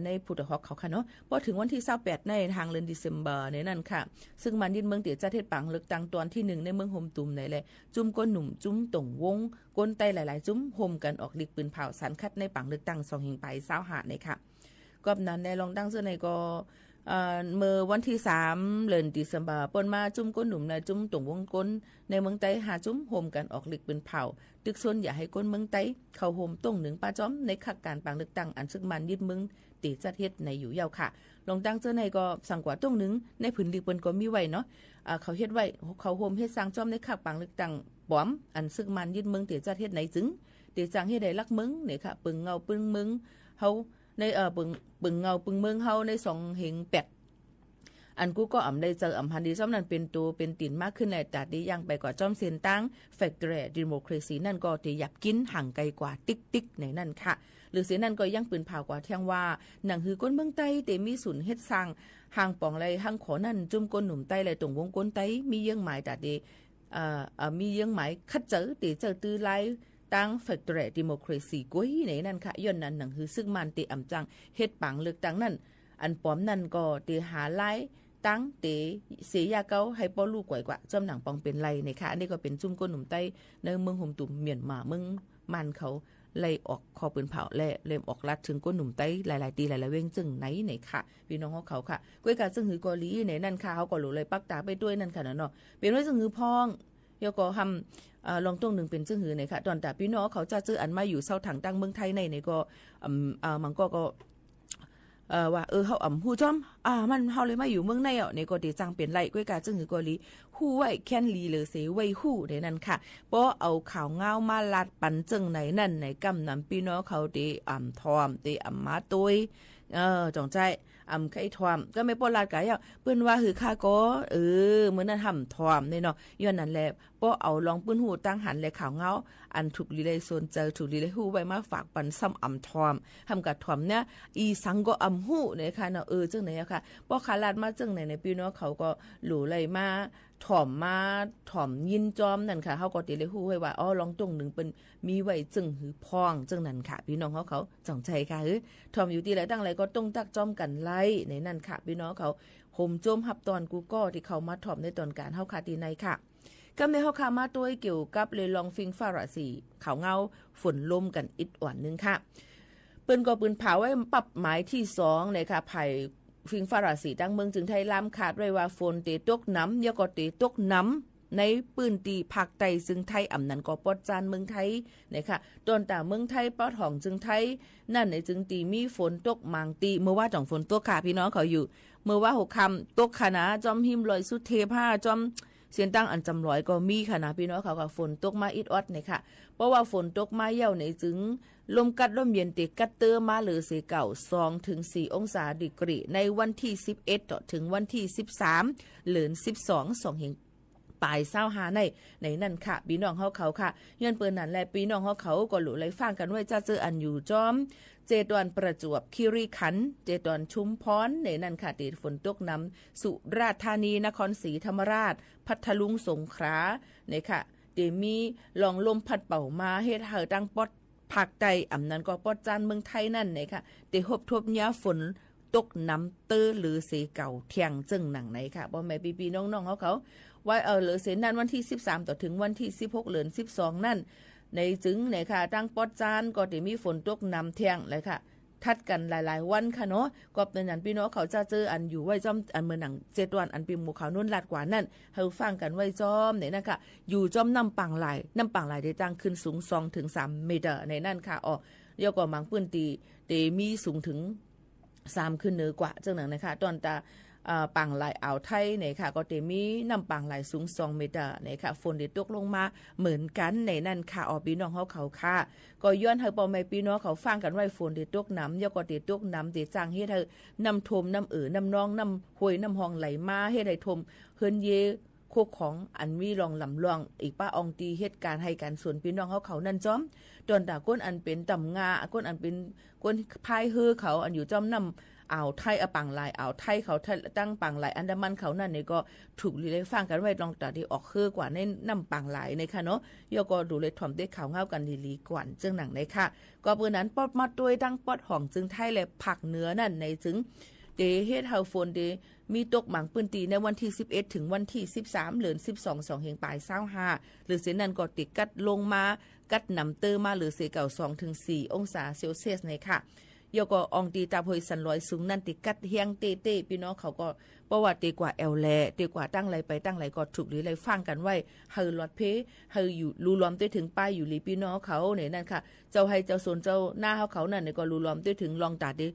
ในพุทธฮอกเขาค่ะเนาะพอถึงวันที่28ในทางเดือนธันวาคมในนั่นค่ะซึ่งมันยินเมืองเตี๋ยจะเทศปังเลือกตั้งตอนที่1ในเมืองโฮมตุ่มไหนแหละจุ่มก้นหนุ่มจุ่มตงวงก้นใต้หลายๆจุ่มโฮมกันออกดิกปืนเผาสันคัดในปังเลือกตั้ง2แห่งไป25ในค่ะก็นั้นในลองตั้งเสื้อในก็เมื่อวันที่3เดือนธันวาคมปนมาจุ่มก้นหนุ่มนะจุ่มตงวงก้นในเมืองใต้หาจุ่มโฮมกันออกดิกปืนเผาตึกส่วนอย่าให้ก้นเมืองใต้เข้าโฮมต้ง1ป้าจ้อมในคักการปังเลือกตั้งอันซึ่งมันยึดเมืองตีจัดเฮ็ดในอยู่ยาวค่ะลองตั้งเจ้าในก็สั่งกว่าต้งนึงในผืนดิบเปิ้นก็มีไว้เนาะเขาเฮ็ดไว้เขาโฮมเฮ็ดสร้างจ้อมในคักปังเลือกตั้งป้อมอันซึ่งมันยึดเมืองตีจัดเฮ็ดในจึงตีจังเฮ็ดได้ลักเมืองนี่ค่ะปึงเงาปึงเมืองเฮาในปึงเงาปึงเมืองเฮาใน2เหง8อันกูก็ได้เจอพันดีซ้อมนั้นเป็นตัวเป็นติ่นมากขึ้นเลยแต่ดียังไปกว่าจ้อมเซียนตั้ง Factory Democracy นั่นก็ที่ยับกินห่างไกลกว่าติ๊กในนั่นค่ะหรือเสียนั่นก็ยังปืนเผากว่าเที่ยงว่าหนังหือก้นเมืองใต้เตมีศูนย์เฮ็ดสร้างห่างป่องไรห่างขอนั่นจุ่มก้นหนุ่มใต้ไรตรงวงก้นใต้มีเยื่อหมายแต่ดีมีเยื่อหมายคัดเจอตีเจอตื้อไล่ตั้ง Factory Democracy กุ้ยในนั่นค่ะย้อนนั้นหนังหือซึ่งมันตีอำจังเฮ็ดปังเลือกตั้งนั่นอันป้อมนั่นก็ตีหาไล่ตั้งเตเสียยาเก้าให้ป้อลูกกว่าจอมหนังปองเป็นไรในค่ะอันนี้ก็เป็นจุ่มก้นหนุ่มใต้ในเมืองโฮมตุ่มเมียนมาเมืองมันเขาไล่ออกคอปืนเผาและเล่มออกลัดถึงก้นหนุ่มใต้หลายๆตีหลายๆเว้งจึงไหนค่ะพี่น้องเขาค่ะก้วยการซึ่งหือเกาหลีในนั่นค่ะเขาก็หลุเลยปักตาไปด้วยนั่นค่ะเนาะเป็นว่าซึ่งหือพอง ยก็ทำลองตรงหนึ่งเป็นจึงหือเนี่ยค่ะตอนแต่พี่น้องเขาจะซื้ออันมาอยู่เศร้าถังตั้งเมืองไทยในเนี่ยก็มันก็ว่าเขาฮู้จอมมันเฮาเลยมาอยู่เมืองในเนี่ยก็ติจังเป็นไรก้วยกาจึงหือก็ลีฮู้ไว้แค้นลีเลยเสไว้ฮู้ได้นั่นค่ะเพราะเอาข่าวเงามาลัดปันจึงไหนนั่นในกำนำพี่น้องเขาติทอมติมาตุยจงใจไข่ทอมก็ไม่ปลาดกายเปิ้นว่าหือค่าก็มื้อนั้นทำทอมนี่เนาะย้อนนั่นแหละป้อเอาลองปื้นหูตั้งหันและข่าวเงาอันถูกลีเลยโซนเจอถูกลีเลยหูไว้มาฝากปันซ้ำทอมทำกับทอมเนี่ยอีสังก็หูเนี่ยค่ะเนาะจังไหนอะค่ะป้อขาลาดมาจังไหนในพี่น้องเขาก็หลู่เลยมาถ่อมยินจอมนั่นค่ะเขาก็ติเลยหูไว้ว่าลองตรงหนึ่งเป็นมีไว้จึงหือพองจังนั้นค่ะพี่น้องเขาจังใจค่ะถ่อมอยู่ที่ไหนตั้งไรก็ต้องตักจอมกันไล่ในนั่นค่ะพี่น้องเขาห่มโจมหับตอนกูก็ที่เขามาถ่อมในตอนการเฮาคาตีในค่ะกำในเฮาคามาตัวเกี่ยวกับเลยลองฟิงฟาราสีข่าวเงาฝนลมกันอีกวันนึงค่ะปืนก็ปืนเผาไว้ปรับหมายที่2นะคะไผ่ฟิงฟาราสีตั้งเมืองจึงไทยลามขาดไว้ว่าฝนเตตกน้ำยก็เตตกน้ำในปืนตีภาคใต้ซึ่งไทยนั้นก็ปอดจานเมืองไทยนะคะตอนแต่เมืองไทยปอดห้องจึงไทยนั่นในจึงตีมีฝนตกมังตีเมื่อว่าจ่องฝนตกค่ะพี่น้องเขาอยู่เมื่อว่า6ค่ำตกค่ะนะจอมหิมลอยสุดเทผ้าจอมเสียนตั้งอันจำลอยก็มีค่ะนะพี่น้องเขาก็ฝนตกมาอิดออดเนี่ยค่ะเพราะว่าฝนตกมาเย่าในจึงลมกัดลมเย็นติกัดเตอมาหรือเสเก่า2 ถึง 4 องศาดีกรีในวันที่11ต่อถึงวันที่13หรือ12แห่งปลาย25ในนั่นค่ะพี่น้องเขาค่ะย้อนเปิ้นนั่นแหละพี่น้องเขาก็หลู่ไหลฟังกันไว้จะเจออันอยู่จอมเจดวนประจวบคีรีขันธ์เจดวนชุมพรในนั่นค่ะติดฝนตกน้ำสุราษฎร์ธานีนครศรีธรรมราชพัทลุงสงขลาเนี่ยค่ะเดมีลองลมพัดเป่ามาเฮ็ดให้ตั้งปอดภาคใต้นั้นก็ปอดจานเมืองไทยนั่นเนี่ยค่ะเตฮบทบยาฝนตกน้ำเตอหรือเสเก่าเที่ยงจึงหนังไหนค่ะบ่แม่พี่ๆน้องๆเขาไว้เหลือเสนนั้นวันที่13ต่อถึงวันที่16เดือน12นั่นในจึงเนี่ยค่ะตั้งปอดจานก็ได้มีฝนตกน้ำเที่ยงเลยค่ะทัดกันหลายๆวันค่ะเนาะก็เป็นนั้นพี่น้องเขาจะเจออันอยู่ไว้จอมอันเมื่อหนัง7วันอันปีหมู่เขานุ่นลาดกว่านั่นให้ฟังกันไว้จอมเนี่ยนะคะอยู่จอมน้ำปังไหลได้ตั้งขึ้นสูง2 ถึง 3 เมตรในนั่นค่ะเดี๋ยวก็มังปืนตีมีสูงถึง3ขึ้นเหนือกว่าจังหนังนะคะตอนตาปังไหลอ่าวไทยเนี่ยค่ะก็เตมีน้ำปังไหลสูง2 เมตรเนี่ยค่ะฝนได้ตกลงมาเหมือนกันในนั่นค่ะพี่น้องเขาค่ะก็ย้อนให้พ่อแม่พี่น้องเขาฟังกันไว้ฝนได้ตกน้ำยก็ได้ตกน้ำได้จ้างเฮ็ดให้น้ำท่วมน้ำน้ำนองน้ำห้วยน้ำหองไหลมาเฮ็ดให้ท่วมเฮือนเยโคกของอันมีรองลำลองอีกป้าอองตีเหตุการณ์ให้การส่วนพี่น้องเขานั่นจอมตอนตาก้นอันเป็นต่ำงาก้นอันเป็นก้นพายเฮือเขาอันอยู่จอมน้ำอ่าวไทยปังลายอ่าวไทยเขาตั้งปังลายอันดามันเขานั่นนี่ก็ถูกลีเลยฟังกันไว้ลองตาที่ออกคือกว่าในน้ำปังลายในค่ะเนาะยก็ดูเลยถ่อมได้ข่าวเงากันลีกว่าจึงหนังในค่ะก็เมื่อนั้นปอดมาด้วยตั้งปอดห่องจึงไทยและผักเนื้อนั่นในจึงเดเฮ็ดเฮาฝนเดมีตกหมังปืนตีในวันที่11ถึงวันที่13เดือน12แห่งปลาย25หรือเสนั้นก็ติดกัดลงมากัดน้ำเตอมาหรือเสเก่า2 ถึง 4 องศาเซลเซียสในค่ะยก็อองตีตาพอยสันลอยสูงนั่นติกัดเฮียงเต้พี่น้องเขาก็ประวัติตีกว่าแอลแลตีกว่าตั้งไรไปตั้งไรก็ถูกหรือไรฟังกันไว้เฮาลอดเพเฮาอยู่รูล้อมได้ถึงป้ายอยู่ลีพี่น้องเขาเนี่ยนั่นค่ะเจ้าให้เจ้าสนเจ้าหน้าเขานั่นเนี่ยก็รูล้อมได้ถึงลองตาดิ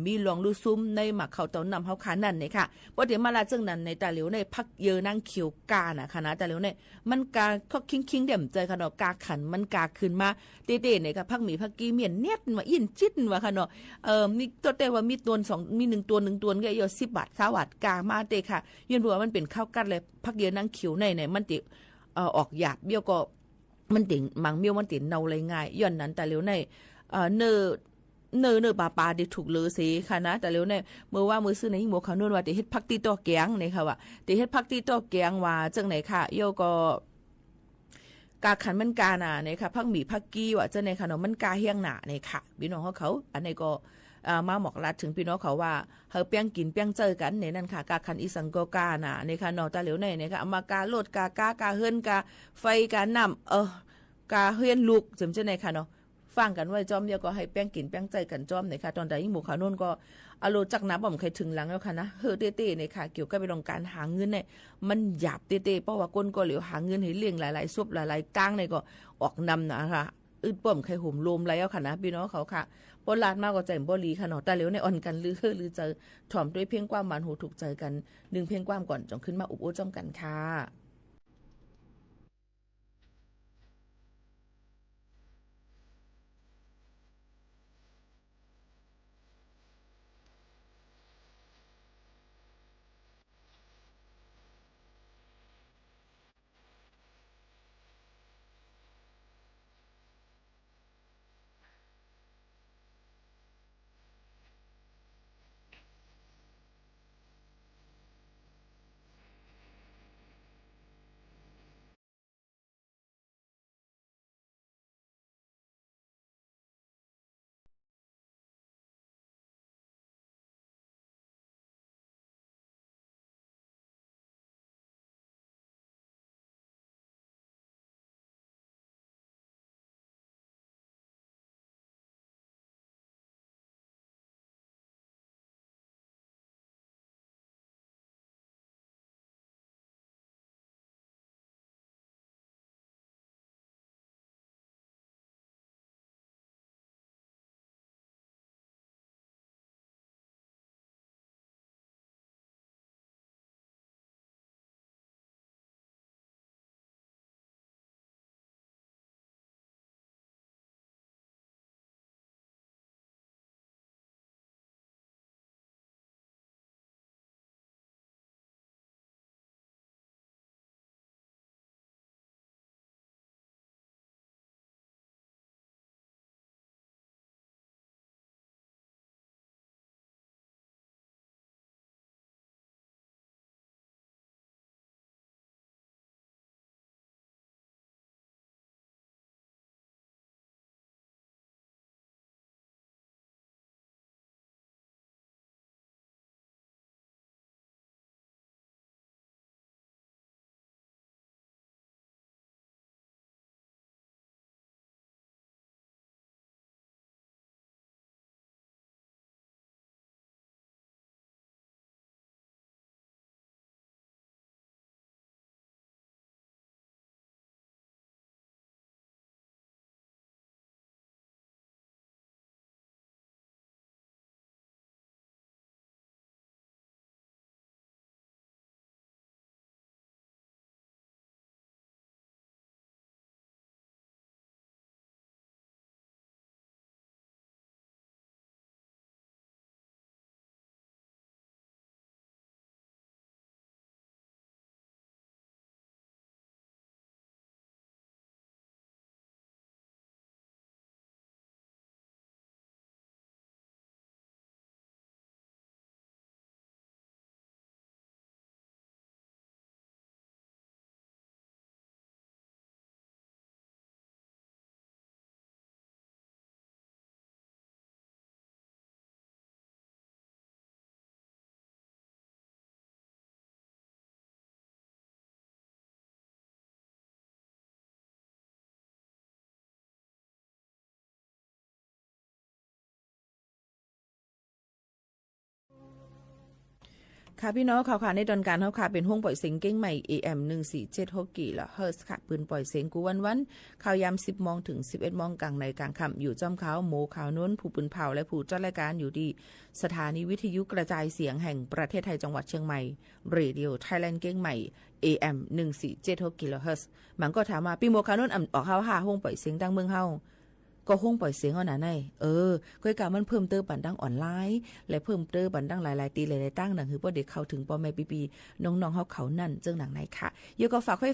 มีลองลูซุ่มในหมักเขาเต้านำเขาขานั่นเนี่ยค่ะบ่เดี๋ยวมาลาจึงนั้นในตาเหลียวในพักเยอนั่งเขียวกาน่ะคณะตาเหลียวเนี่ยมันกาเขาคิงเด่มใจค่ะเนาะกาขันมันกาขึ้นมาเต้ๆเนี่ยค่ะพักหมีพักกีเมียนเน็ดว่าอินจิตว่าค่ะเนาะมีตัวแต่ว่ามีตัว2มี1ตัวก็อยู่10 บาท20 บาทกามาเตค่ะยืนว่ามันเป็นข้าวกัดเลยพักเดียวนั่งเขียวในมันติออกหยาบเบี้ยวก็มันติมังเบี้ยวมันติเนาเลยง่ายย้อนนั้นแต่เหลียวในเนอปลาได้ถูกเลยสิค่ะนะแต่เหลียวในเมื่อว่ามือซื้อในหิ้งหมูเขานวลว่าติเฮ็ดพักตีตัวแกงนี่ค่ะว่าติเฮ็ดพักตีตัวแกงว่าจังไหนค่ะโยก็กาขันมันกาหนาเนี่ยค่ะพักหมี่พักกี้ว่าจังไหนค่ะเนาะมันกาเฮียงหนาเนี่ยค่ะพี่น้องเขาอันนี้ก็มาหมอกลัดถึงพี่น้องเขาว่าเฮาเปียงกินเปียงเจอกันเนี่ยนั่นค่ะกาคันอีสังก็กาน่ะเนี่ยค่ะนอตาเหลียวเนี่ยค่ะเอามากาโลดกาเฮิรนกาไฟกาน้ำกาเฮียนลูกจำเจ้าไหนค่ะเนาะ ฟังกันไว้จอมเดียวก็ให้แป้งกินแป้งใจกันจอมเนี่ยค่ะตอนใดยิ่งหมู่ขาวโน่นก็อโลจักน้ำบ่มใครถึงหลังแล้วค่ะนะเต้ๆเนี่ยค่ะเกี่ยวกับเรื่องการหาเงินเนี่ยมันหยาบเต้ๆเพราะว่าก้นก็เหลียวหาเงินให้เลี้ยงหลายๆซุบหลายๆก้างเนี่ยก็ออกนำนะคะอึดป่มใครห่มลมแล้วค่ะนะพี่น้องเขาค่ะปนลาดมากกว่าใจบ่ลีค่ะเนาะแต่เหลียวในอ่อนกันลือเจอถ่อมด้วยเพียงความหวานหูถูกใจกัน1เพียงความก่อนจงขึ้นมาอุบโอ้จ้อมกันค่ะค่ะพี่น้องข่าวในตอนการเฮาค่ะเป็นห้องปล่อยเสียงเก้งใหม่ AM 1476กิโลเฮิรตซ์ค่ะปืนปล่อยเสียงกูวันข่าวยาม 10 โมงถึง 11 โมงกลางในกลางค่ำอยู่จ้อมเขาโมข่าวน้นผู้ปืนเผาและผู้จัดรายการอยู่ดีสถานีวิทยุกระจายเสียงแห่งประเทศไทยจังหวัดเชียงใหม่ Radio Thailand เก้งใหม่ AM 1476กิโลเฮิรตซ์มันก็ถามว่าพี่โมข่าวน้นออกเฮา5ห้องปล่อยเสียงดังเมืองเฮาก็ห้องปล่อยเสียงเอาหนาในก้อยกะมันเพิ่มเติมบันดังออนไลน์และเพิ่มเติมบันดังหลายๆตีหลายๆตั้งหนังคือบ่ได้เข้าถึงพ่อแม่ปีๆน้องๆเฮาเขานั่นเจิงหนังไหนค่ะเดี๋ยวก็ฝากไว้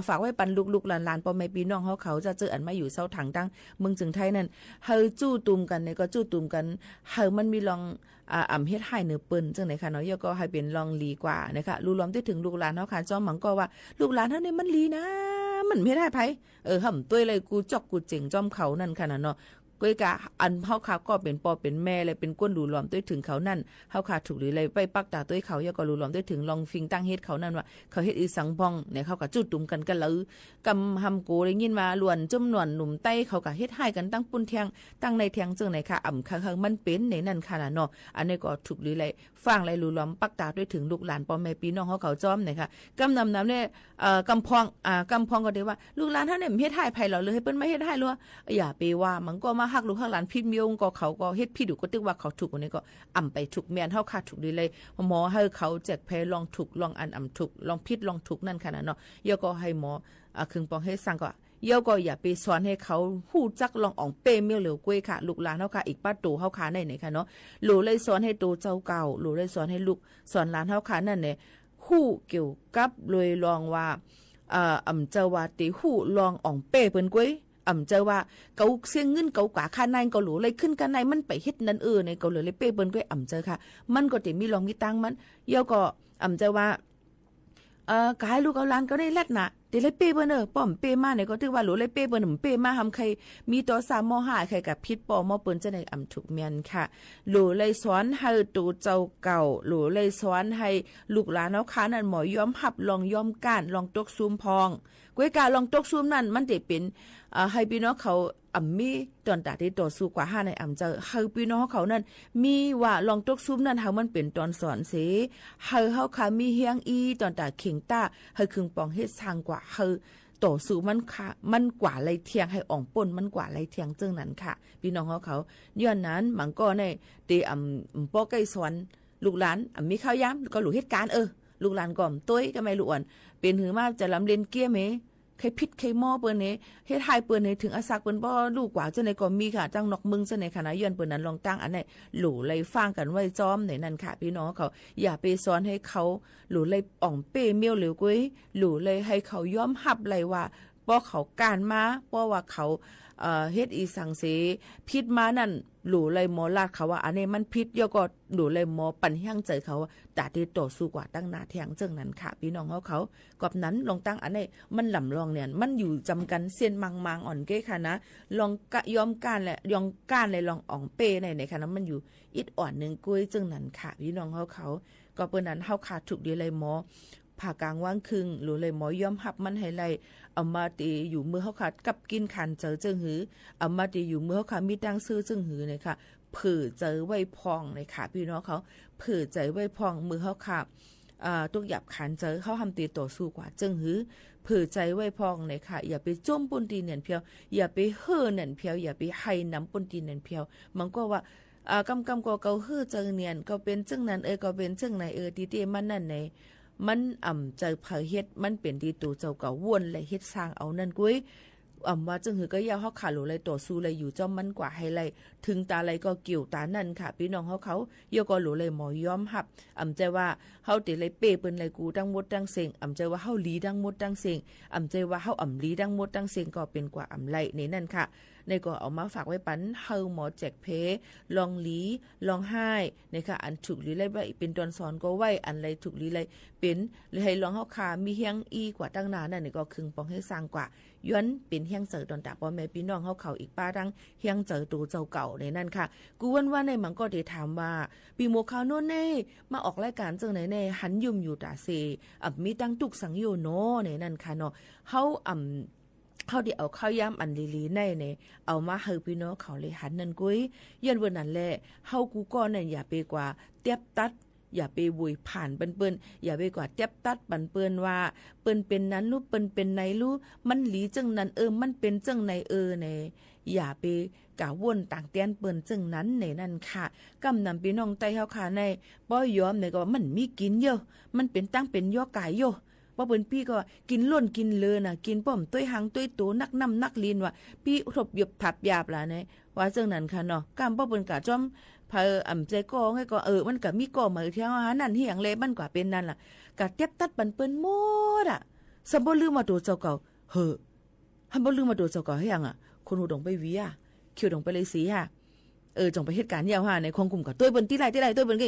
ฝากไว้ปันลูกๆหลานๆพ่อแม่พี่น้องเฮาเขาจะเจออันมาอยู่เซาถังดังเมืองจึงไทยนั่นเฮาจู้ตุมกันเนี่ยก็จู้ตุมกันเฮามันมีลองเฮ็ดให้เนื้อเปิ้นจังไหนค่ะเนาะเดี๋ยวก็ให้เป็นลองลีกว่านะคะรู้ล้อมได้ถึงลูกหลานเฮาค่ะจ้อมหมังก็ว่าลูกหลานเฮานี่มันลีนะมันเฮ็ดให้ไผห่ำต้วยเลยกูจอกกูเจ๋งจ้อมเขานั่นค่ะเนาะ ก้อยกะอันเฮาขาก็เป็นปอเป็นแม่เลยเป็นก้นหลูหลอมด้วยถึงเขานั่นเฮาขาถูกหรือเลยไปปักตาด้วยเขายาก็หลูหลอมด้วยถึงลองฟิงตั้งเฮ็ดเขานั่นว่าเขาเฮ็ดอีสังพองเนี่ยเขาก็จุดตุ่มกันกันแล้วกำหำโกได้ยินมาล้วนจุ่มหนวนหนุ่มใต้เขาก็เฮ็ดให้กันตั้งปุ่นเทียงตั้งในเทียงจังไหนค่ะอ่ำคังๆมันเป็นในนั่นค่ะน่ะเนาะอันนี้ก็ถูกหรือเลยฟังเลยหลูหลอมปักตาด้วยถึงลูกหลานพ่อแม่พี่น้องเขาจ้อมเนี่ยค่ะกำนำเนี่ยกำพองก็ได้ว่าลูกหลานเฮาเนี่ยเฮ็ดให้ไผเหรอเลยให้เปิ้นไม่เฮ็ดให้ลัวอย่าไปว่ามันก็มาฮักลูกฮักหลานผิดมีองก็เขาก็เฮ็ดผิดอยู่ก็ตึกว่าเขาถูกคนนี้ก็อ่ำไปถูกแม่นเฮาขาดถูกดีเลยหมอให้เขาแจกแพ้ลองถูกลองอันอ่ำถูกลองผิดลองถูกนั่นค่ะเนาะยก็ให้หมอคึงปองให้สั่งก็เยาก็อย่าไปสอนให้เขาฮู้จักลองอ่องเป้เมียวเหลวกล้วยค่ะลูกหลานเฮาค่ะอีกป้าตู่เฮาค่ะในค่ะเนาะหลูเลยสอนให้ตู่เจ้าเก่าหลูเลยสอนให้ลูกสอนหลานเฮาค่ะนั่นเนี่ยฮู้เกี่ยวกับเลยลองว่าอ่ำเจ้าว่าติฮู้ลองอ่องเป้เปิ้นกล้วยอ่ำเจอว่าเกาเสียงเงินเกากว่าค่าในเกาหลูเลยขึ้นกันในมันไปเฮ็ดนั่นในเกาเลยเป้เปิ้นก็อ่ำเจอค่ะมันก็ติมีลองมีตังมันเยาก็อ่ำเจอว่ากายลูกเอาหลานก็ได้แลดน่ะติเลยเป้เปิ้นป้อมเป้มาเนี่ยก็ถือว่าหลูเลยเป้เปิ้นเป้มาทำใครมีต่อ3ม5ใครกับพิษปอมอเปิ้นจะได้อ่ำถูกแม่นค่ะหลูเลยสอนให้ตู่เจ้าเก่าหลูเลยสอนให้ลูกหลานเฮาค่ะนั่นหมอยอมหับลองยอมก้านลองตกซูมพองก้วยกาลองตกซูมนั่นมันได้เป็นให้พี่น้องเขามีตอนตาที่ต่อสู้กว่า5ในเจอให้พี่น้องเขานั่นมีว่าลองตกซุมนั่นเฮามันเป็นตอนสอนเสให้เฮาค่ะมีเฮียงอีตอนตาเข่งต้าให้คึงปองเฮ็ดสร้างกว่าให้ต่อสู้มันค่ะมันกว่าไรเทียงให้อ่องป่นมันกว่าไรเทียงจึงนั้นค่ะพี่น้องเขาย้อนนั้นมันก็ในเตป้อใกล้สอนลูกหลานมีข้าวย้ำก็หลูเหตุการณ์ลูกหลานก่อมต้ยก็ไม่ล้วนเป็นหือมาจะลำเล่นเกี้ยเมใครพิษใครหม้อเปิ้นนี้เฮ็ดให้เปิ้นนี้ถึงอาศักเปิ้นบ่ลูกกว่าจังได๋ก็มีค่ะจังนอกมึงจังได๋ค่ะนะย้อนเปิ้นนั้นลองตั้งอันไหนหลู่ไล่ฟังกันไว้จอมในนั้นค่ะพี่น้องเขาอย่าไปสอนให้เขาหลู่ไล่อ่องเป้เมียวเหลวกุ้ยหลู่ไล่ให้เขายอมรับไล่ว่าบ่เขาการมาบ่ว่าเขาเฮ็ดอีสังเสพิษมานั่นหลู่เลยหมอลาดเขาว่าอันนี้มันพิษเยอะก็หลู่เลยหมอปั่นเฮียงใจเขาตาที่ต่อสู้กว่าตั้งหน้าแทงเจิงนั้นค่ะพี่น้องเขากับนั้นลองตั้งอันนี้มันหล่ำลองเนี่ยมันอยู่จำกันเส้นมังอ่อนเก้ค่ะนะลองยอมก้านแหละยองก้านเลยลองอ่องเป้ในค่ะนะมันอยู่อิดอ่อนนึงกุ้ยเจิงนั้นค่ะพี่น้องเขาก็เปิ้นนั้นเฮาขาดถูกดีเลยหมอผ่ากลางว่างครึ่งหรือเลยหมอยอมหับมันให้ไล่เอามาตีอยู่มือเขาขาดกับกินขันเจอจึงหือเอามาตีอยู่มือเขาขามีตั้งซื้อจึงหือเนี่ยค่ะเผื่อเจอไว้พองเลยค่ะพี่น้องเขาเผื่อใจไว้พองมือเขาขาตุกหยับขันเจอเขาทำตีต่อสู้กว่าจึงหือเผื่อใจไว้พองเลยค่ะอย่าไปจ้มปุ่นตีเนียนเพียวอย่าไปเฮ่อเนียนเพียวอย่าไปให้น้ำปุ่นตีเนียนเพียวมันก็ว่ากำก็เกาเฮ่อเจอเนียนก็เป็นจึงนั้นก็เป็นจึงไหนตีเตมันนั่นไหนมันใจเผยเฮ็ดมันเป็นดีตูเจ้าเก่าวนเลยเฮ็ดสร้างเอานั่นกุ้ยว่าจึงหือก็ยาวเฮาขาหลูเลยต่อสู้เลยอยู่จ้อมมันกว่าให้เลยถึงตาอะไรก็เกี่ยวตานั่นค่ะพี่น้องเขายก็หลูเลยหมอยอมหับใจว่าเฮาติเลยเป้เปิ้นเลยกูตั้งหมดตั้งเสงใจว่าเฮาลีตั้งหมดตั้งเสงใจว่าเฮาลีตั้งหมดตั้งเสงก็เป็นกว่าไล่ในนั่นค่ะในก็เอามาฝากไว้ปันเฮาหมอแจกเพลองลีลองให้นะคะอันถูกลีไล่ไว้เป็นตอนสอนก็ไว้อันไรถูกลีไล่เป็นเลยให้ลองเฮาขามีเฮียงอีกว่าตั้งนานนั่นนี่ก็คึงปองให้สร้างกว่าย้อนเป็นเฮียงเจอตอนตาพ่อแม่พี่น้องเฮาเขาอีกป้าดังเฮียงเจอตูเจ้าเก่าในนั่นค่ะกูว่าในมันก็ได้ถามว่าปีโมคาวโน่นเน่มาออกรายการจังไหนแน่หันยุ่มอยู่ตาเซมีตั้งตุกสังโยโนในนั่นค่ะเนาะเฮาเขาได้เอาข้าวย่ำอันลีๆในเอามาให้พี่น้องเขาเลยหันนั่นกุ้ยยันวันนั้นแหละเฮากูก็นั่นอย่าไปกว่าเตียบตัดอย่าไปบุยผ่านเปิ้นอย่าไปกว่าเตียบตัดปันเปิ้นว่าเปิ้นเป็นนั้นรู้เปิ้นเป็นไหนรู้มันหลีจังนั้นมันเป็นจังไหนอย่าไปกะวนต่างเตียนเปิ้นจังนั้นในนั่นค่ะกำนำพี่น้องใต้เฮาค่ะในบ่ยอมก็มันมีกินเยอะมันเป็นตั้งเป็นย่อกายโยว่าเปิ้นพี่ก็กินล้นกินเลอน่ะกินป้อมต้วยหังต้วยโตนักน้ำนักลีนว่าพี่ทบหยบถับหยาบล่ะเนี่ยว่าจังนั้นค่ะเนาะกำบ่เปิ้นกะจ้อมเพอใจก็ให้ก็มันก็มีก่อมาเที่ยวหานั่นเฮียงเลยมันกว่าเป็นนั่นล่ะกะเต็บตัดปันเปิ้นหมดอ่ะสมบ่ลืมมาตัวเจ้าเก่าหันบ่ลืมมาตัวเจ้าเก่าให้ยังคนหูดงไปวีคิวดงไปเลยสีจงไปเหตุการณ์ยาวในคงกลุ่มกับต้วยเปิ้นที่ไรต้วยเปิ้นก็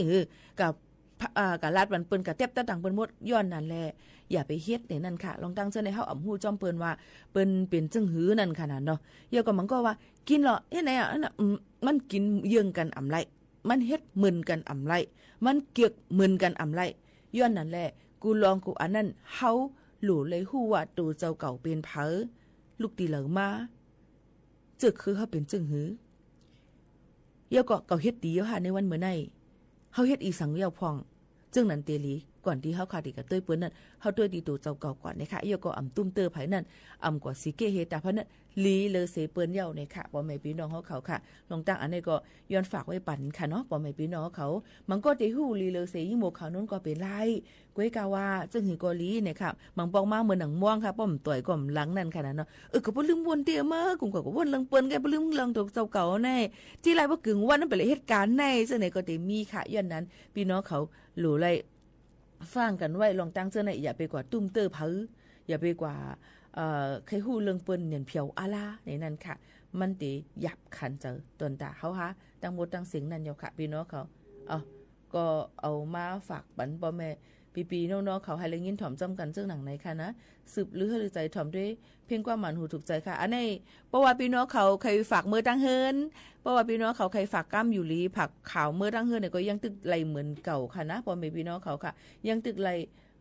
กับ กะลาดวันเปิ้นกะเต็บตะตังเปิ้นหมดย้อนนั่นแหละอย่าไปเฮ็ดในนั่นค่ะลองตั้งเจ้าในเฮาอำฮู้จ้อมเปิ้นว่าเปิ้นเป็นจึงหือนั่นค่ะนั่นเนาะเดี๋ยวก็มันก็ว่ากินเหรอเฮ็ดไหนอ่ะนั่นน่ะมันกินเยื่องกันอำไรมันเฮ็ดมึนกันอำไรมันเกียกมึนกันอำไรย้อนนั่นแหละกูลองกูอันนั้นเฮาหลู่เลยฮู้ว่าตัวเจ้าเก่าเป็นเผอลูกตีเหลิงมาจึกคือเฮาเป็นจึงหือเดี๋ยวก็เฮ็ดดีอยู่ค่ะในวันมื้อไหนเฮาเฮ็ดอีสังเยาพ่องจึงนั้นเตลีก่อนที่เฮาขาดกับเต้ยเปิ้นนั้นเฮาต้วยดีตัวเจ้าเก่าก่อนนะคะเดี๋ยวก็อำตุ้มเตอไผนั่นอำกว่าสิเกเฮตาเพราะนั้นลีเลอเสเปิ้นเย้าเนี่ยค่ะบ่แม่พี่น้องเขาค่ะลองตั้งอันนี้ก็ย้อนฝากไว้ปั่นค่ะเนาะบ่แม่พี่น้องเขามันก็ได้ฮู้ลีเลอเสยิ่งหมกเขานั้นก็เป็นไรก้วยกาว่าจึงหือก็ลีเนี่ยค่ะมันปองมาเหมือนหนังม่วงค่ะป้อมต่อยก็หลังนั่นค่ะเนาะก็บ่ลืมวนเตียมากุ่มก็วนเรื่องเปิ้นแกบ่ลืมเรื่องตัวเจ้าเก่าแน่ที่ไรบ่กึ่งวันนั้นเป็นเหตุการณ์ในซึ่งไหนก็ได้มีค่ะย้อนนั้นพี่น้องเขาหลู่ไรฟังกันไว้ลองตั้งเจ้าในอย่าไปกว่าตุ้มเตอเผออย่าไปกว่าเคยฮู้เรื่องเปิ้นเนี่ยเพียวอาลาในนั้นค่ะมันติหยับขันเจอตนตาเฮาฮะตั้งหมดตั้งเสียงนั่นอยู่ค่ะพี่น้องเขาก็เอามาฝากปันพ่อแม่พี่ๆน้องๆเขาให้ละยินถ่อมจำกันซึ่งหนังไหนค่ะนะสืบหรือให้ใจถ่อมด้วยเพียงความหมันหูถูกใจค่ะอันนี้เพราะว่าพี่น้องเขาใครฝากมือตั้งเฮินเพราะว่าพี่น้องเขาใครฝากก้ามอยู่ลีผักขาวมือตั้งเฮินเนี่ยก็ยังตึกไหลเหมือนเก่าค่ะนะพ่อแม่พี่น้องเขาค่ะยังตึกไหล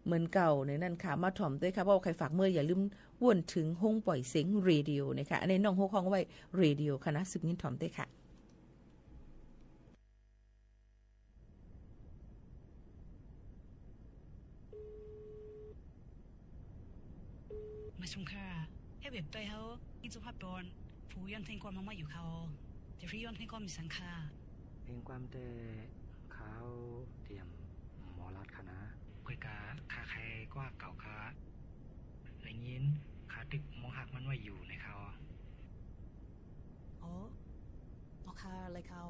เหมือนเก่าในนั่นค่ะมาถ่อมด้วยค่ะเพราะว่าใครฝากมืออย่าลืมวนถึงห้องปล่อยเสียงเรดิโอนะคะอันนี้น้องโฮคองไว้เรดิโอค่ะนะสืบยินถ่อมด้วยค่ะมาชมค่ะให้เว็บไปเขาอินสุภาพบอนผู้ย้อนเพลงความมาอยู่เขาเดี๋ยวพี่ย้อนเพลงความมีสังค่ะเพลงความแต่เขาเตรียมหมอรัดคณะคุยกาคาใครกว่าเก่าคาอะไรยินขาตึกมองหักมันไว้อยู่ในเขาอ๋อมอคาอะไรเขา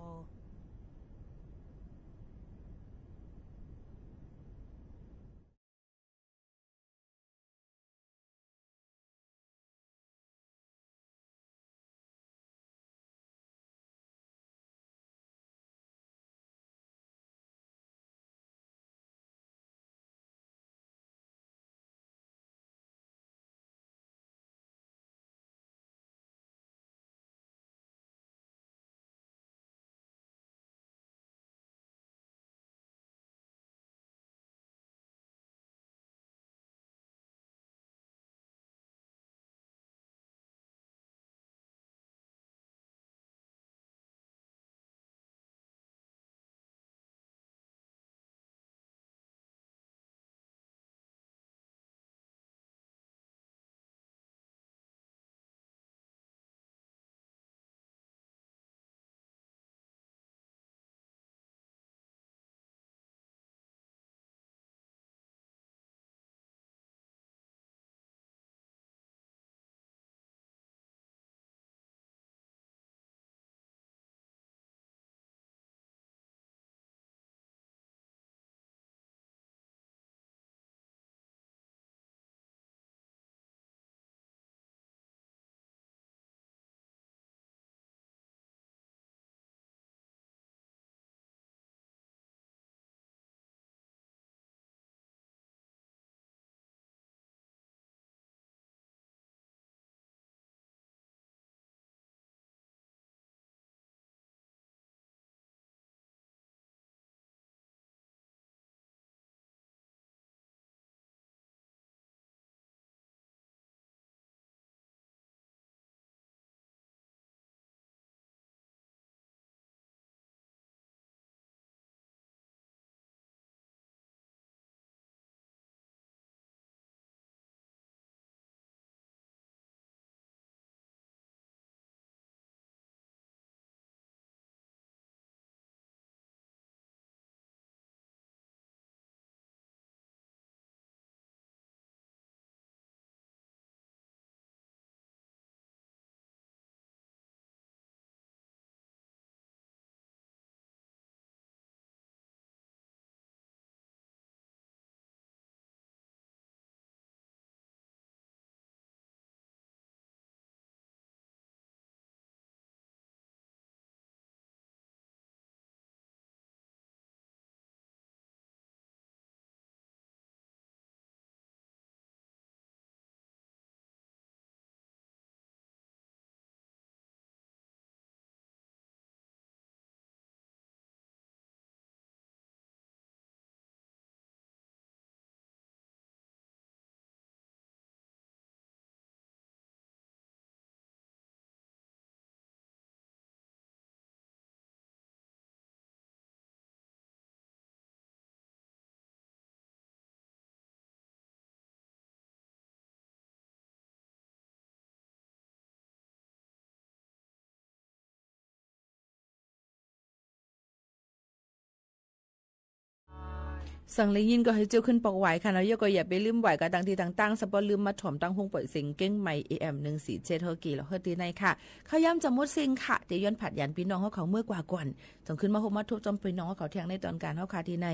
สั่งเลยยินก็ให้เจ้าขึ้นปอกไหวค่ะแล้วก็อย่าไปลืมไหวกับต่างที่ต่างๆสปอลืมมาถ่อมตั้งหงเปิดเสียงเก้งใหม่ AM 147เฮอกี่แล้วเฮอตีในค่ะข้าย้ำจำมดซิงค่ะเดี๋ยวย้อนผัดยันพี่น้องเขาเมื่อกว่าก่อนจงขึ้นมาโฮมาทุบจอมพี่น้องเขาเที่ยงในตอนการเฮาค่ะที่ใน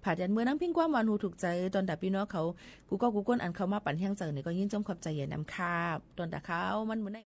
ผัดยันเมื่อนั่งพิงกว่าวันหูถูกใจตอนดับพี่น้องเขากูก้นอันเขามาปั่นเที่ยงเจอเนี่ยก็ยินจมขอบใจเย็นนำค่ะตอนดับเขามันเหมือน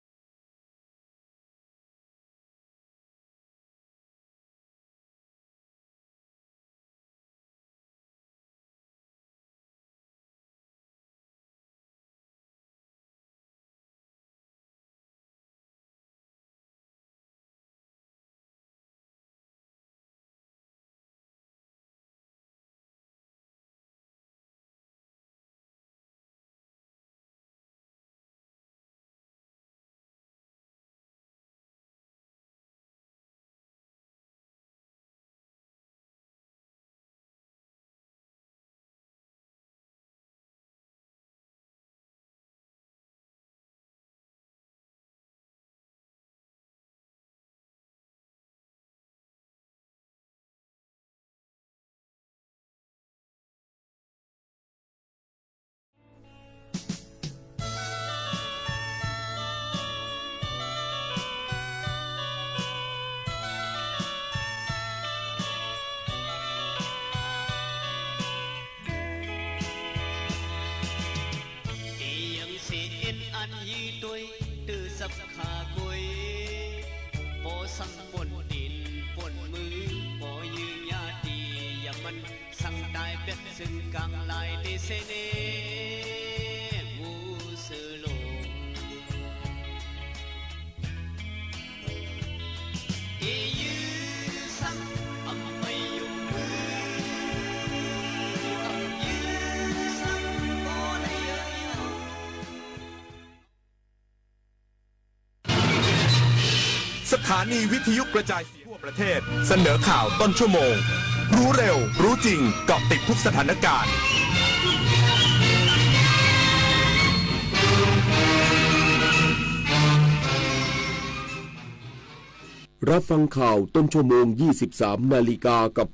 từ sập khả quê bỏ sang bồn tin bồn mưa bỏ như nhà đi ya man sang tai bet sừng càng lại để xe nê ngu sơ lôสถานีวิทยุกระจายเสียงทั่วประเทศเสนอข่าวต้นชั่วโมงรู้เร็วรู้จริงเกาะติดทุกสถานการณ์รับฟังข่าวต้นชั่วโมง 23 นาฬิกากับ